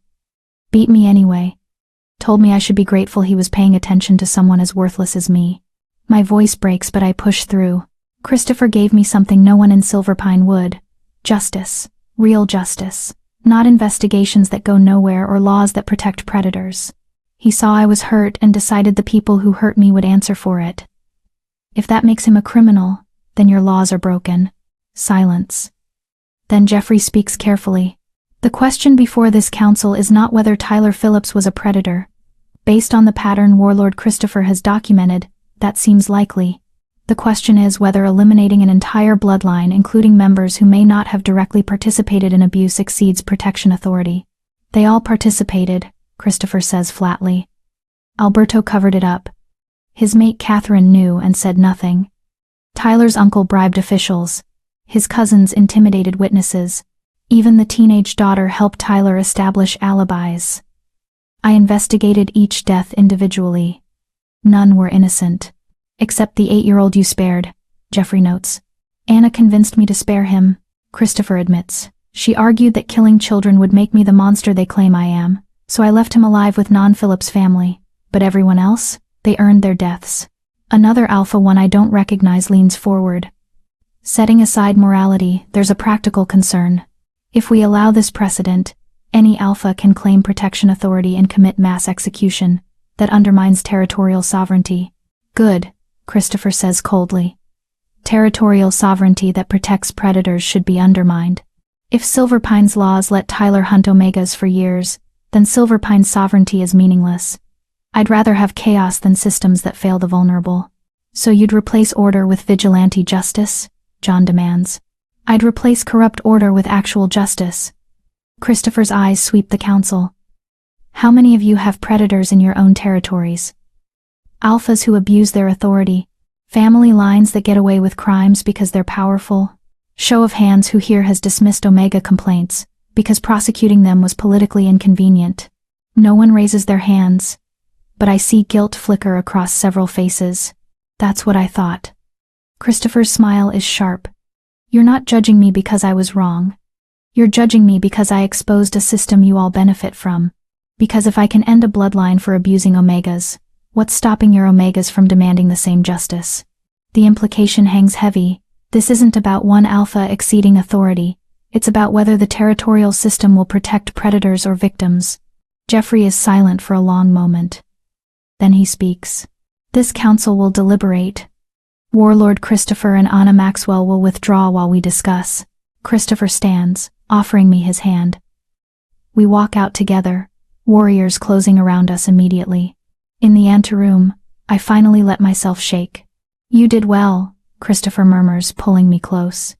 Beat me anyway. Told me I should be grateful he was paying attention to someone as worthless as me. My voice breaks, but I push through. Christopher gave me something no one in Silverpine would. Justice. Real justice. Not investigations that go nowhere or laws that protect predators. He saw I was hurt and decided the people who hurt me would answer for it. If that makes him a criminal, then your laws are broken. Silence. Then Jeffrey speaks carefully. The question before this council is not whether Tyler Phillips was a predator. Based on the pattern Warlord Christopher has documented, that seems likely. The question is whether eliminating an entire bloodline, including members who may not have directly participated in abuse, exceeds protection authority. They all participated, Christopher says flatly. Alberto covered it up. His mate Catherine knew and said nothing. Tyler's uncle bribed officials. His cousins intimidated witnesses. Even the teenage daughter helped Tyler establish alibis. I investigated each death individually. None were innocent. Except the 8-year-old you spared, Jeffrey notes. Anna convinced me to spare him, Christopher admits. She argued that killing children would make me the monster they claim I am, so I left him alive with non-Phillips family. But everyone else? They earned their deaths. Another alpha one I don't recognize leans forward. Setting aside morality, there's a practical concern. If we allow this precedent, any alpha can claim protection authority and commit mass execution. That undermines territorial sovereignty. Good, Christopher says coldly. Territorial sovereignty that protects predators should be undermined. If Silverpine's laws let Tyler hunt Omegas for years, then Silverpine's sovereignty is meaningless. I'd rather have chaos than systems that fail the vulnerable. So you'd replace order with vigilante justice? John demands. I'd replace corrupt order with actual justice. Christopher's eyes sweep the council. How many of you have predators in your own territories? Alphas who abuse their authority. Family lines that get away with crimes because they're powerful. Show of hands who here has dismissed Omega complaints, because prosecuting them was politically inconvenient. No one raises their hands. But I see guilt flicker across several faces. That's what I thought. Christopher's smile is sharp. You're not judging me because I was wrong. You're judging me because I exposed a system you all benefit from. Because if I can end a bloodline for abusing Omegas, what's stopping your Omegas from demanding the same justice? The implication hangs heavy. This isn't about one alpha exceeding authority. It's about whether the territorial system will protect predators or victims. Jeffrey is silent for a long moment. Then he speaks. This council will deliberate, Warlord Christopher and Anna Maxwell will withdraw while we discuss. Christopher stands, offering me his hand. We walk out together, warriors closing around us immediately. In the anteroom, I finally let myself shake. You did well, Christopher murmurs, pulling me close.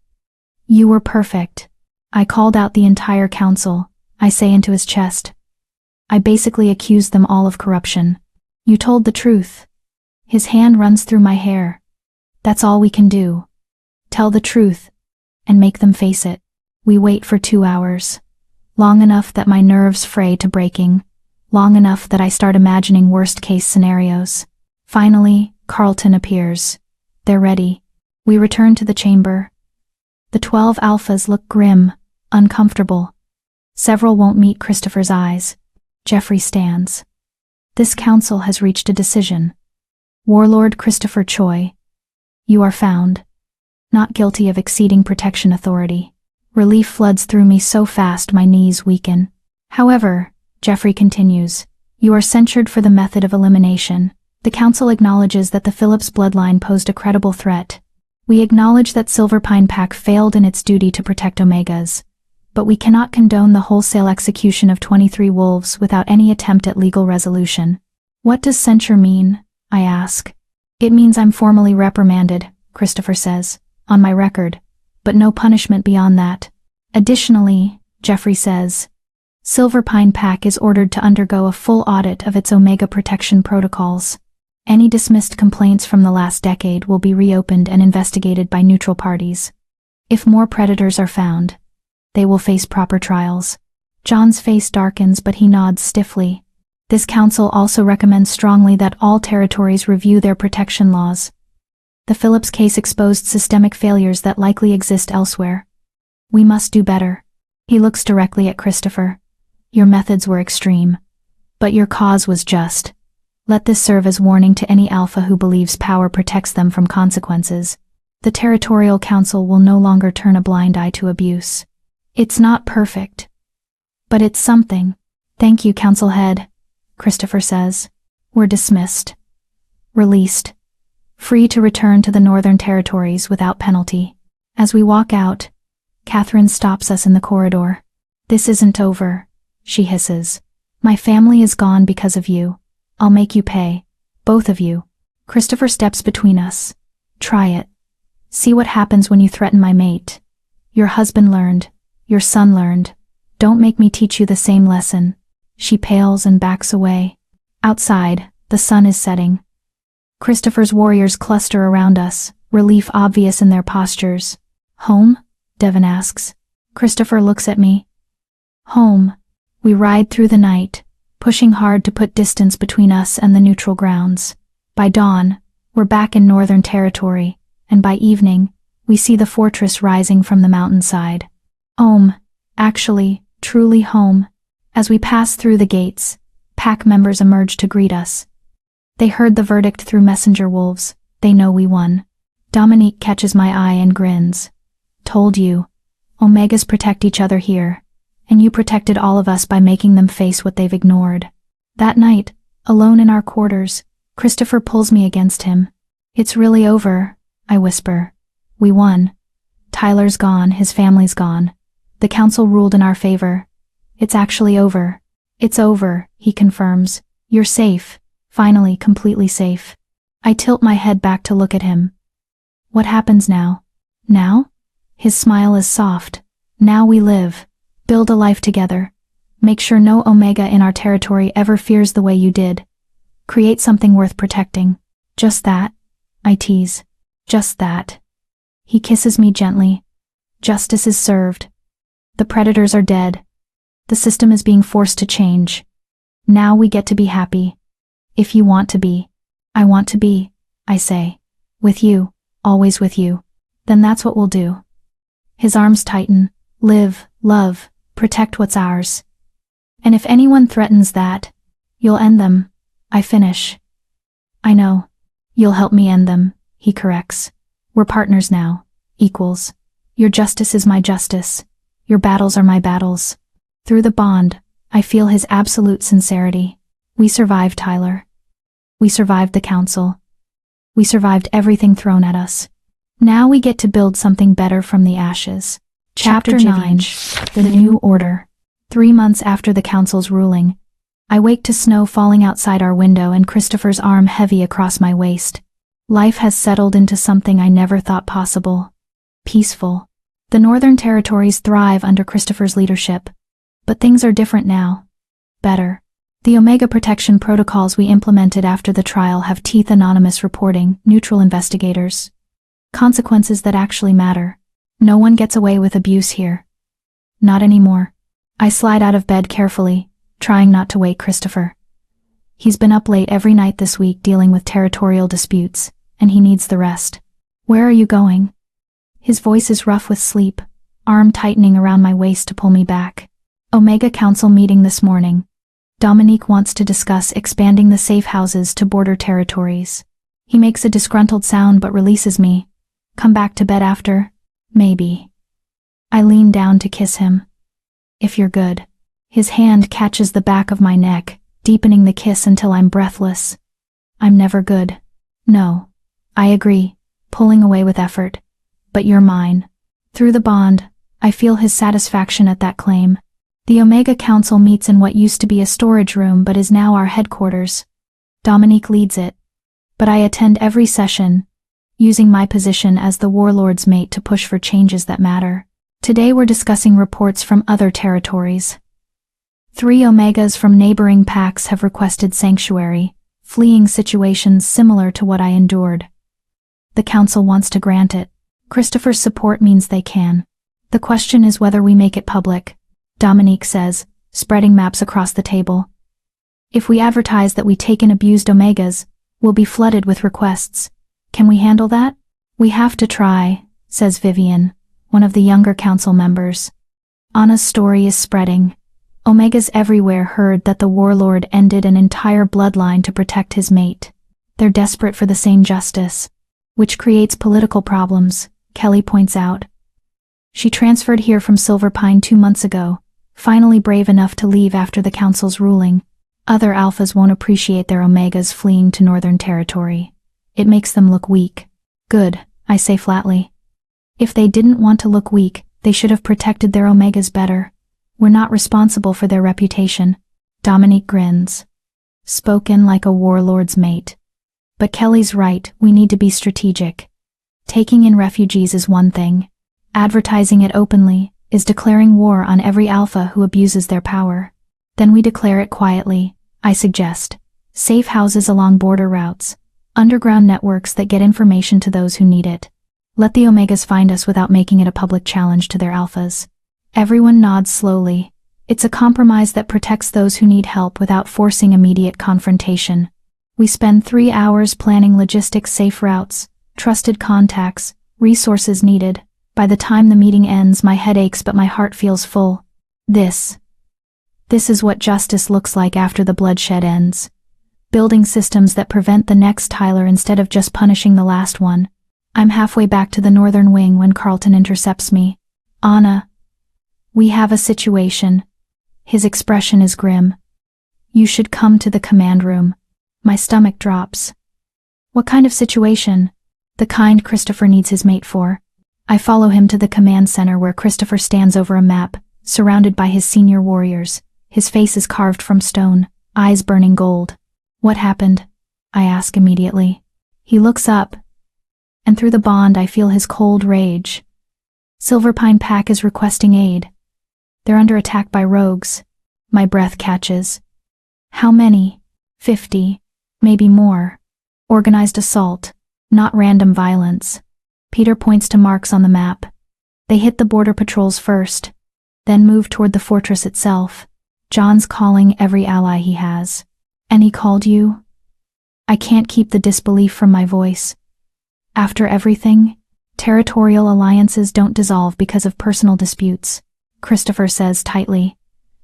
You were perfect. I called out the entire council, I say into his chest. I basically accused them all of corruption. You told the truth. His hand runs through my hair. That's all we can do. Tell the truth, and make them face it. We wait for 2 hours. Long enough that my nerves fray to breaking. Long enough that I start imagining worst-case scenarios. Finally, Carlton appears. They're ready. We return to the chamber. The 12 alphas look grim, uncomfortable. Several won't meet Christopher's eyes. Jeffrey stands. This council has reached a decision. Warlord Christopher Choi, you are found not guilty of exceeding protection authority. Relief floods through me so fast my knees weaken. However, Jeffrey continues, you are censured for the method of elimination. The council acknowledges that the Phillips bloodline posed a credible threat. We acknowledge that Silverpine Pack failed in its duty to protect Omegas, but we cannot condone the wholesale execution of 23 wolves without any attempt at legal resolution. What does censure mean? I ask. It means I'm formally reprimanded, Christopher says, on my record, but no punishment beyond that. Additionally, Jeffrey says, Silverpine Pack is ordered to undergo a full audit of its Omega protection protocols. Any dismissed complaints from the last decade will be reopened and investigated by neutral parties. If more predators are found, they will face proper trials. John's face darkens, but he nods stiffly. This council also recommends strongly that all territories review their protection laws. The Phillips case exposed systemic failures that likely exist elsewhere. We must do better. He looks directly at Christopher. Your methods were extreme, but your cause was just. Let this serve as warning to any alpha who believes power protects them from consequences. The Territorial Council will no longer turn a blind eye to abuse. It's not perfect, but it's something. Thank you, Council Head, Christopher says. We're dismissed. Released. Free to return to the Northern Territories without penalty. As we walk out, Catherine stops us in the corridor. This isn't over, she hisses. My family is gone because of you. I'll make you pay. Both of you. Christopher steps between us. Try it. See what happens when you threaten my mate. Your husband learned. Your son learned. Don't make me teach you the same lesson. She pales and backs away. Outside, the sun is setting. Christopher's warriors cluster around us, relief obvious in their postures. Home? Devon asks. Christopher looks at me. Home. We ride through the night, pushing hard to put distance between us and the neutral grounds. By dawn, we're back in Northern Territory, and by evening, we see the fortress rising from the mountainside. Home. Actually, truly home. As we pass through the gates, pack members emerge to greet us. They heard the verdict through messenger wolves. They know we won. Dominique catches my eye and grins. Told you. Omegas protect each other here, and you protected all of us by making them face what they've ignored. That night, alone in our quarters, Christopher pulls me against him. It's really over, I whisper. We won. Tyler's gone, his family's gone. The council ruled in our favor. It's actually over. It's over, he confirms. You're safe. Finally, completely safe. I tilt my head back to look at him. What happens now? Now? His smile is soft. Now we live. Build a life together. Make sure no Omega in our territory ever fears the way you did. Create something worth protecting. Just that, I tease. Just that. He kisses me gently. Justice is served. The predators are dead. The system is being forced to change. Now we get to be happy. If you want to be. I want to be, I say. With you, always with you. Then that's what we'll do. His arms tighten. Live, love, protect what's ours. And if anyone threatens that, you'll end them. I finish. I know. You'll help me end them, he corrects. We're partners now. Equals. Your justice is my justice. Your battles are my battles. Through the bond, I feel his absolute sincerity. We survived, Tyler. We survived the council. We survived everything thrown at us. Now we get to build something better from the ashes. Chapter 9. The New Order. 3 months after the council's ruling, I wake to snow falling outside our window and Christopher's arm heavy across my waist. Life has settled into something I never thought possible. Peaceful. The Northern Territories thrive under Christopher's leadership. But things are different now. Better. The Omega protection protocols we implemented after the trial have teeth: anonymous reporting, neutral investigators. Consequences that actually matter. No one gets away with abuse here. Not anymore. I slide out of bed carefully, trying not to wake Christopher. He's been up late every night this week dealing with territorial disputes, and he needs the rest. Where are you going? His voice is rough with sleep, arm tightening around my waist to pull me back. Omega Council meeting this morning. Dominique wants to discuss expanding the safe houses to border territories. He makes a disgruntled sound but releases me. Come back to bed after? Maybe. I lean down to kiss him. If you're good. His hand catches the back of my neck, deepening the kiss until I'm breathless. I'm never good. No. I agree, pulling away with effort. But you're mine. Through the bond, I feel his satisfaction at that claim. The Omega Council meets in what used to be a storage room but is now our headquarters. Dominique leads it. But I attend every session, using my position as the warlord's mate to push for changes that matter. Today we're discussing reports from other territories. 3 Omegas from neighboring packs have requested sanctuary, fleeing situations similar to what I endured. The council wants to grant it. Christopher's support means they can. The question is whether we make it public, Dominique says, spreading maps across the table. If we advertise that we take in abused Omegas, we'll be flooded with requests. Can we handle that? We have to try, says Vivian, one of the younger council members. Anna's story is spreading. Omegas everywhere heard that the warlord ended an entire bloodline to protect his mate. They're desperate for the same justice, which creates political problems, Kelly points out. She transferred here from Silver Pine 2 months ago, finally brave enough to leave after the council's ruling. Other alphas won't appreciate their Omegas fleeing to Northern Territory. It makes them look weak. Good, I say flatly. If they didn't want to look weak, they should have protected their Omegas better. We're not responsible for their reputation. Dominique grins. Spoken like a warlord's mate. But Kelly's right, we need to be strategic. Taking in refugees is one thing. Advertising it openly is declaring war on every alpha who abuses their power. Then we declare it quietly, I suggest. Safe houses along border routes. Underground networks that get information to those who need it. Let the Omegas find us without making it a public challenge to their alphas. Everyone nods slowly. It's a compromise that protects those who need help without forcing immediate confrontation. We spend 3 hours planning logistics, safe routes, trusted contacts, resources needed. By the time the meeting ends, my head aches but my heart feels full. This is what justice looks like after the bloodshed ends. Building systems that prevent the next Tyler instead of just punishing the last one. I'm halfway back to the northern wing when Carlton intercepts me. Anna. We have a situation. His expression is grim. You should come to the command room. My stomach drops. What kind of situation? The kind Christopher needs his mate for. I follow him to the command center where Christopher stands over a map, surrounded by his senior warriors. His face is carved from stone, eyes burning gold. What happened? I ask immediately. He looks up, and through the bond I feel his cold rage. Silver Pine Pack is requesting aid. They're under attack by rogues. My breath catches. How many? 50. Maybe more. Organized assault, not random violence. Peter points to marks on the map. They hit the border patrols first, then move toward the fortress itself. John's calling every ally he has. And he called you? I can't keep the disbelief from my voice. After everything, territorial alliances don't dissolve because of personal disputes, Christopher says tightly.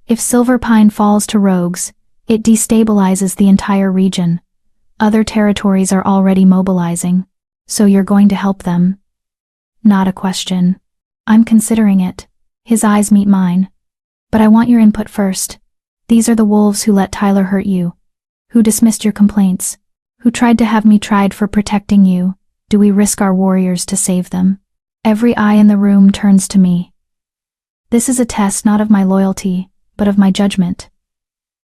If Silver Pine falls to rogues, it destabilizes the entire region. Other territories are already mobilizing, so you're going to help them. Not a question. I'm considering it. His eyes meet mine. But I want your input first. These are the wolves who let Tyler hurt you, who dismissed your complaints, Who tried to have me tried for protecting you? Do we risk our warriors to save them? Every eye in the room turns to me. This is a test not of my loyalty, but of my judgment.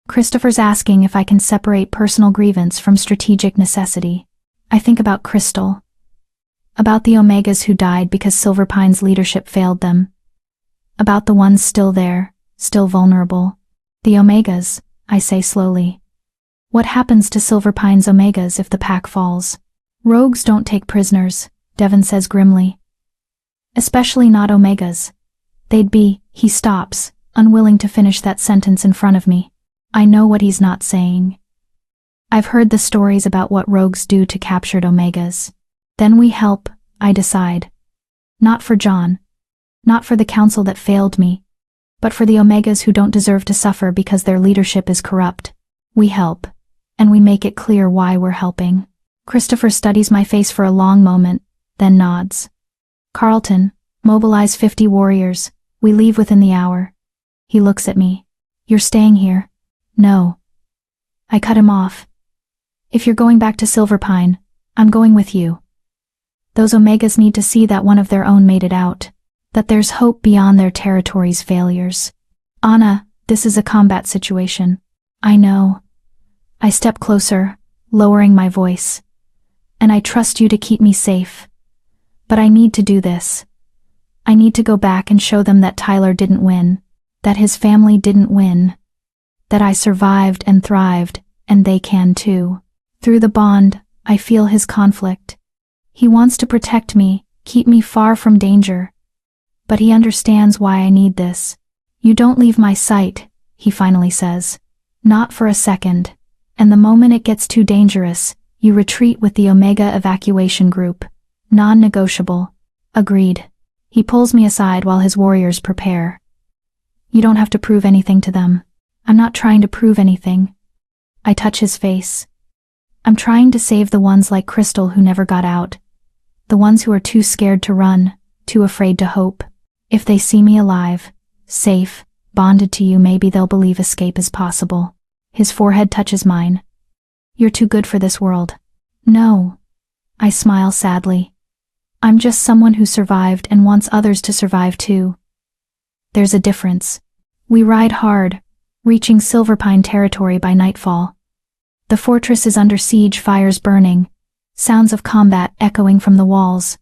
Christopher's asking if I can separate personal grievance from strategic necessity. I think about Crystal. About the Omegas who died because Silverpine's leadership failed them. About the ones still there, still vulnerable. The Omegas, I say slowly. What happens to Silverpine's Omegas if the pack falls? Rogues don't take prisoners, Devon says grimly. Especially not Omegas. They'd be, he stops, unwilling to finish that sentence in front of me. I know what he's not saying. I've heard the stories about what rogues do to captured Omegas. Then we help, I decide. Not for John. Not for the council that failed me. But for the Omegas who don't deserve to suffer because their leadership is corrupt. We help. And we make it clear why we're helping. Christopher studies my face for a long moment, then nods. Carlton, mobilize 50 warriors. We leave within the hour. He looks at me. You're staying here? No. I cut him off. If you're going back to Silverpine, I'm going with you. Those Omegas need to see that one of their own made it out. That there's hope beyond their territory's failures. Anna, this is a combat situation. I know. I step closer, lowering my voice. And I trust you to keep me safe. But I need to do this. I need to go back and show them that Tyler didn't win. That his family didn't win. That I survived and thrived, and they can too. Through the bond, I feel his conflict. He wants to protect me, keep me far from danger. But he understands why I need this. You don't leave my sight, he finally says. Not for a second. And the moment it gets too dangerous, you retreat with the Omega evacuation group. Non-negotiable. Agreed. He pulls me aside while his warriors prepare. You don't have to prove anything to them. I'm not trying to prove anything. I touch his face. I'm trying to save the ones like Crystal who never got out. The ones who are too scared to run, too afraid to hope. If they see me alive, safe, bonded to you, maybe they'll believe escape is possible. His forehead touches mine. You're too good for this world. No. I smile sadly. I'm just someone who survived and wants others to survive too. There's a difference. We ride hard, reaching Silverpine territory by nightfall. The fortress is under siege, fires burning, sounds of combat echoing from the walls.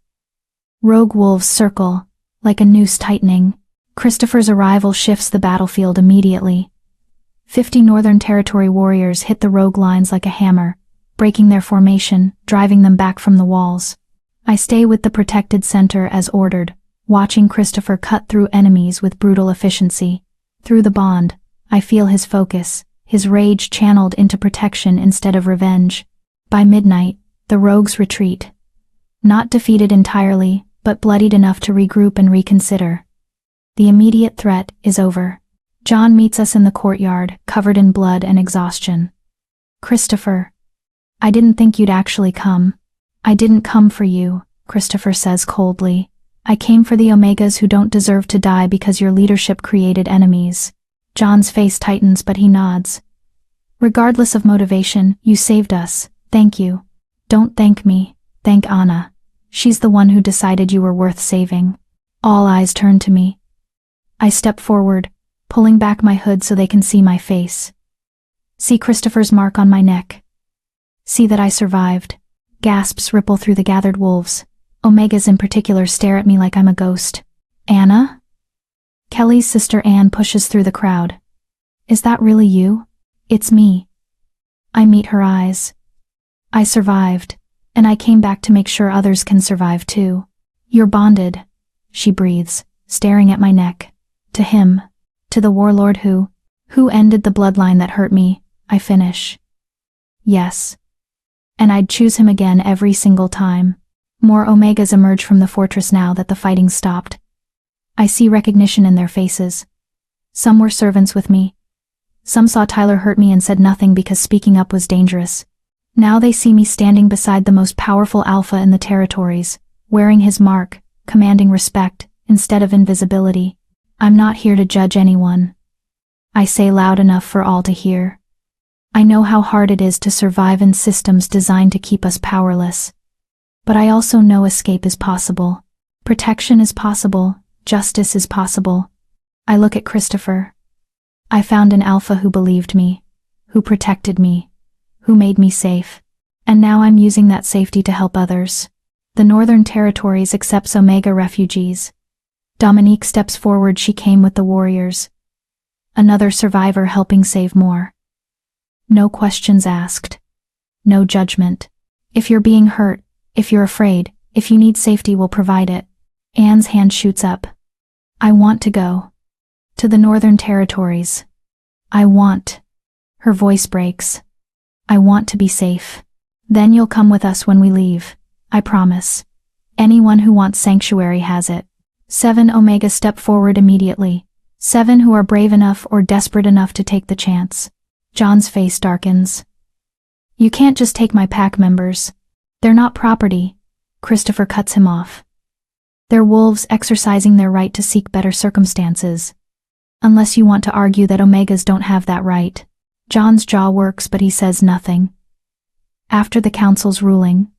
Rogue wolves circle, like a noose tightening. Christopher's arrival shifts the battlefield immediately. 50 Northern Territory warriors hit the rogue lines like a hammer, breaking their formation, driving them back from the walls. I stay with the protected center as ordered, watching Christopher cut through enemies with brutal efficiency. Through the bond, I feel his focus, his rage channeled into protection instead of revenge. By midnight, the rogues retreat. Not defeated entirely, but bloodied enough to regroup and reconsider. The immediate threat is over. John meets us in the courtyard, covered in blood and exhaustion. Christopher. I didn't think you'd actually come. I didn't come for you, Christopher says coldly. I came for the Omegas who don't deserve to die because your leadership created enemies. John's face tightens, but he nods. Regardless of motivation, you saved us. Thank you. Don't thank me. Thank Anna. She's the one who decided you were worth saving. All eyes turn to me. I step forward, pulling back my hood so they can see my face. See Christopher's mark on my neck. See that I survived. Gasps ripple through the gathered wolves. Omegas in particular stare at me like I'm a ghost. Anna? Kelly's sister Anne pushes through the crowd. Is that really you? It's me. I meet her eyes. I survived, and I came back to make sure others can survive too. You're bonded, she breathes, staring at my neck. To him. To the warlord who ended the bloodline that hurt me, I finish. Yes. And I'd choose him again every single time. More Omegas emerge from the fortress now that the fighting stopped. I see recognition in their faces. Some were servants with me. Some saw Tyler hurt me and said nothing because speaking up was dangerous. Now they see me standing beside the most powerful alpha in the territories, wearing his mark, commanding respect, instead of invisibility. I'm not here to judge anyone. I say loud enough for all to hear. I know how hard it is to survive in systems designed to keep us powerless. But I also know escape is possible. Protection is possible. Justice is possible. I look at Christopher. I found an alpha who believed me, who protected me, who made me safe. And now I'm using that safety to help others. The Northern Territories accepts Omega refugees. Dominique steps forward. She came with the warriors. Another survivor helping save more. No questions asked. No judgment. If you're being hurt, if you're afraid, if you need safety, we'll provide it. Anne's hand shoots up. I want to go. To the Northern Territories. I want. Her voice breaks. I want to be safe. Then you'll come with us when we leave. I promise. Anyone who wants sanctuary has it. 7 Omega step forward immediately. 7 who are brave enough or desperate enough to take the chance. John's face darkens. You can't just take my pack members. They're not property. Christopher cuts him off. They're wolves exercising their right to seek better circumstances. Unless you want to argue that Omegas don't have that right. John's jaw works, but he says nothing. After the council's ruling,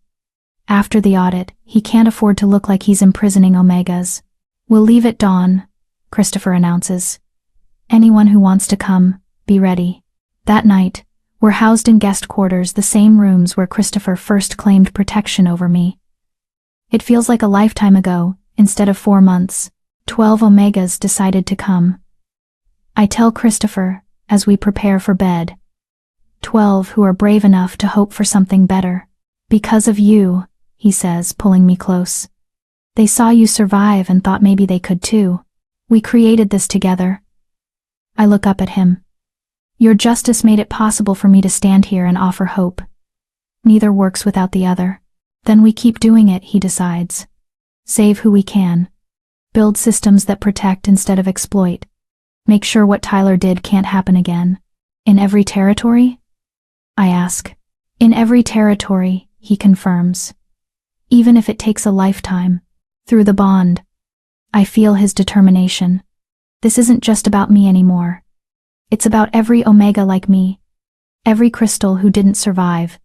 after the audit, he can't afford to look like he's imprisoning Omegas. We'll leave at dawn, Christopher announces. Anyone who wants to come, be ready. That night, we're housed in guest quarters, the same rooms where Christopher first claimed protection over me. It feels like a lifetime ago. Instead of 4 months, 12 Omegas decided to come. I tell Christopher, as we prepare for bed. 12 who are brave enough to hope for something better. Because of you, he says, pulling me close. They saw you survive and thought maybe they could too. We created this together. I look up at him. Your justice made it possible for me to stand here and offer hope. Neither works without the other. Then we keep doing it, he decides. Save who we can. Build systems that protect instead of exploit. Make sure what Tyler did can't happen again. In every territory? I ask. In every territory, he confirms. Even if it takes a lifetime. Through the bond. I feel his determination. This isn't just about me anymore. It's about every Omega like me. Every crystal who didn't survive.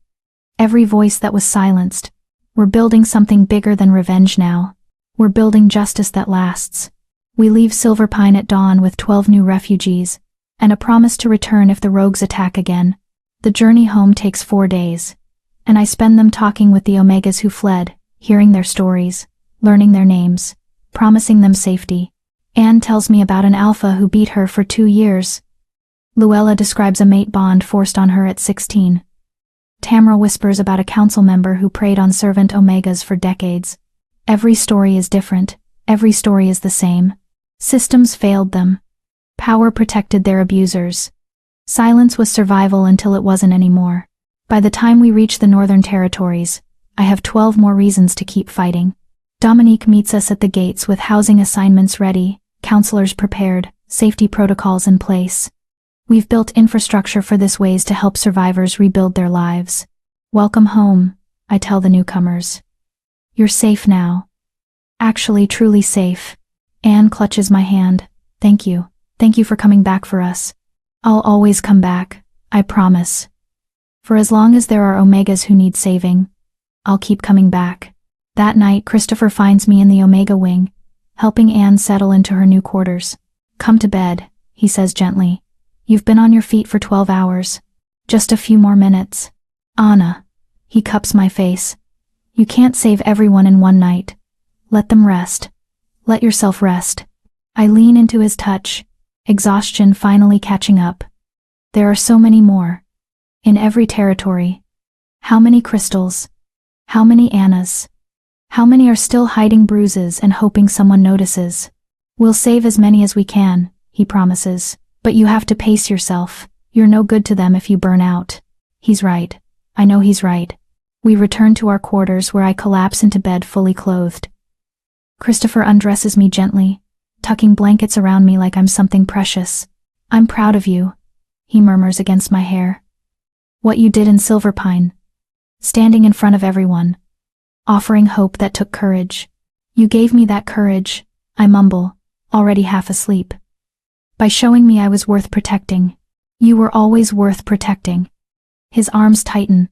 Every voice that was silenced. We're building something bigger than revenge now. We're building justice that lasts. We leave Silverpine at dawn with 12 new refugees, and a promise to return if the rogues attack again. The journey home takes 4 days, and I spend them talking with the Omegas who fled, hearing their stories, learning their names, promising them safety. Anne tells me about an alpha who beat her for 2 years. Luella describes a mate bond forced on her at 16. Tamra whispers about a council member who preyed on servant Omegas for decades. Every story is different. Every story is the same. Systems failed them. Power protected their abusers. Silence was survival until it wasn't anymore. By the time we reach the Northern Territories, I have 12 more reasons to keep fighting. Dominique meets us at the gates with housing assignments ready, counselors prepared, safety protocols in place. We've built infrastructure for this ways to help survivors rebuild their lives. Welcome home, I tell the newcomers. You're safe now. Actually, truly safe. Anne clutches my hand. Thank you. Thank you for coming back for us. I'll always come back, I promise. For as long as there are Omegas who need saving, I'll keep coming back. That night, Christopher finds me in the Omega wing, helping Anne settle into her new quarters. Come to bed, he says gently. You've been on your feet for 12 hours. Just a few more minutes. Anna. He cups my face. You can't save everyone in one night. Let them rest. Let yourself rest. I lean into his touch, exhaustion finally catching up. There are so many more. In every territory. How many crystals? How many Annas? How many are still hiding bruises and hoping someone notices? We'll save as many as we can, he promises. But you have to pace yourself. You're no good to them if you burn out. He's right. I know he's right. We return to our quarters where I collapse into bed fully clothed. Christopher undresses me gently, tucking blankets around me like I'm something precious. I'm proud of you, he murmurs against my hair. What you did in Silverpine. Standing in front of everyone. Offering hope that took courage. You gave me that courage, I mumble, already half asleep. By showing me I was worth protecting. You were always worth protecting. His arms tighten.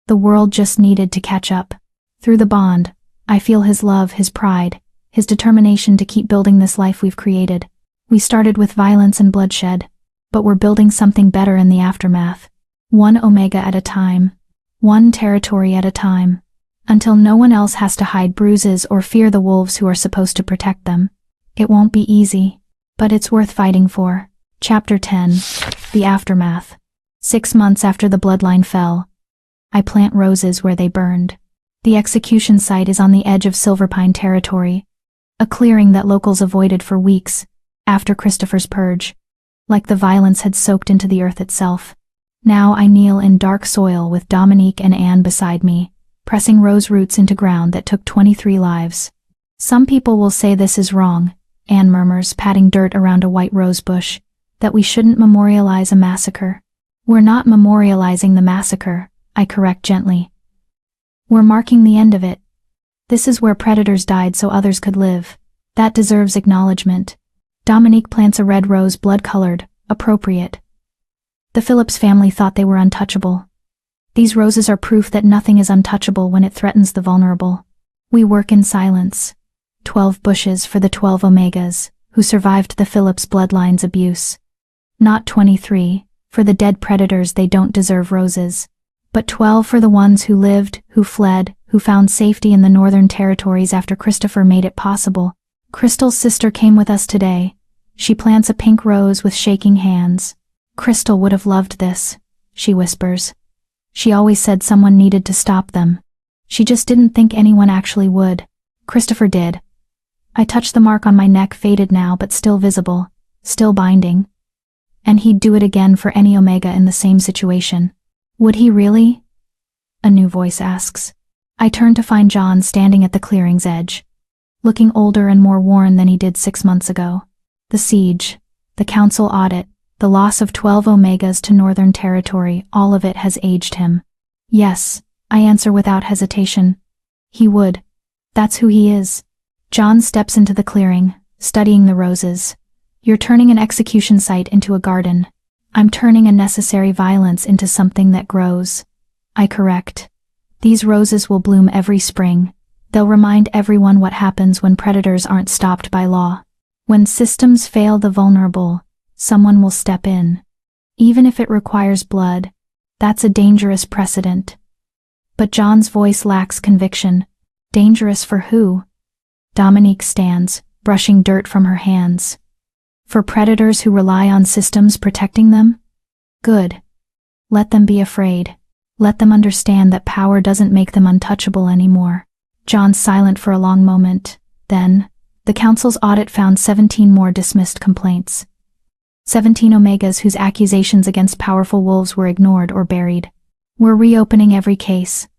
The world just needed to catch up. Through the bond, I feel his love, his pride, his determination to keep building this life we've created. We started with violence and bloodshed, but we're building something better in the aftermath. One Omega at a time. One territory at a time. Until no one else has to hide bruises or fear the wolves who are supposed to protect them. It won't be easy, but it's worth fighting for. Chapter 10. The Aftermath. 6 months after the Bloodline fell, I plant roses where they burned. The execution site is on the edge of Silverpine territory, a clearing that locals avoided for weeks after Christopher's purge, like the violence had soaked into the earth itself. Now I kneel in dark soil with Dominique and Anne beside me, pressing rose roots into ground that took 23 lives. Some people will say this is wrong, Anne murmurs, patting dirt around a white rose bush, that we shouldn't memorialize a massacre. We're not memorializing the massacre, I correct gently. We're marking the end of it. This is where predators died so others could live. That deserves acknowledgement. Dominique plants a red rose, blood-colored, appropriate. The Phillips family thought they were untouchable. These roses are proof that nothing is untouchable when it threatens the vulnerable. We work in silence. 12 bushes for the 12 Omegas, who survived the Phillips bloodline's abuse. Not 23, for the dead predators they don't deserve roses. But 12 for the ones who lived, who fled, who found safety in the Northern Territories after Christopher made it possible. Crystal's sister came with us today. She plants a pink rose with shaking hands. Crystal would have loved this, she whispers. She always said someone needed to stop them. She just didn't think anyone actually would. Christopher did. I touch the mark on my neck, faded now but still visible, still binding. And he'd do it again for any Omega in the same situation. Would he really? A new voice asks. I turn to find John standing at the clearing's edge, looking older and more worn than he did 6 months ago. The siege, the council audit, the loss of 12 Omegas to Northern Territory, all of it has aged him. Yes, I answer without hesitation. He would. That's who he is. John steps into the clearing, studying the roses. You're turning an execution site into a garden. I'm turning unnecessary violence into something that grows. I correct. These roses will bloom every spring. They'll remind everyone what happens when predators aren't stopped by law. When systems fail the vulnerable, someone will step in. Even if it requires blood, that's a dangerous precedent. But John's voice lacks conviction. Dangerous for who? Dominique stands, brushing dirt from her hands. For predators who rely on systems protecting them? Good. Let them be afraid. Let them understand that power doesn't make them untouchable anymore. John's silent for a long moment. Then, the council's audit found 17 more dismissed complaints. 17 Omegas whose accusations against powerful wolves were ignored or buried. We're reopening every case.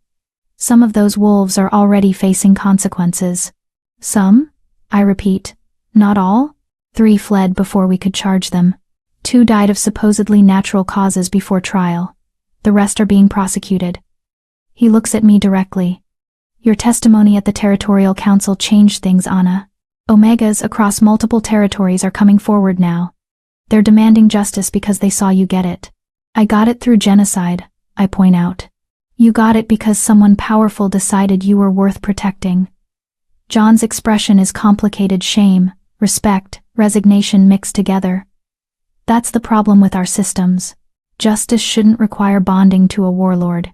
Some of those wolves are already facing consequences. Some? I repeat. Not all? 3 fled before we could charge them. 2 died of supposedly natural causes before trial. The rest are being prosecuted. He looks at me directly. Your testimony at the Territorial Council changed things, Anna. Omegas across multiple territories are coming forward now. They're demanding justice because they saw you get it. I got it through genocide, I point out. You got it because someone powerful decided you were worth protecting. John's expression is complicated: shame, respect, resignation mixed together. That's the problem with our systems. Justice shouldn't require bonding to a warlord.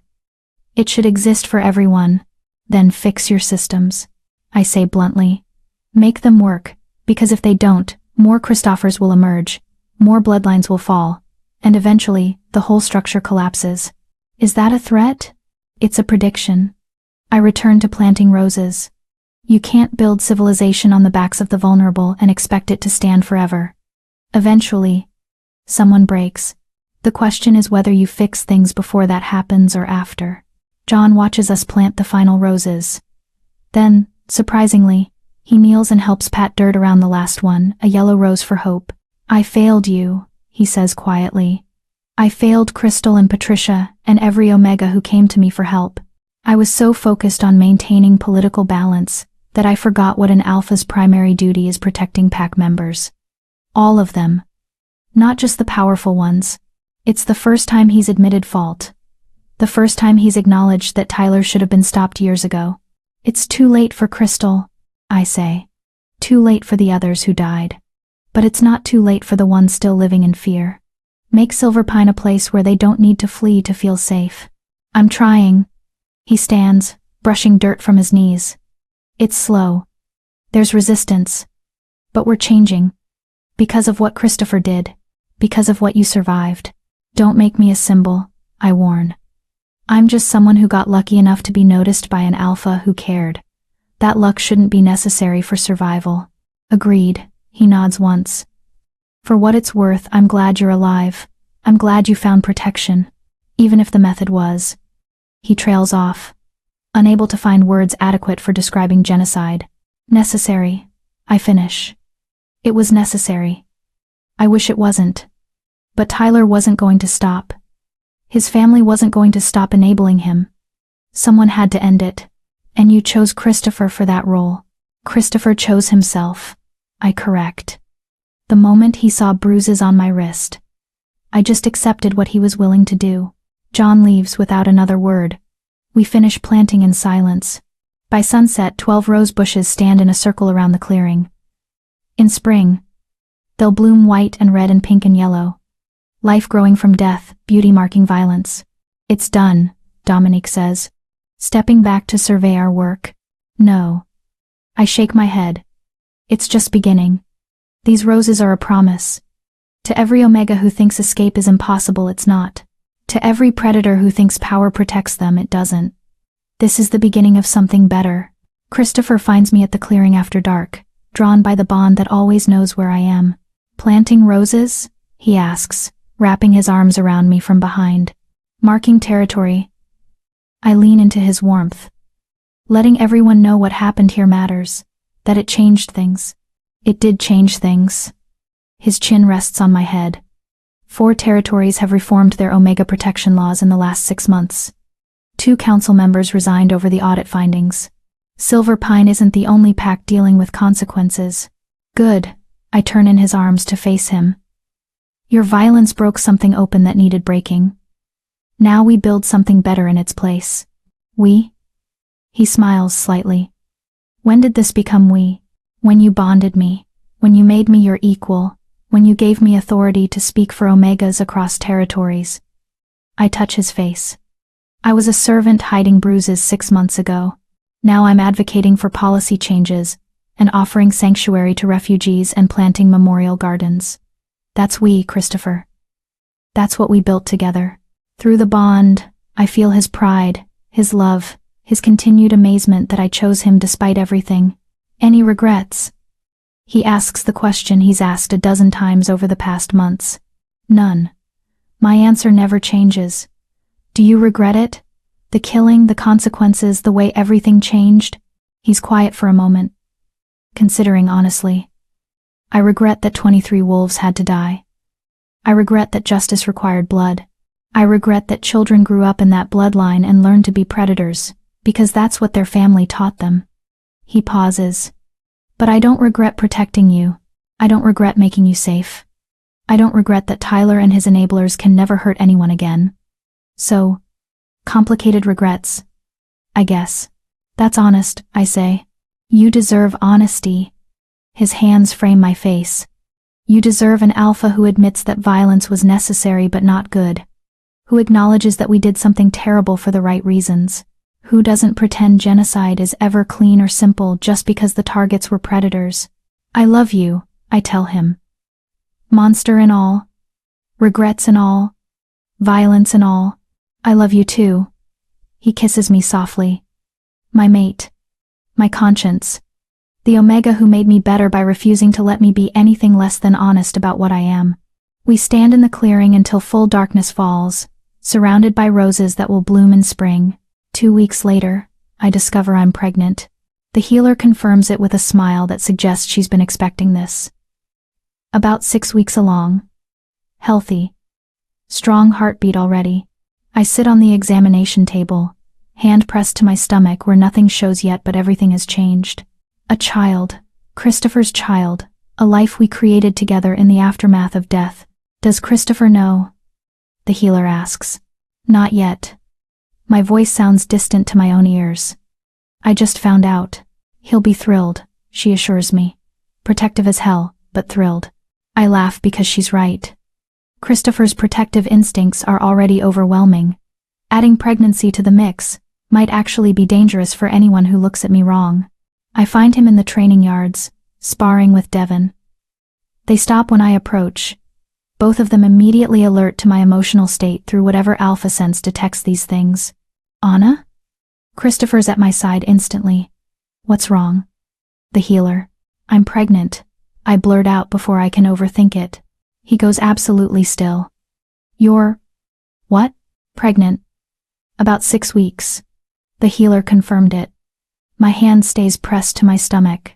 It should exist for everyone. Then fix your systems, I say bluntly. Make them work, because if they don't, more Christophers will emerge, more bloodlines will fall, and eventually, the whole structure collapses. Is that a threat? It's a prediction. I return to planting roses. You can't build civilization on the backs of the vulnerable and expect it to stand forever. Eventually, someone breaks. The question is whether you fix things before that happens or after. John watches us plant the final roses. Then, surprisingly, he kneels and helps pat dirt around the last one, a yellow rose for hope. I failed you, he says quietly. I failed Crystal and Patricia and every Omega who came to me for help. I was so focused on maintaining political balance that I forgot what an alpha's primary duty is: protecting pack members. All of them. Not just the powerful ones. It's the first time he's admitted fault. The first time he's acknowledged that Tyler should have been stopped years ago. It's too late for Crystal, I say. Too late for the others who died. But it's not too late for the ones still living in fear. Make Silverpine a place where they don't need to flee to feel safe. I'm trying. He stands, brushing dirt from his knees. It's slow. There's resistance. But we're changing. Because of what Christopher did. Because of what you survived. Don't make me a symbol, I warn. I'm just someone who got lucky enough to be noticed by an alpha who cared. That luck shouldn't be necessary for survival. Agreed, he nods once. For what it's worth, I'm glad you're alive. I'm glad you found protection. Even if the method was. He trails off. Unable to find words adequate for describing genocide. Necessary. I finish. It was necessary. I wish it wasn't. But Tyler wasn't going to stop. His family wasn't going to stop enabling him. Someone had to end it. And you chose Christopher for that role. Christopher chose himself. I correct. The moment he saw bruises on my wrist. I just accepted what he was willing to do. John leaves without another word. We finish planting in silence. By sunset, 12 rose bushes stand in a circle around the clearing. In spring, they'll bloom white and red and pink and yellow. Life growing from death, beauty marking violence. It's done, Dominique says, stepping back to survey our work. No. I shake my head. It's just beginning. These roses are a promise. To every Omega who thinks escape is impossible, it's not. To every predator who thinks power protects them, it doesn't. This is the beginning of something better. Christopher finds me at the clearing after dark, drawn by the bond that always knows where I am. Planting roses? He asks, wrapping his arms around me from behind. Marking territory. I lean into his warmth. Letting everyone know what happened here matters. That it changed things. It did change things. His chin rests on my head. 4 territories have reformed their Omega protection laws in the last 6 months. 2 council members resigned over the audit findings. Silverpine isn't the only pack dealing with consequences. Good. I turn in his arms to face him. Your violence broke something open that needed breaking. Now we build something better in its place. We? He smiles slightly. When did this become we? When you bonded me. When you made me your equal. When you gave me authority to speak for Omegas across territories. I touch his face. I was a servant hiding bruises 6 months ago. Now I'm advocating for policy changes and offering sanctuary to refugees and planting memorial gardens. That's we, Christopher. That's what we built together. Through the bond, I feel his pride, his love, his continued amazement that I chose him despite everything. Any regrets? He asks the question he's asked a dozen times over the past months. None. My answer never changes. Do you regret it? The killing, the consequences, the way everything changed? He's quiet for a moment, considering honestly. I regret that 23 wolves had to die. I regret that justice required blood. I regret that children grew up in that bloodline and learned to be predators, because that's what their family taught them. He pauses. But I don't regret protecting you. I don't regret making you safe. I don't regret that Tyler and his enablers can never hurt anyone again. So, complicated regrets. I guess. That's honest, I say. You deserve honesty. His hands frame my face. You deserve an alpha who admits that violence was necessary but not good. Who acknowledges that we did something terrible for the right reasons. Who doesn't pretend genocide is ever clean or simple just because the targets were predators. I love you, I tell him. Monster and all. Regrets and all. Violence and all. I love you too. He kisses me softly. My mate. My conscience. The Omega who made me better by refusing to let me be anything less than honest about what I am. We stand in the clearing until full darkness falls, surrounded by roses that will bloom in spring. 2 weeks later, I discover I'm pregnant. The healer confirms it with a smile that suggests she's been expecting this. About 6 weeks along. Healthy. Strong heartbeat already. I sit on the examination table, hand pressed to my stomach where nothing shows yet but everything has changed. A child. Christopher's child. A life we created together in the aftermath of death. Does Christopher know? The healer asks. Not yet. My voice sounds distant to my own ears. I just found out. He'll be thrilled, she assures me. Protective as hell, but thrilled. I laugh because she's right. Christopher's protective instincts are already overwhelming. Adding pregnancy to the mix might actually be dangerous for anyone who looks at me wrong. I find him in the training yards, sparring with Devon. They stop when I approach, both of them immediately alert to my emotional state through whatever alpha sense detects these things. Anna? Christopher's at my side instantly. What's wrong? The healer. I'm pregnant. I blurt out before I can overthink it. He goes absolutely still. You're... what? Pregnant. About 6 weeks. The healer confirmed it. My hand stays pressed to my stomach.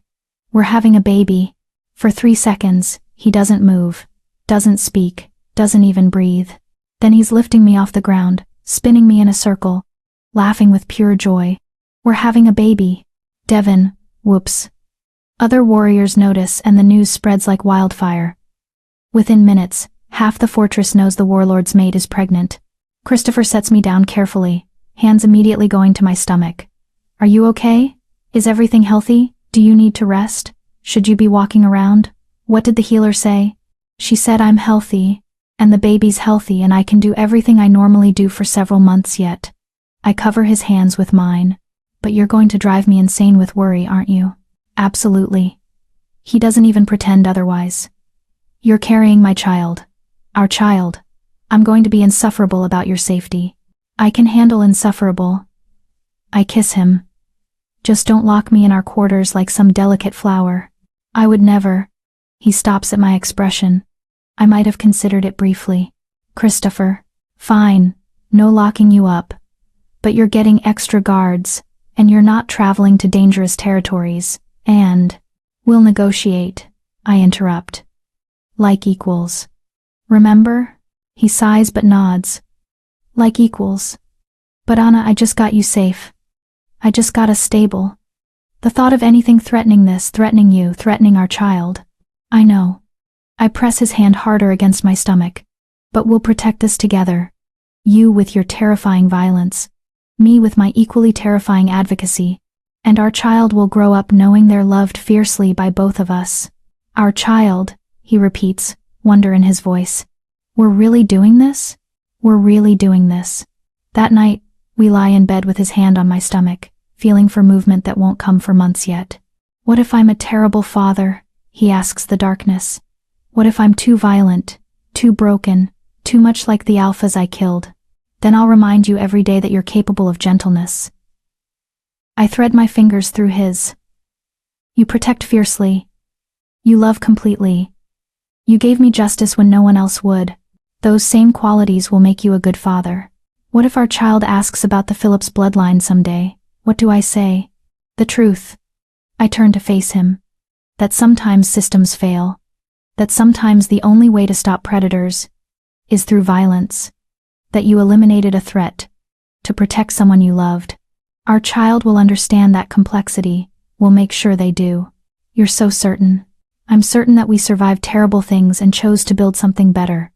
We're having a baby. For 3 seconds, he doesn't move, doesn't speak, doesn't even breathe. Then he's lifting me off the ground, spinning me in a circle, laughing with pure joy. We're having a baby. Devon, whoops. Other warriors notice and the news spreads like wildfire. Within minutes, half the fortress knows the warlord's mate is pregnant. Christopher sets me down carefully, hands immediately going to my stomach. Are you okay? Is everything healthy? Do you need to rest? Should you be walking around? What did the healer say? She said I'm healthy, and the baby's healthy and I can do everything I normally do for several months yet. I cover his hands with mine. But you're going to drive me insane with worry, aren't you? Absolutely. He doesn't even pretend otherwise. You're carrying my child. Our child. I'm going to be insufferable about your safety. I can handle insufferable. I kiss him. Just don't lock me in our quarters like some delicate flower. I would never. He stops at my expression. I might have considered it briefly. Christopher. Fine. No locking you up. But you're getting extra guards, and you're not traveling to dangerous territories, and... We'll negotiate. I interrupt. Like equals. Remember? He sighs but nods. Like equals. But Anna, I just got you safe. I just got us stable. The thought of anything threatening this, threatening you, threatening our child. I know. I press his hand harder against my stomach. But we'll protect this together. You with your terrifying violence. Me with my equally terrifying advocacy. And our child will grow up knowing they're loved fiercely by both of us. Our child, he repeats, wonder in his voice. We're really doing this? We're really doing this. That night, we lie in bed with his hand on my stomach, feeling for movement that won't come for months yet. What if I'm a terrible father? He asks the darkness. What if I'm too violent, too broken, too much like the alphas I killed? Then I'll remind you every day that you're capable of gentleness. I thread my fingers through his. You protect fiercely. You love completely. You gave me justice when no one else would. Those same qualities will make you a good father. What if our child asks about the Phillips bloodline someday? What do I say? The truth. I turn to face him. That sometimes systems fail. That sometimes the only way to stop predators is through violence. That you eliminated a threat to protect someone you loved. Our child will understand that complexity. We'll make sure they do. You're so certain. I'm certain that we survived terrible things and chose to build something better.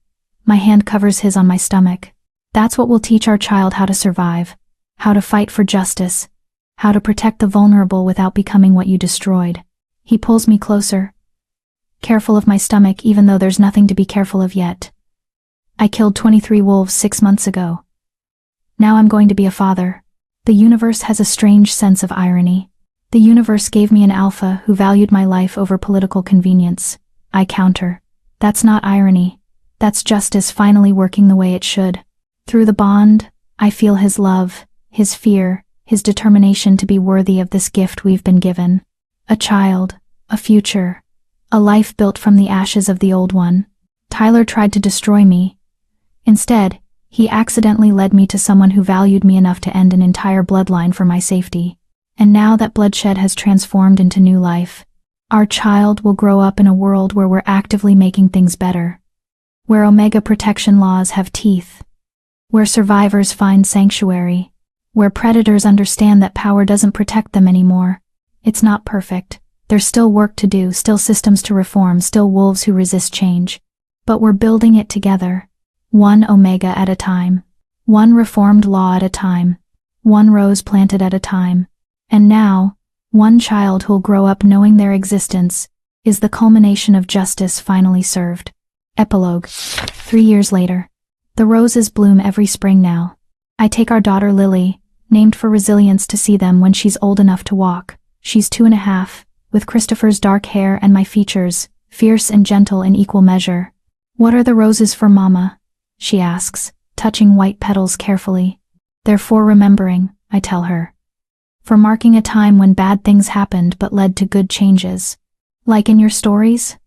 My hand covers his on my stomach. That's what will teach our child how to survive, how to fight for justice, how to protect the vulnerable without becoming what you destroyed. He pulls me closer, careful of my stomach even though there's nothing to be careful of yet. I killed 23 wolves 6 months ago. Now I'm going to be a father. The universe has a strange sense of irony. The universe gave me an alpha who valued my life over political convenience. I counter. That's not irony. That's justice finally working the way it should. Through the bond, I feel his love, his fear, his determination to be worthy of this gift we've been given. A child, a future, a life built from the ashes of the old one. Tyler tried to destroy me. Instead, he accidentally led me to someone who valued me enough to end an entire bloodline for my safety. And now that bloodshed has transformed into new life, our child will grow up in a world where we're actively making things better. Where Omega protection laws have teeth. Where survivors find sanctuary. Where predators understand that power doesn't protect them anymore. It's not perfect. There's still work to do, still systems to reform, still wolves who resist change. But we're building it together. One Omega at a time. One reformed law at a time. one rose planted at a time. And now, one child who'll grow up knowing their existence is the culmination of justice finally served. Epilogue. 3 years later. The roses bloom every spring now. I take our daughter Lily, named for resilience, to see them when she's old enough to walk. She's 2.5, with Christopher's dark hair and my features, fierce and gentle in equal measure. "What are the roses for, Mama?" she asks, touching white petals carefully. "They're for remembering," I tell her. "For marking a time when bad things happened but led to good changes. Like in your stories?"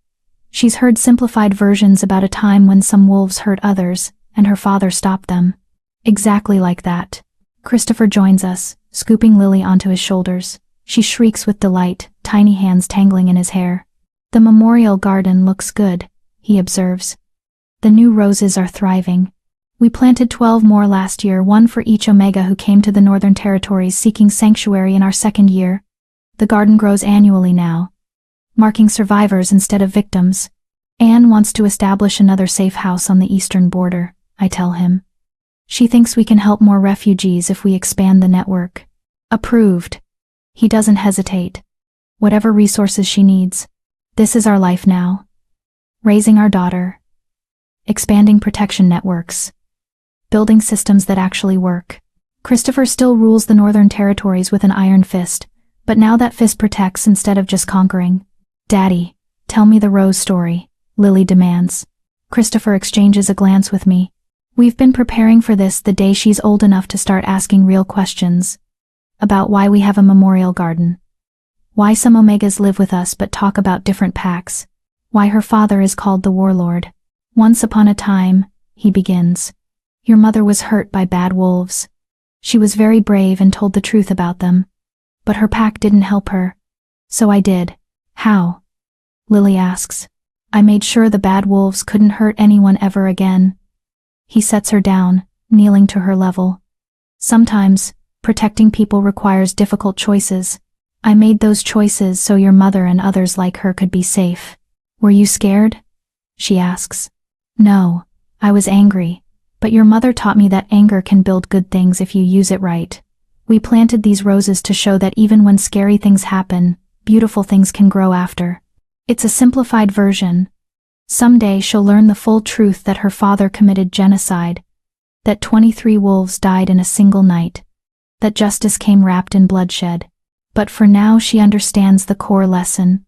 She's heard simplified versions about a time when some wolves hurt others, and her father stopped them. Exactly like that. Christopher joins us, scooping Lily onto his shoulders. She shrieks with delight, tiny hands tangling in his hair. "The memorial garden looks good," he observes. "The new roses are thriving. We planted 12 more last year, one for each Omega who came to the Northern Territories seeking sanctuary in our 2nd year. The garden grows annually now, marking survivors instead of victims. Anne wants to establish another safe house on the eastern border," I tell him. "She thinks we can help more refugees if we expand the network." "Approved." He doesn't hesitate. "Whatever resources she needs. This is our life now. Raising our daughter. Expanding protection networks. Building systems that actually work." Christopher still rules the Northern Territories with an iron fist, but now that fist protects instead of just conquering. "Daddy, tell me the rose story," Lily demands. Christopher exchanges a glance with me. We've been preparing for this the day she's old enough to start asking real questions. About why we have a memorial garden. Why some Omegas live with us but talk about different packs. Why her father is called the warlord. "Once upon a time," he begins, "your mother was hurt by bad wolves. She was very brave and told the truth about them. But her pack didn't help her. So I did." "How?" Lily asks. "I made sure the bad wolves couldn't hurt anyone ever again." He sets her down, kneeling to her level. "Sometimes, protecting people requires difficult choices. I made those choices so your mother and others like her could be safe." "Were you scared?" she asks. "No, I was angry. But your mother taught me that anger can build good things if you use it right. We planted these roses to show that even when scary things happen, beautiful things can grow after." It's a simplified version. Someday she'll learn the full truth that her father committed genocide, that 23 wolves died in a single night, that justice came wrapped in bloodshed. But for now she understands the core lesson.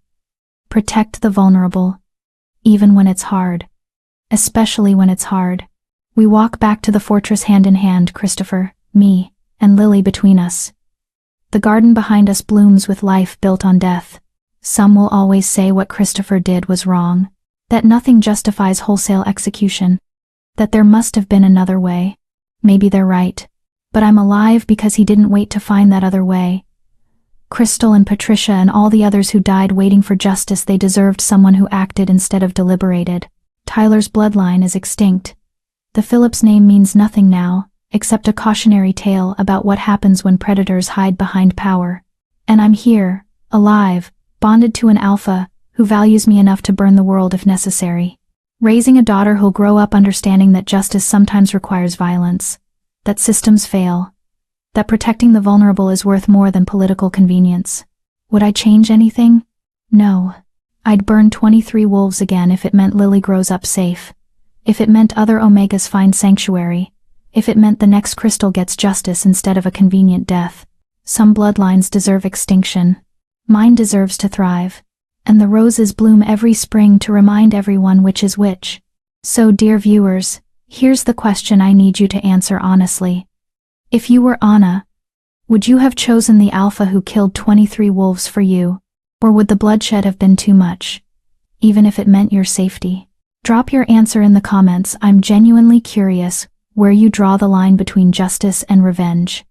Protect the vulnerable, even when it's hard. Especially when it's hard. We walk back to the fortress hand in hand, Christopher, me, and Lily between us. The garden behind us blooms with life built on death. Some will always say what Christopher did was wrong, that nothing justifies wholesale execution, that there must have been another way. Maybe they're right, but I'm alive because he didn't wait to find that other way. Crystal and Patricia and all the others who died waiting for justice, they deserved someone who acted instead of deliberated. Tyler's bloodline is extinct. The Phillips name means nothing now, except a cautionary tale about what happens when predators hide behind power. And I'm here, alive, bonded to an alpha, who values me enough to burn the world if necessary. Raising a daughter who'll grow up understanding that justice sometimes requires violence, that systems fail, that protecting the vulnerable is worth more than political convenience. Would I change anything? No. I'd burn 23 wolves again if it meant Lily grows up safe, if it meant other Omegas find sanctuary, if it meant the next Crystal gets justice instead of a convenient death. Some bloodlines deserve extinction. Mine deserves to thrive. And the roses bloom every spring to remind everyone which is which. So, dear viewers, here's the question I need you to answer honestly. If you were Anna, would you have chosen the alpha who killed 23 wolves for you? Or would the bloodshed have been too much, even if it meant your safety? Drop your answer in the comments. I'm genuinely curious where you draw the line between justice and revenge.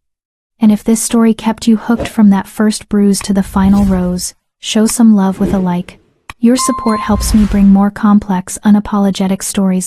And if this story kept you hooked from that first bruise to the final rose, show some love with a like. Your support helps me bring more complex, unapologetic stories